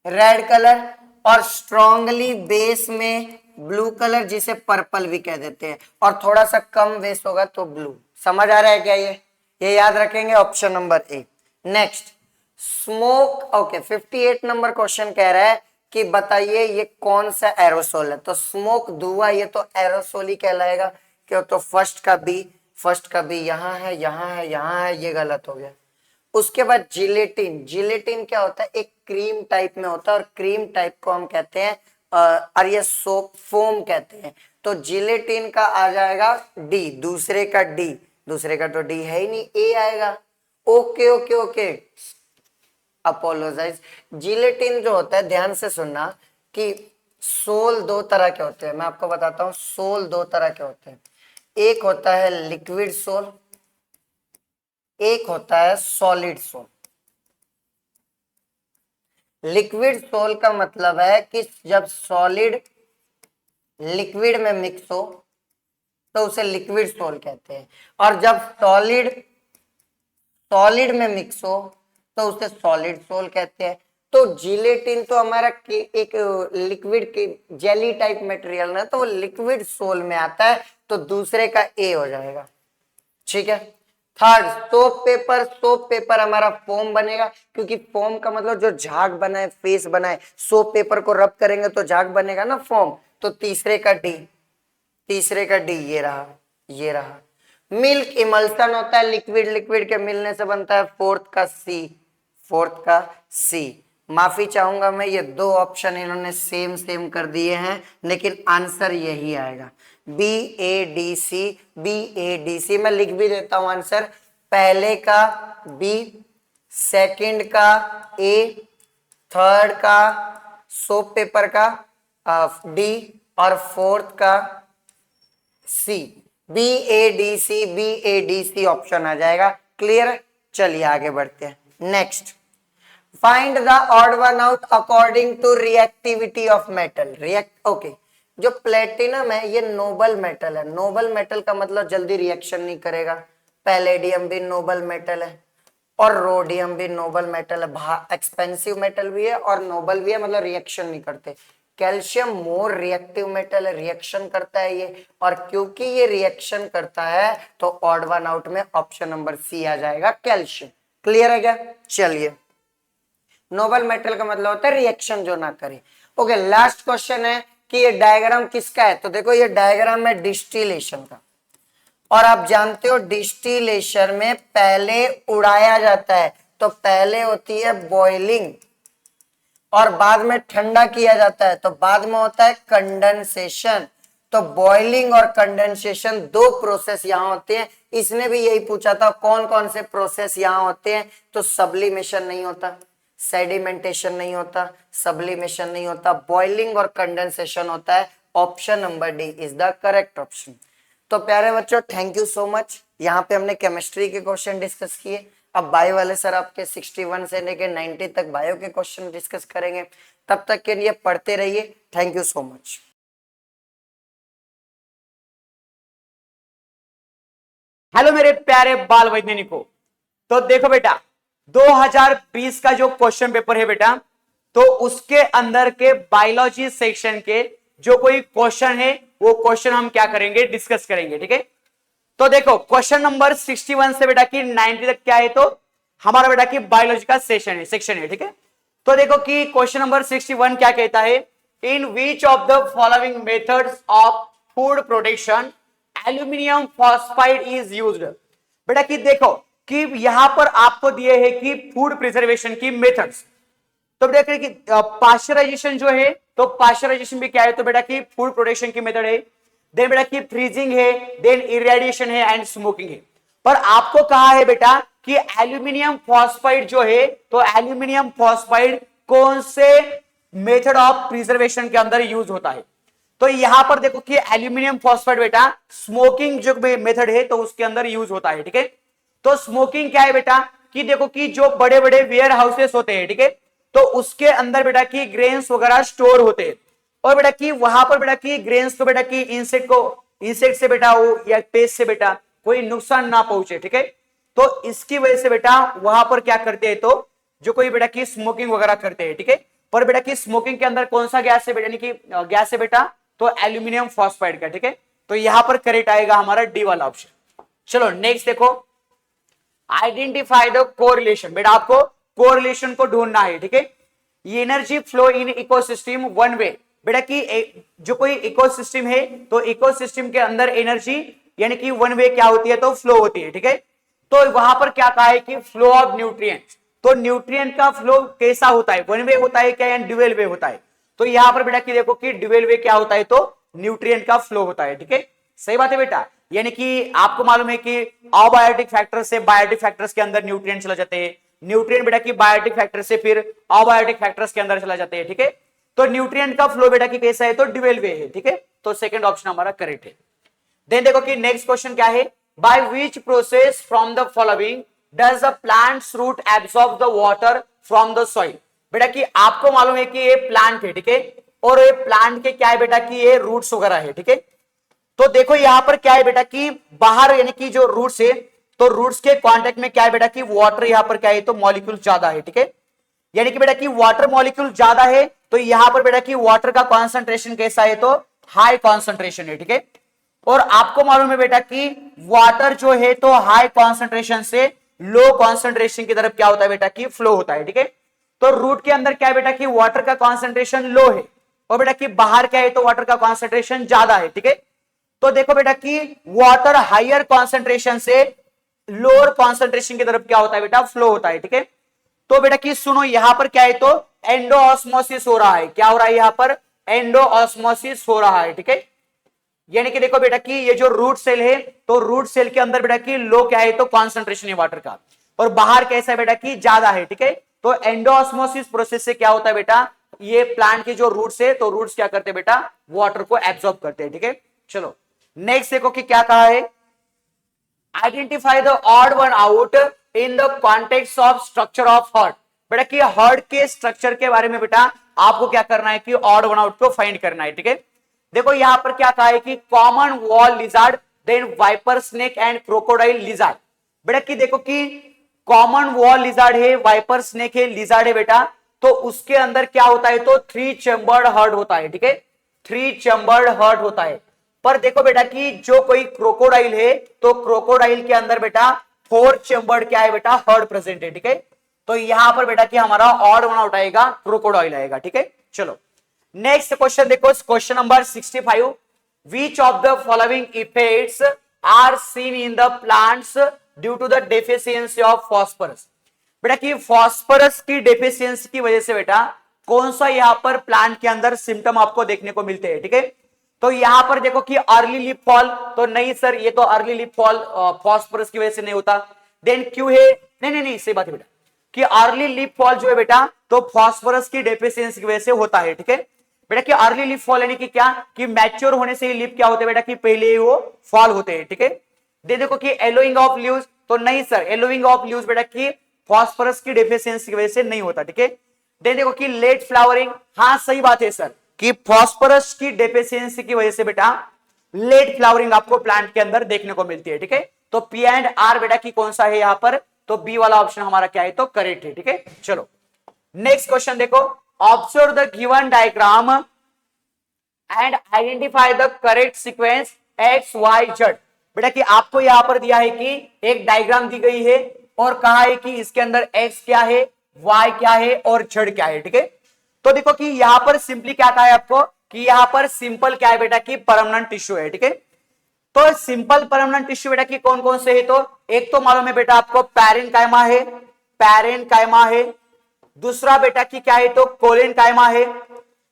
रेड कलर, और स्ट्रॉन्गली बेस में ब्लू कलर, जिसे पर्पल भी कह देते हैं, और थोड़ा सा कम बेस होगा तो ब्लू। समझ आ रहा है क्या? ये याद रखेंगे, option number A. Next, smoke. Okay, 58 number question कह रहा है कि बताइए ये कौन सा एरोसोल है। तो स्मोक, धुआं, ये तो एरोसोल ही कहलाएगा। क्यों? तो फर्स्ट का बी, फर्स्ट का बी यहाँ है, यहाँ है, यहाँ है, ये गलत हो गया। उसके बाद जिलेटिन, जिलेटिन क्या होता है, एक क्रीम टाइप में होता है, और क्रीम टाइप को हम कहते हैं और ये सोप फोम कहते हैं। तो जिलेटिन का आ जाएगा डी, दूसरे का डी, दूसरे का तो डी है ही नहीं, ए आएगा। Okay okay okay, apologise. Gelatin जो होता है, ध्यान से सुनना कि सोल दो तरह के होते हैं, मैं आपको बताता हूं सोल दो तरह के होते हैं। एक होता है लिक्विड सोल, एक होता है सॉलिड सोल। लिक्विड सोल का मतलब है कि जब सॉलिड लिक्विड में मिक्स हो तो उसे लिक्विड सोल कहते हैं, और जब सॉलिड सॉलिड में मिक्स हो तो उसे सॉलिड सोल कहते हैं। तो जिलेटिन तो हमारा एक लिक्विड की जेली टाइप मटेरियल ना, तो वो लिक्विड सोल में आता है, तो दूसरे का ए हो जाएगा। ठीक है। Third, soap paper. Soap paper हमारा फोम बनेगा, क्योंकि फोम का मतलब जो झाग बनाए, फेस बनाए, सोप पेपर को रब करेंगे तो झाग बनेगा ना, फोम। तो तीसरे का डी, तीसरे का डी, ये रहा, ये रहा। मिल्क इमल्सन होता है, लिक्विड लिक्विड के मिलने से बनता है, फोर्थ का सी, फोर्थ का सी। माफी चाहूंगा मैं, ये दो ऑप्शन इन्होंने सेम सेम कर दिए हैं, लेकिन आंसर यही आएगा, B A D C, B A D C. मैं लिख भी देता हूं आंसर, पहले का बी, सेकंड का ए, थर्ड का सोप पेपर का डी, और फोर्थ का C. B A D C, B A D C option आ जाएगा। क्लियर। चलिए आगे बढ़ते हैं। Next, find the odd one out according to reactivity of metal. Okay, जो प्लेटिनम है ये नोबल मेटल है। नोबल मेटल का मतलब जल्दी रिएक्शन नहीं करेगा। पैलेडियम भी नोबल मेटल है, और रोडियम भी नोबल मेटल है। एक्सपेंसिव मेटल भी है और नोबल भी है, मतलब रिएक्शन नहीं करते। कैल्शियम मोर रिएक्टिव मेटल है, रिएक्शन करता है ये, और क्योंकि ये रिएक्शन करता है तो ऑड वन आउट में ऑप्शन नंबर सी आ जाएगा, कैल्शियम। क्लियर है क्या? चलिए, नोबल मेटल का मतलब होता है रिएक्शन जो ना करे। ओके, लास्ट क्वेश्चन है कि ये डायग्राम किसका है, तो देखो ये डायग्राम है डिस्टिलेशन का, और आप जानते हो डिस्टिलेशन में पहले उड़ाया जाता है, तो पहले होती है बॉइलिंग और बाद में ठंडा किया जाता है, तो बाद में होता है कंडेंसेशन। तो बॉइलिंग और कंडेंसेशन दो प्रोसेस यहां होते हैं। इसने भी यही पूछा था कौन कौन से प्रोसेस यहां होते हैं, तो सब्लिमेशन नहीं होता, सेडिमेंटेशन नहीं होता, सब्लिमेशन नहीं होता, बॉइलिंग और कंडेंसेशन होता है। Option number D is the correct option. तो प्यारे बच्चों, थैंक यू सो मच। यहाँ पे हमने केमिस्ट्री के क्वेश्चन डिस्कस किए। अब बायो वाले सर आपके 61 से लेके 90 तक बायो के क्वेश्चन डिस्कस करेंगे। तब तक के लिए पढ़ते रहिए। Thank you so much. Hello मेरे प्यारे बाल वैज्ञानिकों। तो देखो बेटा, 2020 का जो क्वेश्चन पेपर है बेटा, तो उसके अंदर के बायोलॉजी सेक्शन के जो कोई क्वेश्चन है वो क्वेश्चन हम क्या करेंगे, डिस्कस करेंगे। ठीक है, तो देखो क्वेश्चन नंबर 61 से बेटा की 90 तक क्या है, तो हमारा बेटा की बायोलॉजी का सेक्शन है। ठीक है, तो देखो कि क्वेश्चन नंबर 61 क्या कहता है, in which of the following methods of food production aluminium phosphide is used. बेटा कि देखो कि यहां पर आपको दिए है कि फूड प्रिजर्वेशन की मेथड्स। तो बेटा कि पाश्चराइजेशन जो है, तो पाश्चराइजेशन भी क्या है, तो बेटा कि फूड प्रोडक्शन की मेथड है। देन बेटा की फ्रीजिंग है, देन इरेडिएशन है एंड स्मोकिंग है। पर आपको कहा है बेटा कि एल्यूमिनियम फॉस्फाइड जो है, तो एल्यूमिनियम फॉस्फाइड कौन से मेथड ऑफ प्रिजर्वेशन के अंदर यूज होता है। तो यहां पर देखो कि एल्यूमिनियम फॉस्फाइड बेटा स्मोकिंग जो मेथड है तो उसके अंदर यूज होता है। ठीक है, तो स्मोकिंग क्या है बेटा कि देखो कि जो बड़े बड़े वेयर हाउसेस होते हैं, ठीक है, तो उसके अंदर बेटा की ग्रेन्स वगैरह स्टोर होते हैं, और बेटा की वहां पर बेटा की ग्रेन्स को बेटा की इंसेक्ट से बेटा हो या पेस्ट से बेटा कोई नुकसान ना पहुंचे। ठीक है, तो इसकी वजह से बेटा वहां पर क्या करते हैं, तो जो कोई बेटा की स्मोकिंग वगैरह करते हैं। ठीक है, पर बेटा की स्मोकिंग के अंदर कौन सा गैस है बेटा, यानी कि गैस है बेटा तो एल्यूमिनियम फॉस्फाइड का। ठीक है, तो यहां पर करेक्ट आएगा हमारा डी वाला ऑप्शन। चलो नेक्स्ट देखो, आइडेंटिफाई द कोरिलेशन। बेटा आपको कोरिलेशन को ढूंढना है। ठीक है, ये energy flow in ecosystem one way. बेटा कि जो कोई इकोसिस्टम है तो इकोसिस्टम के अंदर एनर्जी यानी कि वन वे क्या होती है तो फ्लो होती है, ठीक है। तो वहां पर क्या कहा है कि फ्लो ऑफ न्यूट्रिएंट्स, तो न्यूट्रिएंट का फ्लो कैसा होता है, वन वे होता है क्या या ड्यूअल वे होता है। तो यहां पर बेटा कि देखो कि ड्यूअल वे क्या होता है तो न्यूट्रिएंट का फ्लो होता है, ठीक है। सही बात है बेटा, यानी कि आपको मालूम है कि अबायोटिक फैक्टर से बायोटिक फैक्टर्स के अंदर न्यूट्रिएंट चला जाते हैं, न्यूट्रिएंट बेटा की बायोटिक फैक्टर से फिर अबायोटिक फैक्टर्स के अंदर चला जाते हैं, ठीक है। तो न्यूट्रिएंट का फ्लो बेटा की कैसा है तो ड्यूअल वे है, ठीक है। तो सेकंड ऑप्शन हमारा करेक्ट है। देन देखो कि नेक्स्ट क्वेश्चन क्या है, by which process from the following does the plants root absorb the water from the soil. बेटा कि आपको मालूम है कि ये प्लांट है, ठीक है, और ये प्लांट के क्या है बेटा कि ये रूट्स वगैरह है, ठीक है। तो देखो यहां पर क्या है बेटा कि बाहर यानी कि जो रूट्स है तो रूट्स के कांटेक्ट में क्या है बेटा कि वाटर यहां पर क्या है तो मॉलिक्यूल ज्यादा है, ठीक है। यानी कि बेटा कि वाटर मॉलिक्यूल ज्यादा है तो यहां पर बेटा कि वाटर का कॉन्सेंट्रेशन कैसा है तो हाई कॉन्सेंट्रेशन है, ठीक है। और आपको मालूम है बेटा कि वाटर जो है तो हाई कॉन्सेंट्रेशन से लो कॉन्सेंट्रेशन की तरफ क्या होता है बेटा कि फ्लो होता है, ठीक है। तो रूट के अंदर क्या है बेटा कि वाटर का कॉन्सेंट्रेशन लो है और बेटा कि बाहर क्या है तो वाटर का कॉन्सेंट्रेशन ज्यादा है, ठीक है। तो देखो बेटा कि वाटर हायर कॉन्सेंट्रेशन से लोअर कॉन्सेंट्रेशन की तरफ क्या होता है बेटा फ्लो होता है, ठीक है। तो बेटा कि सुनो यहां पर क्या है तो एंडोऑस्मोसिस हो रहा है, क्या हो रहा है यहां पर एंडोऑस्मोसिस हो रहा है, ठीक है। यानी कि देखो बेटा कि ये जो रूट सेल है तो रूट सेल के अंदर बेटा कि लो क्या है तो कॉन्सेंट्रेशन है वाटर का और बाहर कैसा है बेटा कि ज्यादा है, ठीक है। तो एंडोऑस्मोसिस प्रोसेस से क्या होता है बेटा ये प्लांट के जो रूट्स है तो रूट्स क्या करते हैं बेटा वाटर को एब्सॉर्ब करते हैं, ठीक है। चलो नेक्स्ट देखो कि क्या कहा है, identify the odd one out in the context of structure of heart. बेटा कि हार्ट के स्ट्रक्चर के बारे में बेटा आपको क्या करना है कि ऑड वन आउट को फाइंड करना है, ठीक है। देखो यहां पर क्या कहा है कि common wall lizard, then viper snake and crocodile lizard. बेटा कि देखो कि कॉमन वॉल लिजार्ड है, वाइपर स्नेक है, लिजार्ड है बेटा, तो उसके अंदर क्या होता है तो 3 चैम्बर्ड हार्ट होता है, ठीक है, 3 चैम्बर्ड हार्ट होता है। पर देखो बेटा कि जो कोई क्रोकोडाइल है तो क्रोकोडाइल के अंदर बेटा 4 चैम्बर्ड क्या है बेटा हार्ट प्रेजेंट है, ठीक है। तो यहां पर बेटा कि हमारा ऑड वन आउट आएगा, क्रोकोडाइल आएगा, ठीक है। चलो नेक्स्ट क्वेश्चन देखो, question number 65, which of the following effects are seen in the plants due to the deficiency of phosphorus. बेटा कि फास्फोरस की डेफिशिएंसी की वजह से बेटा कौन सा यहां पर प्लांट के अंदर सिम्टम आपको देखने को मिलते हैं, ठीक है। तो यहां पर देखो कि अर्ली लीफ फॉल, तो नहीं सर ये तो अर्ली लीफ फॉल फास्फोरस की वजह से नहीं होता। देन क्यों है, नहीं सही बात है बेटा कि अर्ली लीफ फॉल जो है बेटा तो फास्फोरस की डेफिशिएंसी की वजह से होता है, ठीक है। बेटा कि अर्ली लीफ फॉल यानी कि क्या कि मैच्योर होने से ही लीफ क्या होते हैं बेटा कि पहले ही वो फॉल होते हैं, ठीक है। देखो कि एलोइंग ऑफ लीव्स, तो नहीं सर एलोइंग ऑफ लीव्स बेटा कि फास्फोरस की डेफिशिएंसी की वजह से नहीं होता, ठीक है। देखो कि लेट फ्लावरिंग, हाँ सही बात है सर कि फास्फोरस की डेफिशिएंसी की वजह से बेटा लेट फ्लावरिंग आपको प्लांट के अंदर देखने को मिलती है, ठीक है। तो पी एंड आर बेटा की कौन सा है यहां पर तो बी वाला ऑप्शन हमारा क्या है तो करेक्ट है, ठीक है। चलो नेक्स्ट क्वेश्चन देखो, observe the given diagram and identify the correct sequence X Y Z. बेटा कि आपको यहां पर दिया है कि एक डायग्राम दी गई है और कहा है कि इसके अंदर एक्स क्या है, वाई क्या है और जेड क्या है, ठीक है। तो देखो कि यहां पर सिंपली क्या कहा है आपको कि यहां पर सिंपल क्या है बेटा कि परमानेंट टिश्यू है, ठीक है। तो सिंपल परमानेंट टिश्यू बेटा कि कौन कौन से है तो एक तो मालूम है बेटा आपको पैरेन्काइमा है, पैरेन्काइमा है, दूसरा बेटा कि क्या है तो कोलेनकाइमा है,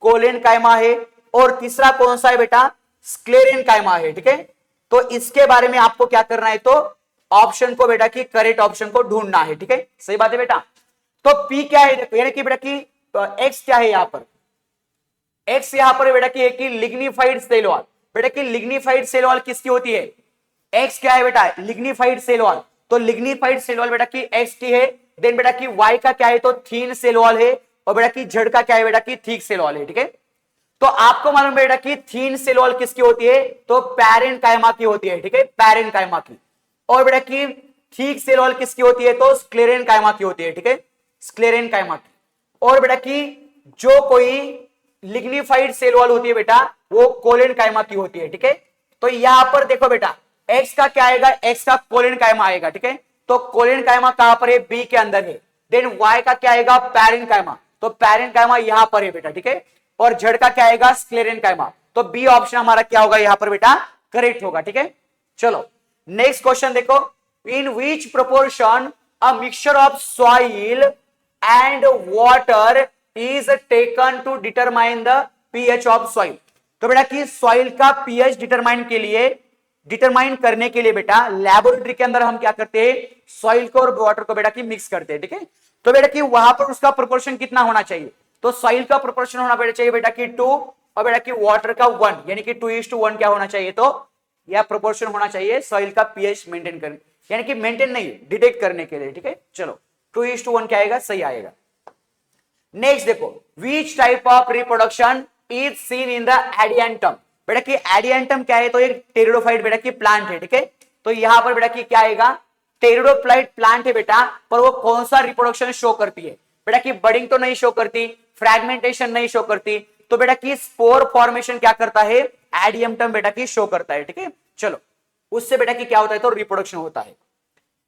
कोलेनकाइमा है, और तीसरा कौन सा है बेटा स्क्लेरेनकाइमा है, ठीक है। तो इसके बारे में आपको क्या करना है तो ऑप्शन को बेटा कि करेक्ट ऑप्शन को ढूंढना है, ठीक है। सही बात है बेटा। तो पी क्या है देखो यानी कि बेटा कि एक्स क्या है यहां पर, एक्स यहां पर बेटा कि एक लिग्निफाइड सेल वॉल। बेटा कि लिग्निफाइड सेल वॉल किसकी होती है, एक्स क्या है बेटा लिग्निफाइड सेल वॉल, तो लिग्निफाइड सेल वॉल बेटा कि एक्स की है। देन बेटा कि वाई का क्या है तो थीन सेल वॉल है और बेटा कि जेड का क्या है बेटा कि थिक सेल वॉल है, ठीक है। तो आपको मालूम बेटा कि थीन सेल वॉल किसकी होती है तो पैरेन्काइमा की होती है, ठीक है, पैरेन्काइमा की। और बेटा कि थिक सेल वॉल किसकी होती है तो स्क्लेरेनकाइमा की होती है, ठीक है, स्क्लेरेनकाइमा की। और बेटा कि जो कोई लिग्निफाइड सेल वॉल होती है बेटा वो कोलेनकाइमा की होती है, ठीक है। तो यहां पर देखो बेटा एक्स का क्या आएगा, एक्स का कोलेनकाइमा आएगा, ठीक है। तो कोलेनकाइमा कहां पर है बी के अंदर है। देन वाई का क्या आएगा पैरेन्काइमा, तो पैरेन्काइमा यहां पर है बेटा, ठीक है। और जेड का क्या आएगा स्क्लेरेनकाइमा, तो बी ऑप्शन हमारा क्या होगा यहां पर बेटा करेक्ट होगा, ठीक है। चलो नेक्स्ट क्वेश्चन देखो, in which proportion a mixture of soil and water is taken to determine the pH of soil. तो बेटा कि सॉइल का पीएच डिटरमाइन करने के लिए बेटा लैबोरेटरी के अंदर हम क्या करते हैं, सॉइल को और वाटर को बेटा की मिक्स करते हैं, ठीक है। तो बेटा कि वहां पर उसका प्रोपोर्शन कितना होना चाहिए, तो सॉइल का प्रोपोर्शन होना बेटा चाहिए बेटा कि 2 और बेटा कि वाटर का 1, यानी कि 2:1 क्या होना चाहिए, तो यह प्रोपोर्शन होना चाहिए सॉइल का पीएच मेंटेन करने, यानी कि मेंटेन नहीं डिटेक्ट करने के लिए, ठीक है। चलो 2:1 क्या आएगा, सही आएगा। नेक्स्ट देखो, which type of reproduction is seen in the Adiantum. बेटा कि एडियंटम क्या है, तो एक टेरिडोफाइट बेटा की प्लांट है, ठीक है। तो यहां पर बेटा की क्या आएगा, टेरिडोफाइट प्लांट है बेटा, पर वो कौन सा रिप्रोडक्शन शो करती है, बेटा की बडिंग तो नहीं शो करती, फ्रैगमेंटेशन नहीं शो करती, तो बेटा की स्पोर फॉर्मेशन क्या करता है, एडियंटम बेटा की शो करता है, ठीक है। चलो उससे बेटा की क्या होता है, तो रिप्रोडक्शन होता है।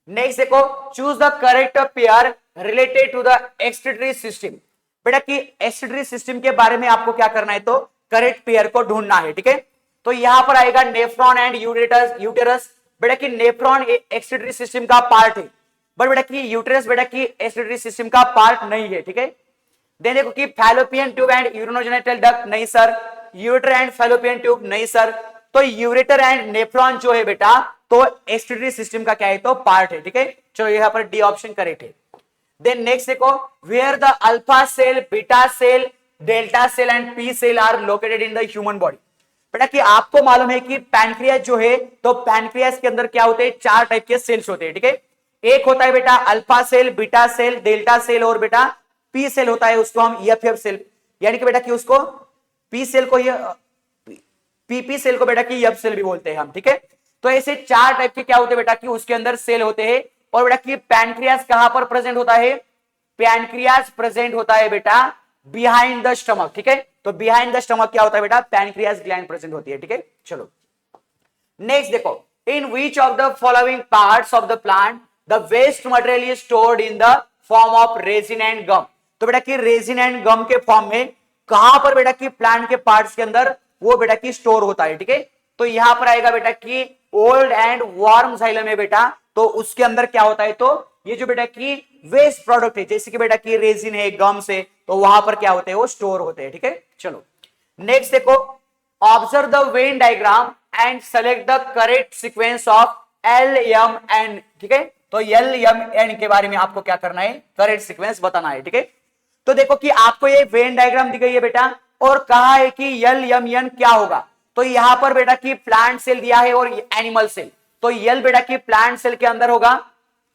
नेक्स्ट देखो, choose the correct pair related to the excretory system. बेटा कि एक्सक्रीटरी सिस्टम के बारे में आपको क्या करना है, तो करेक्ट पेयर को ढूंढना है, ठीक है। तो यहां पर आएगा नेफ्रॉन एंड यूटेरस। बेटा कि नेफ्रॉन एक्सक्रीटरी सिस्टम का पार्ट है, बट बेटा कि यूटेरस बेटा कि एक्सक्रीटरी सिस्टम का पार्ट नहीं है, ठीक है। देन देखो कि fallopian tube and urinogenital duct, नहीं sir. Ureter and fallopian tube, नहीं सर। तो यूरेटर एंड नेफ्रॉन जो है बेटा, तो एक्सक्रीटरी सिस्टम का क्या है, तो पार्ट है, ठीक है। चलो यहां पर डी ऑप्शन करेक्ट है। देन नेक्स्ट देखो, where the alpha cell, beta cell, delta cell and P cell are located in the human body. बेटा कि आपको मालूम है कि पैनक्रियास जो है, तो पैनक्रियास के अंदर क्या होते हैं, 4 टाइप के सेल्स होते हैं, ठीक है। एक होता है बेटा alpha cell, beta cell, delta cell और बेटा पी सेल होता है, उसको हम EFF सेल, यानी कि बेटा कि उसको पी सेल को पीपी सेल को बेटा कि EF सेल भी बोलते हैं हम, ठीक है। तो ऐसे 4 टाइप के क्या होते हैं बेटा कि उसके अंदर सेल होते हैं। और बेटा कि पैनक्रियास कहां पर प्रेजेंट होता है, पैनक्रियास प्रेजेंट होता है बेटा बिहाइंड द स्टमक, ठीक है। तो बिहाइंड द स्टमक क्या होता है बेटा, पैनक्रियास ग्लैंड प्रेजेंट होती है, ठीक है। चलो नेक्स्ट देखो, in which of the following parts of the plant the waste material is stored in the form of resin and gum. तो बेटा कि रेजिन एंड गम के फॉर्म में कहां पर बेटा कि प्लांट के पार्ट्स के अंदर वो बेटा कि स्टोर होता है, ठीक है। तो यहां पर आएगा बेटा कि ओल्ड एंड वार्म जाइलम है बेटा, तो उसके अंदर क्या होता है, तो ये जो बेटा कि वेस्ट प्रोडक्ट है, जैसे कि बेटा कि रेजिन है, गम से, तो वहां पर क्या होते हैं, वो स्टोर होते हैं, ठीक है। चलो नेक्स्ट देखो, observe the Venn diagram and select the correct sequence of LMN, ठीक है। तो LMN के बारे में आपको क्या करना है, करेक्ट सीक्वेंस बताना है, ठीक है। तो देखो कि आपको ये वेन डायग्राम दी गई है बेटा, और कहा है कि LMN क्या होगा। तो यहां पर बेटा कि प्लांट सेल दिया है और एनिमल सेल, तो L बेटा कि प्लांट सेल के अंदर होगा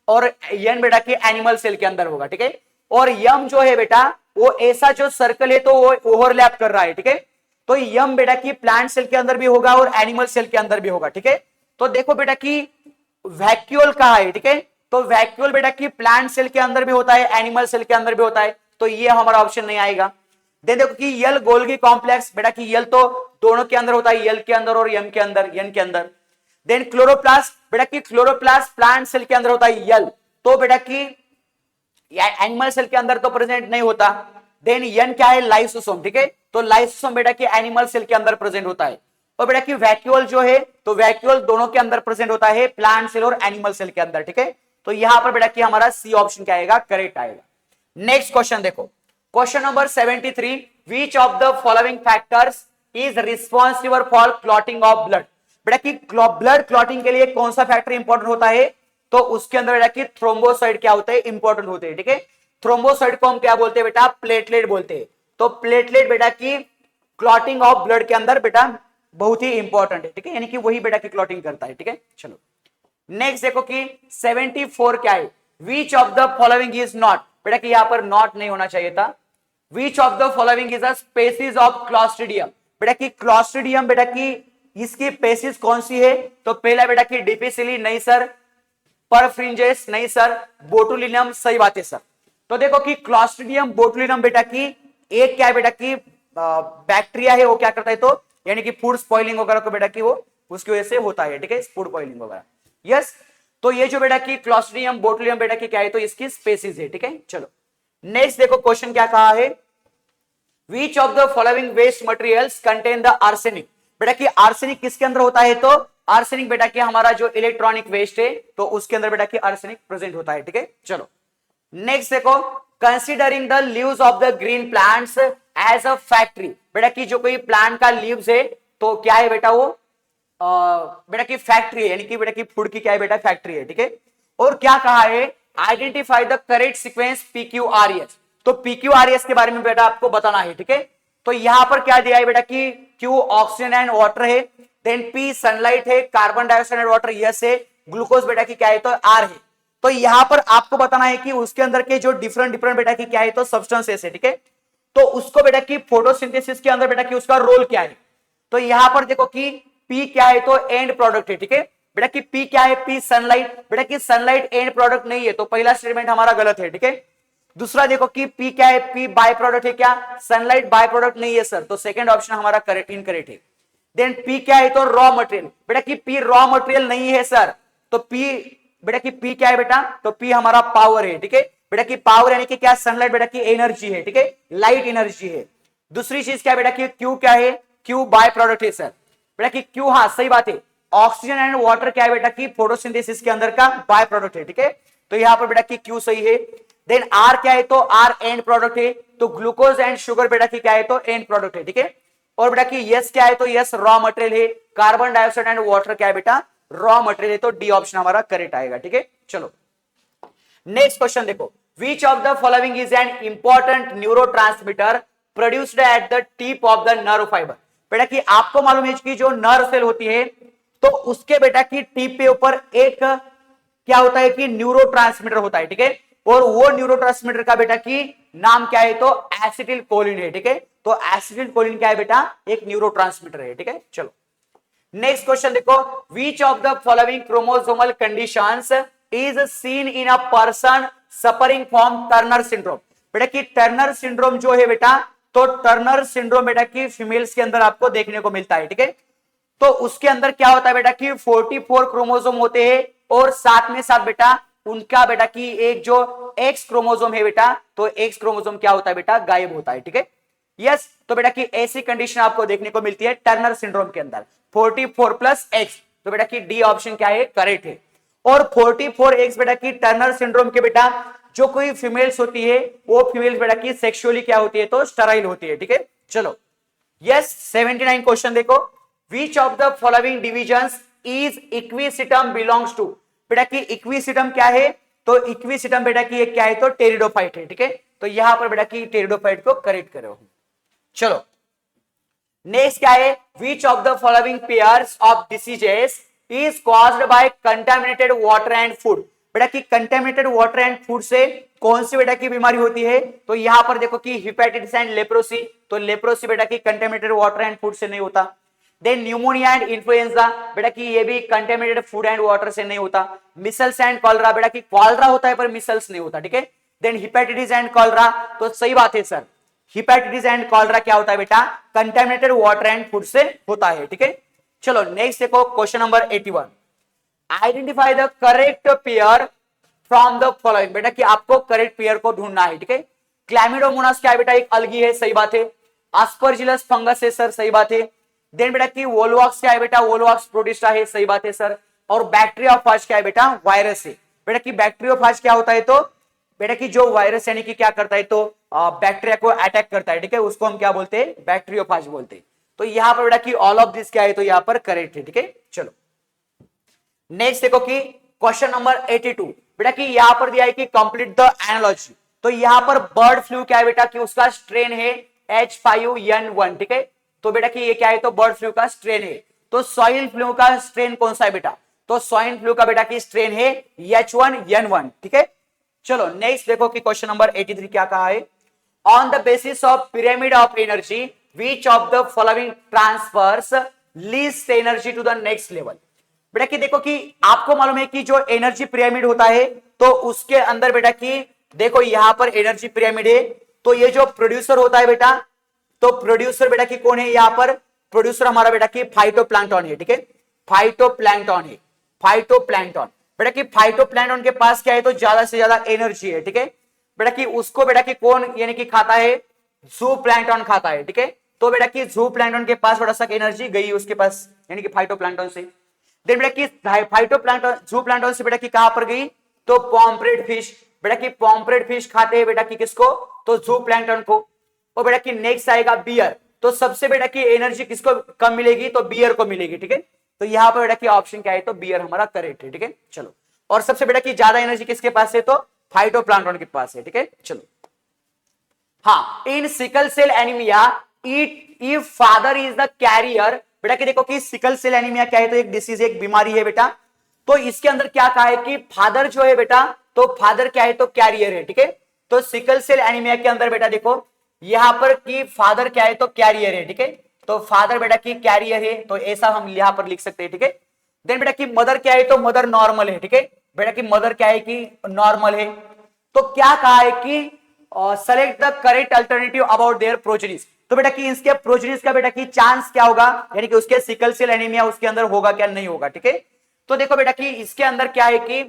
और N बेटा कि एनिमल सेल के अंदर होगा, ठीक है। और M जो है बेटा, वो ऐसा जो सर्कल है, तो वो ओवरलैप कर रहा है, ठीक है। तो M बेटा कि प्लांट सेल के अंदर भी होगा और एनिमल सेल के अंदर भी होगा, ठीक है। तो देखो बेटा कि वैक्यूल कहा है, ठीक है। तो वैक्यूल बेटा कि प्लांट सेल के अंदर भी होता है, एनिमल सेल के अंदर भी होता है, तो ये हमारा ऑप्शन नहीं आएगा। देखो कि यल गोल्गी कॉम्प्लेक्स, बेटा कि यल तो दोनों के अंदर होता है, यल के अंदर और एम के अंदर, एन के अंदर। देन क्लोरोप्लास्ट, बेटा कि क्लोरोप्लास्ट प्लांट सेल के अंदर होता है यल, तो बेटा कि एनिमल सेल के अंदर तो प्रेजेंट नहीं होता। देन एन क्या है, लाइसोसोम, ठीक है। तो लाइसोसोम बेटा कि एनिमल सेल के अंदर प्रेजेंट होता है। और बेटा कि वैक्यूल जो है, तो वैक्यूल दोनों के अंदर प्रेजेंट होता है, प्लांट सेल और एनिमल सेल के अंदर, ठीक है। तो यहां पर बेटा कि हमारा सी ऑप्शन क्या आएगा, करेक्ट आएगा। नेक्स्ट क्वेश्चन देखो, question number 73, which of the following factors is responsible for clotting of blood. बेटा कि ब्लड क्लॉटिंग के लिए कौन सा फैक्टर इंपॉर्टेंट होता है, तो उसके अंदर बेटा कि थ्रोम्बोसाइट क्या होते हैं, इंपॉर्टेंट होते हैं, ठीक है। थ्रोम्बोसाइट को हम क्या बोलते हैं बेटा, प्लेटलेट बोलते हैं। तो प्लेटलेट बेटा की क्लॉटिंग ऑफ ब्लड के अंदर बेटा बहुत ही इंपॉर्टेंट है, ठीक है, यानी कि वही बेटा की क्लॉटिंग करता है, ठीक है। चलो नेक्स्ट देखो कि 74 क्या है, which of the following is not. बेटा कि यहां पर नॉट नहीं होना चाहिए था। विच of the following is a species of Clostridium. बेटा कि क्लॉस्ट्रिडियम बेटा की इसकी पेसिस कौन सी है, तो पहला बेटा कि डिफिसिली, नहीं सर। परफ्रिंजेस, नहीं सर। बोटुलिनम, सही बात है सर। तो देखो कि क्लॉस्ट्रिडियम बोटुलिनम बेटा की एक क्या है बेटा की बैक्टीरिया है, वो क्या करता है, तो यानी कि फूड स्पॉइलिंग वगैरह को बेटा की वो उसकी वजह से होता है, ठीक है, फूड स्पॉइलिंग वगैरह। यस, तो ये जो बेटा की क्लॉस्ट्रिडियम बोटुलिनम बेटा की क्या है, तो इसकी स्पेसीज है, ठीक है। चलो नेक्स्ट देखो क्वेश्चन क्या कहा है, which of the following waste materials contain the arsenic. बेटा कि आर्सेनिक किसके अंदर होता है, तो आर्सेनिक बेटा कि हमारा जो इलेक्ट्रॉनिक वेस्ट है तो उसके अंदर बेटा कि आर्सेनिक प्रेजेंट होता है, ठीक है। चलो नेक्स्ट देखो, considering the leaves of the green plants as a factory, बेटा कि जो कोई प्लांट का लीव्स है तो क्या है बेटा वो बेटा की फैक्ट्री है, यानी कि बेटा की फूड की क्या है बेटा फैक्ट्री है, ठीक है। और क्या कहा है, identify the correct sequence PQRS, तो PQRS के बारे में बेटा आपको बताना है, ठीक है। तो यहां पर क्या दिया है बेटा कि Q ऑक्सीजन एंड वाटर है, देन P सनलाइट है, carbon dioxide and water yes है, ग्लूकोज बेटा की क्या है तो R है। तो यहां पर आपको बताना है कि उसके अंदर के जो डिफरेंट डिफरेंट बेटा की क्या है तो सब्सटेंसेस है, ठीक है। तो उसको बेटा की फोटोसिंथेसिस के अंदर बेटा की उसका रोल क्या है, तो यहां पर देखो कि P क्या है तो एंड प्रोडक्ट है, ठीक है। बेटा कि P क्या है, P सनलाइट, बेटा कि सनलाइट एंड प्रोडक्ट नहीं है, तो पहला स्टेटमेंट हमारा गलत है, ठीक है। दूसरा देखो कि P क्या है, P बाय प्रोडक्ट है क्या, सनलाइट बाय प्रोडक्ट नहीं है सर, तो सेकंड ऑप्शन हमारा करेक्ट इनकरेक्ट है। देन P क्या है तो रॉ मटेरियल, बेटा कि P रॉ मटेरियल नहीं है सर, तो P बेटा कि P क्या है बेटा, तो P हमारा पावर है, ठीक है। बेटा कि पावर यानी कि क्या, सनलाइट बेटा की एनर्जी है, ठीक है, लाइट एनर्जी है। दूसरी चीज क्या बेटा कि Q क्या है, Q बाय प्रोडक्ट है सर, बेटा कि Q, हाँ सही बात है, ऑक्सीजन एंड वाटर क्या है बेटा की फोटोसिंथेसिस के अंदर का बाय प्रोडक्ट है, ठीक है। तो यहां पर बेटा की Q सही है। देन R क्या है तो R एंड प्रोडक्ट है, तो ग्लूकोज एंड शुगर बेटा की क्या है तो एंड प्रोडक्ट है, ठीक है। और बेटा की यस क्या है तो यस रॉ मटेरियल है, कार्बन डाइऑक्साइड एंड वाटर क्या है बेटा रॉ मटेरियल है, तो डी ऑप्शन हमारा करेक्ट आएगा, ठीक है। चलो नेक्स्ट क्वेश्चन देखो, which of the following is an important neurotransmitter produced at the tip of the nerve fibre, बेटा कि आपको मालूम है कि जो नर्व सेल होती है तो उसके बेटा की टिप के ऊपर एक क्या होता है कि न्यूरोट्रांसमीटर होता है, ठीक है। और वो न्यूरोट्रांसमीटर का बेटा की नाम क्या है तो एसिटिल कोलिन है, ठीक है। तो एसिटिल कोलिन क्या है बेटा, एक न्यूरोट्रांसमीटर है, ठीक है। चलो नेक्स्ट क्वेश्चन देखो, which of the following chromosomal conditions is seen in a person suffering from Turner syndrome, बेटा कि टर्नर सिंड्रोम जो है बेटा, तो टर्नर सिंड्रोम बेटा की फीमेल्स के अंदर आपको देखने को मिलता है, ठीक है। तो उसके अंदर क्या होता है बेटा कि 44 क्रोमोसोम होते हैं, और साथ में साथ बेटा उनका बेटा की एक जो एक्स क्रोमोसोम है बेटा, तो एक्स क्रोमोसोम क्या होता है बेटा गायब होता है, ठीक है। यस, तो बेटा की ऐसी कंडीशन आपको देखने को मिलती है टर्नर सिंड्रोम के अंदर 44 प्लस एक्स, तो बेटा की डी ऑप्शन क्या है करेक्ट है। और 44 एक्स बेटा की टर्नर सिंड्रोम के बेटा जो कोई फीमेल्स होती है वो फीमेल्स बेटा की सेक्सुअली क्या होती है तो स्टेराइल होती है, ठीक है। चलो यस 79 क्वेश्चन देखो, which of the following divisions is equisetum belongs to, बेटा की इक्विसिटम क्या है तो इक्विसिटम बेटा की क्या है तो टेरिडोफाइट है, ठीक है। तो यहां पर बेटा की टेरिडोफाइट को करेक्ट करो। चलो नेक्स्ट क्या है, which of the following pairs of diseases is caused by contaminated water and food, बेटा कि कंटेमिनेटेड वाटर एंड फूड से कौन सी बेटा की बीमारी होती है, तो यहां पर देखो कि हेपेटाइटिस एंड लेप्रोसी, तो लेप्रोसी बेटा की कंटेमिनेटेड वाटर एंड फूड से नहीं होता। देन न्यूमोनिया एंड इन्फ्लुएंजा, बेटा कि ये भी कंटेमिनेटेड फूड एंड वाटर से नहीं होता। मिसल्स एंड कॉलरा, बेटा कि कॉलरा होता है पर मिसल्स नहीं होता, ठीक है। देन हेपेटाइटिस एंड कॉलरा, तो सही बात है सर, हेपेटाइटिस एंड कॉलरा क्या होता है बेटा कंटेमिनेटेड वाटर एंड फूड से होता है, ठीक है। चलो नेक्स्ट देखो question number 81, identify the correct pair from the following, बेटा कि आपको करेक्ट पेयर को ढूंढना है, ठीक है। क्लैमिडोमोनास क्या है बेटा एक अलगी है, सही बात है। एस्परजिलस फंगस है सर, सही बात है। देन बेटा कि वोल्वॉक्स क्या है बेटा, वोल्वॉक्स प्रोटिस्टा है, सही बात है सर। और बैक्टीरियोफाज क्या है बेटा वायरस है, बेटा कि बैक्टीरियोफाज क्या होता है तो बेटा कि जो वायरस यानी कि क्या करता है तो बैक्टीरिया को अटैक करता है, ठीक है, उसको हम क्या बोलते हैं बैक्टीरियोफाज बोलते हैं। तो यहां पर बेटा कि ऑल ऑफ दिस क्या है तो यहां पर करेक्ट है, ठीक है। चलो नेक्स्ट देखो कि क्वेश्चन नंबर 82, बेटा कि यहां पर दिया है कि कंप्लीट द एनालॉजी, तो यहां पर बर्ड फ्लू क्या है बेटा कि उसका स्ट्रेन है H5N1, ठीक है। तो बेटा कि ये क्या है तो बर्ड फ्लू का स्ट्रेन है। तो स्वाइन फ्लू का स्ट्रेन कौन सा है बेटा, तो स्वाइन फ्लू का बेटा की स्ट्रेन है H1N1, ठीक है। चलो नेक्स्ट देखो कि क्वेश्चन नंबर 83 क्या कहा है, on the basis of pyramid of energy which of the following transfers least energy to the next level, बेटा कि देखो कि आपको मालूम है कि जो एनर्जी पिरामिड होता है तो उसके अंदर बेटा कि देखो यहां पर एनर्जी पिरामिड है, तो ये जो प्रोड्यूसर होता है बेटा, तो प्रोड्यूसर बेटा की कौन है, यहां पर प्रोड्यूसर हमारा बेटा की फाइटोप्लैंक्टन है, ठीक है। फाइटोप्लैंक्टन है, फाइटोप्लैंक्टन, बेटा कि फाइटोप्लैंक्टन के पास क्या है तो ज्यादा से ज्यादा एनर्जी है, ठीक है। बेटा कि उसको बेटा कि कौन यानी कि खाता है ज़ूप्लैंक्टन खाता है, ठीक है। तो बेटा कि ज़ूप्लैंक्टन के पास थोड़ा सा एनर्जी गई उसके पास यानी कि फाइटोप्लैंक्टन से। देन बेटा की फाइटोप्लैंक्टन, जूप्लैंक्टन से बेटा की कहां पर गई, तो पॉम्फ्रेट फिश, बेटा की पॉम्फ्रेट फिश खाते हैं बेटा की किसको, तो जूप्लैंक्टन को। और बेटा की नेक्स्ट आएगा बियर, तो सबसे बेटा की एनर्जी किसको कम मिलेगी, तो बियर को मिलेगी, ठीक है। तो यहां पर बेटा की ऑप्शन क्या है, तो बियर हमारा करेक्ट है, ठीक है। चलो, और सबसे बेटा की ज्यादा एनर्जी किसके पास है, तो फाइटोप्लैंक्टन के पास है, ठीक है। चलो, हाँ, in sickle cell anaemia if father is the carrier, बेटा कि देखो कि सिकल सेल एनीमिया क्या है, तो एक डिसीज, एक बीमारी है बेटा। तो इसके अंदर क्या कहा है कि फादर जो है बेटा, तो फादर क्या है, तो कैरियर है, ठीक है। तो सिकल सेल एनीमिया के अंदर बेटा देखो यहां पर कि फादर क्या है, तो कैरियर है, ठीक है। तो फादर बेटा की कैरियर है, तो ऐसा हम यहां पर लिख सकते हैं, ठीक है। देन बेटा की मदर क्या है, तो मदर नॉर्मल है, ठीक है। बेटा की मदर क्या है कि नॉर्मल है। तो क्या कहा है कि select the correct alternative about their progenies, तो बेटा कि इसके प्रोजेनिस का बेटा की चांस क्या होगा, यानी कि उसके सिकल सेल एनीमिया उसके अंदर होगा क्या, नहीं होगा, ठीक है। तो देखो बेटा कि इसके अंदर क्या है कि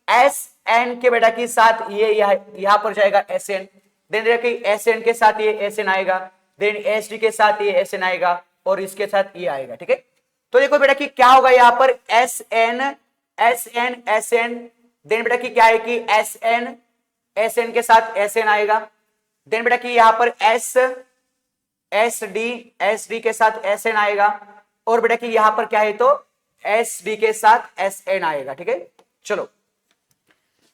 एस एन के बेटा के साथ ये यहां पर जाएगा एस एन, देन देखो कि एस एन के साथ ये एस एन आएगा, देन एस डी के साथ ये एस एन आएगा, और इसके साथ ये आएगा, ठीक है। तो देखो बेटा कि क्या होगा यहां पर S N S N S N, then बेटा कि क्या है कि एस एन के साथ एस एन आएगा, देन बेटा कि यहां पर एस डी के साथ एस एन आएगा, और बेटा कि यहां पर क्या है, तो एस डी के साथ एस एन आएगा, ठीक है। चलो,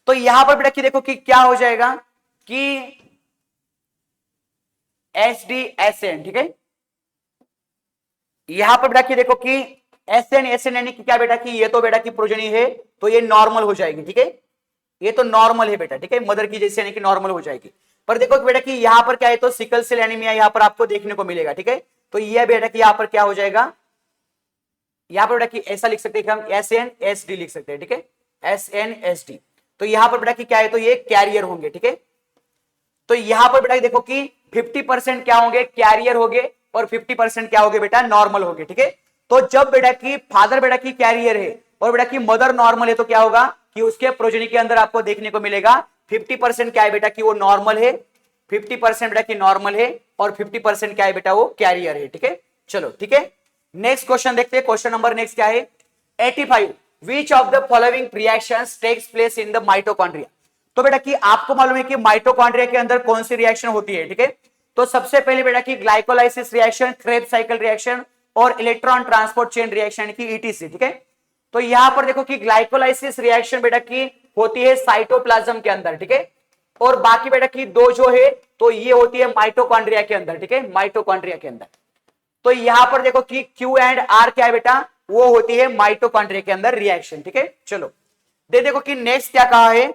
तो यहां पर बेटा कि देखो कि क्या हो जाएगा कि एस डी एस एन, ठीक है। यहां पर बेटा कि देखो कि एस एन यानी कि क्या बेटा कि ये तो बेटा की प्रोजेनी है, तो ये नॉर्मल हो जाएगी, ठीक है। ये तो नॉर्मल है बेटा, ठीक है, मदर की जैसे यानी कि नॉर्मल हो जाएगी। पर देखो बेटा कि यहां पर क्या है, तो सिकल सेल एनीमिया यहां पर आपको देखने को मिलेगा, ठीक है। तो ये बेटा कि यहां पर क्या हो जाएगा, यहां पर बेटा कि ऐसा लिख सकते हैं कि हम एस एन एस डी लिख सकते हैं, ठीक है, एस एन एस डी। तो यहां पर बेटा कि क्या है, तो ये कैरियर होंगे, ठीक है। तो यहां पर बेटा देखो कि 50% क्या होंगे, कैरियर होंगे, और 50% क्या होंगे बेटा, नॉर्मल होंगे, ठीक है। तो जब बेटा की फादर बेटा की कैरियर है और बेटा की मदर नॉर्मल है, तो क्या होगा कि उसके प्रोजेनी के अंदर आपको देखने को मिलेगा 50% क्या है बेटा कि वो नॉर्मल है, 50% बेटा की नॉर्मल है, और 50% क्या है बेटा, वो कैरियर है, ठीक है। चलो, ठीक है, नेक्स्ट क्वेश्चन देखते हैं। क्वेश्चन नंबर नेक्स्ट क्या है, 85, which of the following reactions takes place in the mitochondria. तो बेटा कि आपको मालूम है कि माइटोकॉन्ड्रिया के अंदर कौन सी रिएक्शन होती है, ठीक है। तो सबसे पहले बेटा की glycolysis reaction, Krebs cycle reaction, और इलेक्ट्रॉन ट्रांसपोर्ट चेन रिएक्शन की ईटीसी, ठीक है। तो यहां पर देखो कि ग्लाइकोलाइसिस रिएक्शन बेटा की होती है साइटोप्लाज्म के अंदर, ठीक है। और बाकी बेटा की दो जो है, तो ये होती है माइटोकॉन्ड्रिया के अंदर, ठीक है, माइटोकॉन्ड्रिया के अंदर। तो यहां पर देखो कि क्यू एंड आर क्या है बेटा, वो होती है माइटोकॉन्ड्रिया के अंदर रिएक्शन, ठीक है। चलो, देखो कि नेक्स्ट क्या कहा है,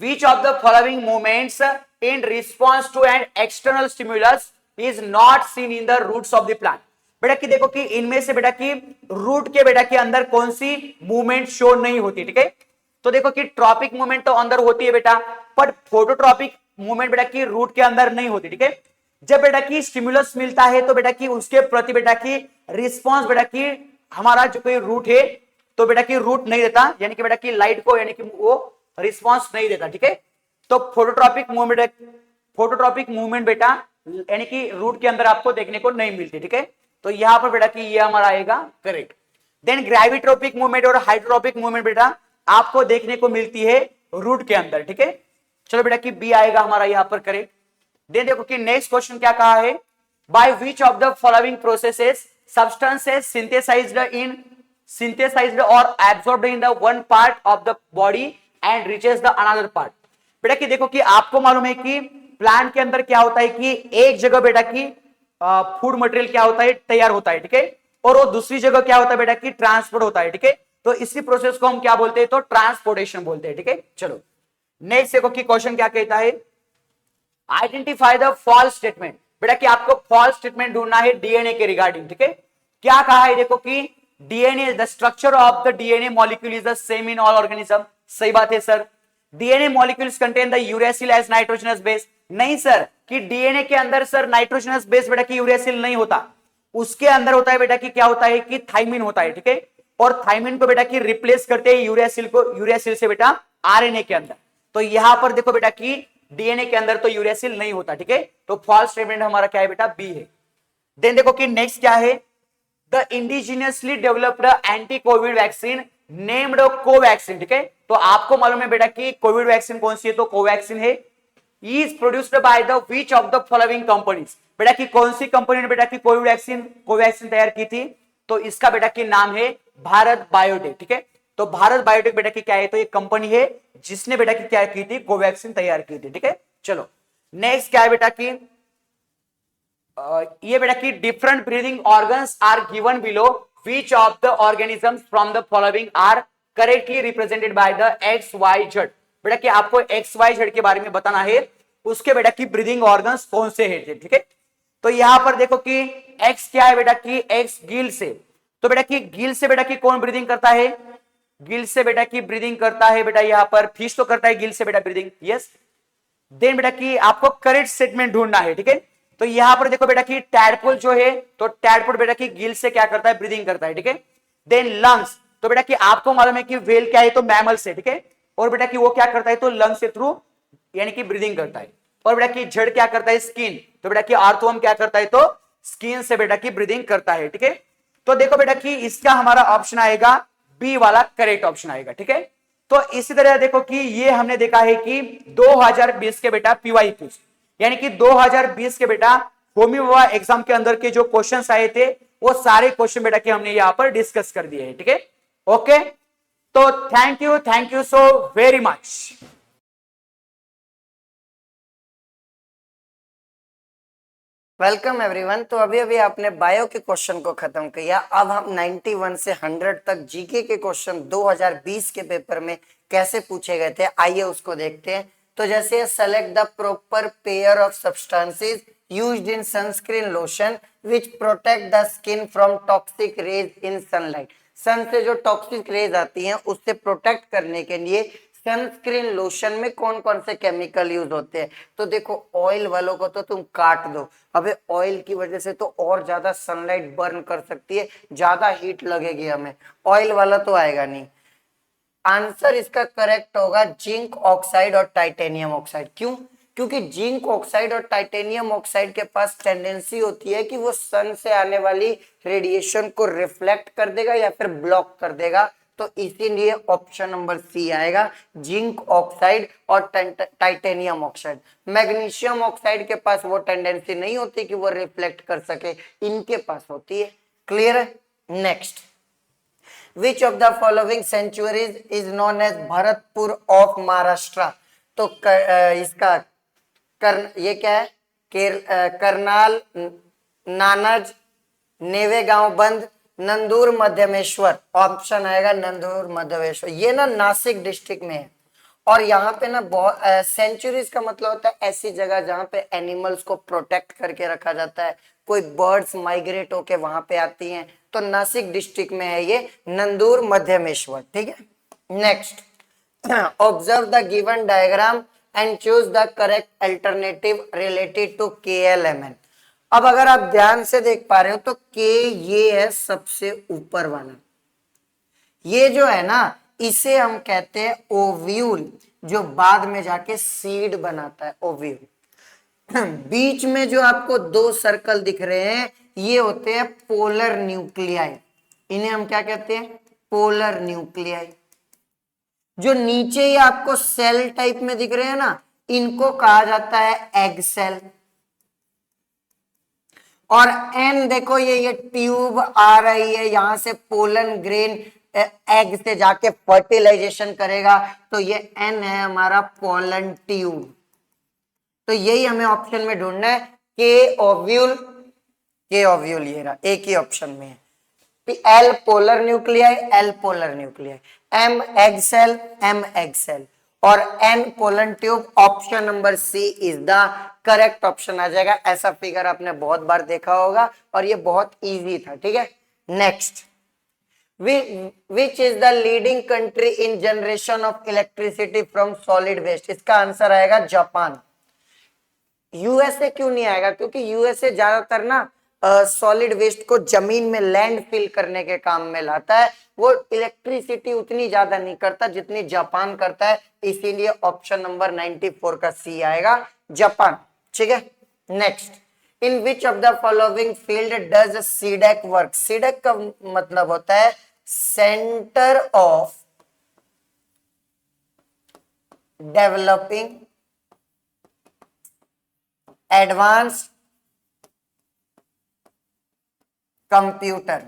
which of the following movements in response to an external stimulus is not seen in the roots of the plant। बेटा कि देखो कि इनमें से बेटा की रूट के बेटा के अंदर कौन सी मूवमेंट शो नहीं होती, ठीक है। तो देखो कि ट्रॉपिक मूवमेंट तो अंदर होती है बेटा, पर फोटोट्रॉपिक मूवमेंट बेटा की रूट के अंदर नहीं होती, ठीक है। जब बेटा की स्टिमुलस मिलता है तो बेटा की उसके प्रति बेटा की रिस्पॉन्स बेटा की हमारा जो कोई रूट है, तो बेटा की रूट नहीं देता, यानी कि बेटा की लाइट को यानी कि वो रिस्पॉन्स नहीं देता, ठीक है। तो फोटोट्रॉपिक मूवमेंट बेटा यानी कि रूट के अंदर आपको देखने को नहीं मिलती, ठीक है। तो यहां पर बेटा कि ये हमारा आएगा करेक्ट। देन ग्रेविट्रोपिक मूवमेंट और हाइड्रोट्रोपिक मूवमेंट बेटा आपको देखने को मिलती है रूट के अंदर, ठीक है। चलो बेटा कि बी आएगा हमारा यहां पर करेक्ट। देन देखो कि नेक्स्ट क्वेश्चन क्या कहा है, by which of the following processes substances synthesized or absorbed in the one part of the body and reaches the another part। बेटा कि देखो कि आपको मालूम है कि प्लांट के अंदर क्या होता है कि एक जगह बेटा की फूड मटेरियल क्या होता है, तैयार होता है, ठीक है, और वो दूसरी जगह क्या होता है बेटा की ट्रांसपोर्ट होता है, ठीक है। तो इसी प्रोसेस को हम क्या बोलते हैं, तो ट्रांसपोर्टेशन बोलते हैं, ठीक है। चलो नेक्स्ट देखो कि क्वेश्चन क्या कहता है, आइडेंटिफाई द फॉल्स स्टेटमेंट। बेटा कि आपको फॉल्स स्टेटमेंट ढूंढना है डीएनए के रिगार्डिंग, ठीक है। क्या कहा है, देखो कि DNA the structure of the DNA molecule is the same in all organism. सही बात है sir. DNA molecules contain the uracil as nitrogenous base. नहीं सर, कि डीएनए के अंदर सर नाइट्रोजनस बेस बेटा कि यूरेसिल नहीं होता, उसके अंदर होता है बेटा कि क्या होता है कि थाइमिन होता है, ठीक है। और थाइमिन को बेटा कि रिप्लेस करते हैं यूरेसिल से बेटा आरएनए के अंदर। तो यहां पर देखो बेटा कि डीएनए के अंदर तो यूरेसिल नहीं होता, ठीक है। तो फॉल्स स्टेटमेंट हमारा क्या है बेटा, बी है। देन देखो कि नेक्स्ट क्या है, the indigenously developed anti Covid vaccine named Covaxin, ठीक है। तो आपको मालूम है बेटा कि कोविड वैक्सीन कौन सी है, तो कोवैक्सीन है। Is produced by the which of the following companies, बेटा कि कौन सी कंपनी ने बेटा की कोवैक्सीन तैयार की थी, तो इसका बेटा की नाम है भारत बायोटेक, ठीक है। तो भारत बायोटेक बेटा की क्या है, तो ये कंपनी है जिसने बेटा की क्या की थी, कोवैक्सीन तैयार की थी, ठीक है। चलो नेक्स्ट क्या है बेटा की, ये बेटा की different breathing organs are given below which of the organisms from the following are correctly represented by the X Y Z. बेटा कि आपको एक्स वाई जेड के बारे में बताना है, उसके बेटा की ब्रीदिंग ऑर्गन्स कौन से हैं, ठीक है। तो यहां पर देखो कि एक्स क्या है बेटा की, एक्स गिल से, तो बेटा की गिल से बेटा की कौन ब्रीदिंग करता है, गिल से बेटा की ब्रीदिंग करता है बेटा यहां पर फिश तो करता है गिल से बेटा ब्रीदिंग, यस। देन बेटा की आपको करेक्ट स्टेटमेंट ढूंढना है, ठीक है। तो यहां पर देखो बेटा की टैडपोल जो है, तो टैडपोल बेटा की गिल से क्या करता है, ब्रीदिंग करता है, ठीक है। देन लंग्स, तो बेटा कि आपको मालूम है कि व्हेल क्या है, तो मैमल से, ठीक है। और बेटा कि वो क्या करता है, तो लंग्स के थ्रू यानी कि ब्रीदिंग करता है। और बेटा कि जड़ क्या करता है, स्किन, तो बेटा कि आर्थवर्म क्या करता है, तो स्किन से बेटा की ब्रीदिंग करता है, ठीक है। तो देखो बेटा कि इसका हमारा ऑप्शन आएगा बी वाला करेक्ट ऑप्शन आएगा, ठीक है। तो इसी तरह देखो कि ये हमने देखा है कि 2020 के बेटा पीवाईक्यू यानी कि 2020 के बेटा होमी बाबा एग्जाम के अंदर के जो क्वेश्चंस आए थे वो सारे क्वेश्चन बेटा के हमने यहां पर डिस्कस कर दिए हैं, ठीक है। ओके, तो thank you so very much. Welcome everyone. तो अभी अभी आपने बायो के क्वेश्चन को खत्म किया, अब हम 91 से 100 तक जीके के क्वेश्चन 2020 के पेपर में कैसे पूछे गए थे, आइए उसको देखते हैं। तो जैसे select the proper pair of substances used in sunscreen lotion which protect the skin from toxic rays in sunlight. Sun से जो टॉक्सिक रेज आती हैं उससे प्रोटेक्ट करने के लिए सनस्क्रीन लोशन में कौन कौन से केमिकल यूज होते हैं। तो देखो ऑयल वालों को तो तुम काट दो, अबे ऑयल की वजह से तो और ज्यादा सनलाइट बर्न कर सकती है, ज्यादा हीट लगेगी हमें, ऑयल वाला तो आएगा नहीं। आंसर इसका करेक्ट होगा जिंक ऑक्साइड और टाइटेनियम ऑक्साइड। क्यों? क्योंकि जिंक ऑक्साइड और टाइटेनियम ऑक्साइड के पास टेंडेंसी होती है कि वो सन से आने वाली रेडिएशन को रिफ्लेक्ट कर देगा या फिर ब्लॉक कर देगा, तो इसीलिए ऑप्शन नंबर सी आएगा, जिंक ऑक्साइड और टाइटेनियम ऑक्साइड। मैग्नीशियम ऑक्साइड के पास वो टेंडेंसी नहीं होती कि वो रिफ्लेक्ट कर सके, इनके पास होती है। क्लियर है? Next, which of the following sanctuaries is known as Bharatpur of Maharashtra. तो इसका ये क्या है, करनाल, नानज, नेवेगांव बंद, नंदूर मध्यमेश्वर। ऑप्शन आएगा नंदूर मध्यमेश्वर। ये ना नासिक डिस्ट्रिक्ट में है, और यहाँ पे ना बहुत सेंचुरीज का मतलब होता है ऐसी जगह जहाँ पे एनिमल्स को प्रोटेक्ट करके रखा जाता है, कोई बर्ड्स माइग्रेट होके वहां पे आती हैं, तो नासिक डिस्ट्रिक्ट में है ये नंदूर मध्यमेश्वर, ठीक है। Next, observe the given diagram and choose the correct alternative related to KLMN। अब अगर आप ध्यान से देख पा रहे हो तो के ये है सबसे ऊपर वाला, ये जो है ना इसे हम कहते हैं ओव्यूल, जो बाद में जाके सीड बनाता है, ओव्यूल। बीच में जो आपको दो सर्कल दिख रहे हैं ये होते हैं पोलर न्यूक्लियाई, इन्हें हम क्या कहते हैं, पोलर न्यूक्लियाई। जो नीचे ही आपको सेल टाइप में दिख रहे हैं ना, इनको कहा जाता है एग सेल। और एन देखो ये ट्यूब आ रही है, यहां से पोलन ग्रेन एग से जाके फर्टिलाइजेशन करेगा, तो ये एन है हमारा पोलन ट्यूब। तो यही हमें ऑप्शन में ढूंढना है, के ओव्यूल, के ओव्यूल ये रहा, एक ही ऑप्शन में है। L polar nuclei, L polar nuclei, M egg cell, M egg cell, और N pollen tube. Option number C is the correct option आ जाएगा। ऐसा फिगर आपने बहुत बार देखा होगा और ये बहुत इजी था, ठीक है। Next, which is the leading country in generation of electricity from solid waste. इसका आंसर आएगा जापान। यूएसए क्यों नहीं आएगा? क्योंकि यूएसए ज्यादातर ना सॉलिड वेस्ट को जमीन में लैंड फिल करने के काम में लाता है, वो इलेक्ट्रिसिटी उतनी ज्यादा नहीं करता जितनी जापान करता है, इसीलिए ऑप्शन नंबर 94 का सी आएगा, जापान, ठीक है। Next, in which of the following field does CDAC work? CDAC का मतलब होता है centre of developing advance computer.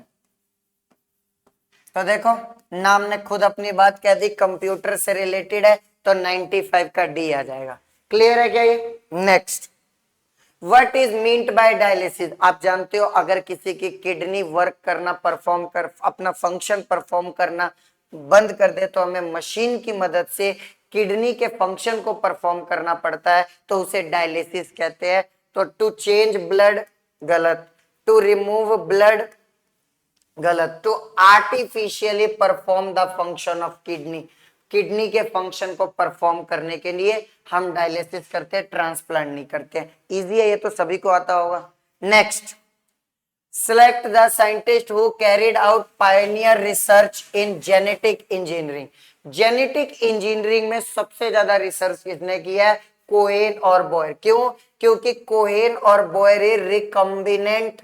तो देखो नाम ने खुद अपनी बात कह दी, कंप्यूटर से रिलेटेड है, तो 95 का डी आ जाएगा। क्लियर है क्या ये? Next, what is meant by dialysis? आप जानते हो अगर किसी की किडनी वर्क करना परफॉर्म कर अपना फंक्शन परफॉर्म करना बंद कर दे तो हमें मशीन की मदद से किडनी के फंक्शन को परफॉर्म करना पड़ता है, तो उसे डायलिसिस कहते हैं। तो टू चेंज ब्लड गलत, टू रिमूव ब्लड गलत, to artificially perform the function of kidney, kidney के फंक्शन को परफॉर्म करने के लिए हम डायलिसिस करते हैं, ट्रांसप्लांट नहीं करते। इजी है ये तो सभी को आता होगा। Next, select the scientist who carried out pioneer research in genetic engineering। Genetic engineering में सबसे ज्यादा रिसर्च किसने किया है? कोहेन और बॉयर। क्यों? क्योंकि कोहेन और बॉयर रिकम्बिनेंट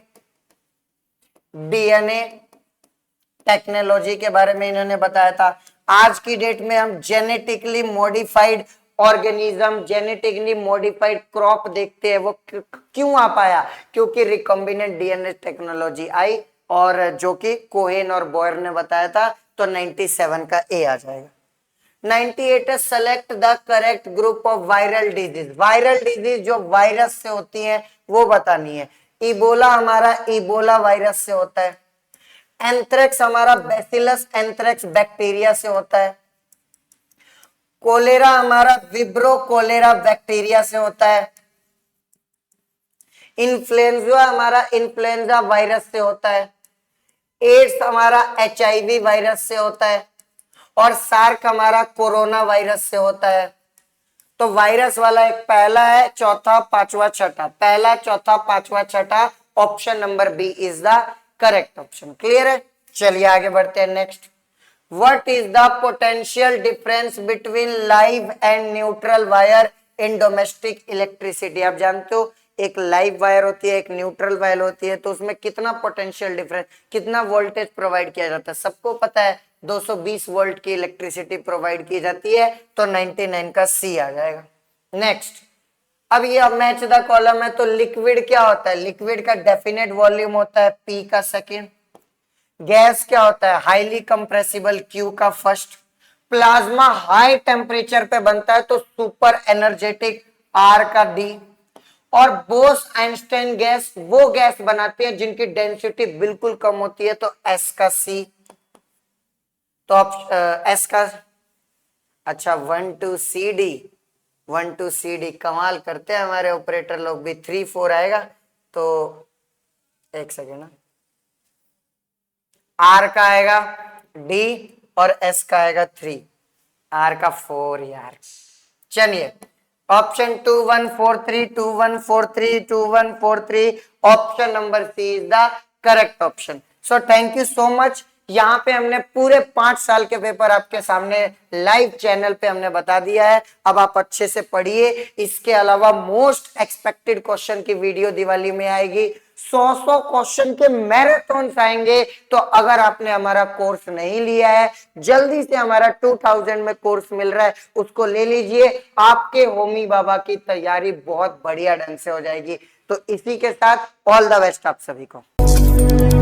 डीएनए टेक्नोलॉजी के बारे में इन्होंने बताया था। आज की डेट में हम genetically modified organism, genetically modified crop देखते हैं। वो क्यों आ पाया? क्योंकि रिकम्बिनेंट डीएनए टेक्नोलॉजी आई, और जो कि कोहेन और बॉयर ने बताया था। तो 97 का ए आ जाएगा। 98 है, select the correct group of viral disease. Viral disease जो वायरस से होती है वो बतानी है। इबोला हमारा इबोला वायरस से होता है। एंथ्रेक्स हमारा बैसिलस एंथ्रेक्स बैक्टीरिया से होता है। कोलेरा हमारा विब्रो कोलेरा बैक्टीरिया से होता है। इन्फ्लुएंजा हमारा इन्फ्लुएंजा वायरस से होता है। एड्स हमारा एचआईवी वायरस से होता है। और सार्क हमारा कोरोना वायरस से होता है। तो वायरस वाला एक पहला है, चौथा, पांचवा, छठा। पहला, चौथा, पांचवा, छठा, option number B is the correct option. Clear है? चलिए आगे बढ़ते हैं। Next, what is the potential difference between live and neutral wire in domestic electricity? आप जानते हो एक लाइव वायर होती है, एक न्यूट्रल वायर होती है, तो उसमें कितना पोटेंशियल डिफरेंस, कितना वोल्टेज प्रोवाइड किया जाता है? सबको पता है 220 वोल्ट की इलेक्ट्रिसिटी प्रोवाइड की जाती है। तो 99 का सी आ जाएगा। नेक्स्ट, अब ये मैच द कॉलम है, तो लिक्विड क्या होता है? लिक्विड का डेफिनेट वॉल्यूम होता है पी का सेकेंड। गैस क्या होता है? हाईली कंप्रेसिबल क्यू का फर्स्ट। प्लाज्मा हाई टेम्परेचर पे बनता है तो सुपर एनर्जेटिक आर का डी। और बोस आइंस्टाइन गैस वो गैस बनाती है जिनकी डेंसिटी बिल्कुल कम होती है, तो एस का सी। तो आप एस का अच्छा 1 2 सी डी, 1 2 सी डी कमाल करते हैं हमारे ऑपरेटर लोग भी। 3 4 आएगा तो एक सेकेंड ना, आर का आएगा डी और एस का आएगा 3, आर का 4 यार। चलिए ऑप्शन 2143 2143 2143 option number C is the correct option. So thank you so much. यहाँ पे हमने पूरे 5 साल के पेपर आपके सामने लाइव चैनल पे हमने बता दिया है। अब आप अच्छे से पढ़िए। इसके अलावा मोस्ट एक्सपेक्टेड क्वेश्चन की वीडियो दिवाली में आएगी। 100 क्वेश्चन के मैराथन आएंगे। तो अगर आपने हमारा कोर्स नहीं लिया है, जल्दी से हमारा 2000 में कोर्स मिल रहा है, उसको ले लीजिए। आपके होमी बाबा की तैयारी बहुत बढ़िया ढंग से हो जाएगी। तो इसी के साथ ऑल द बेस्ट आप सभी को।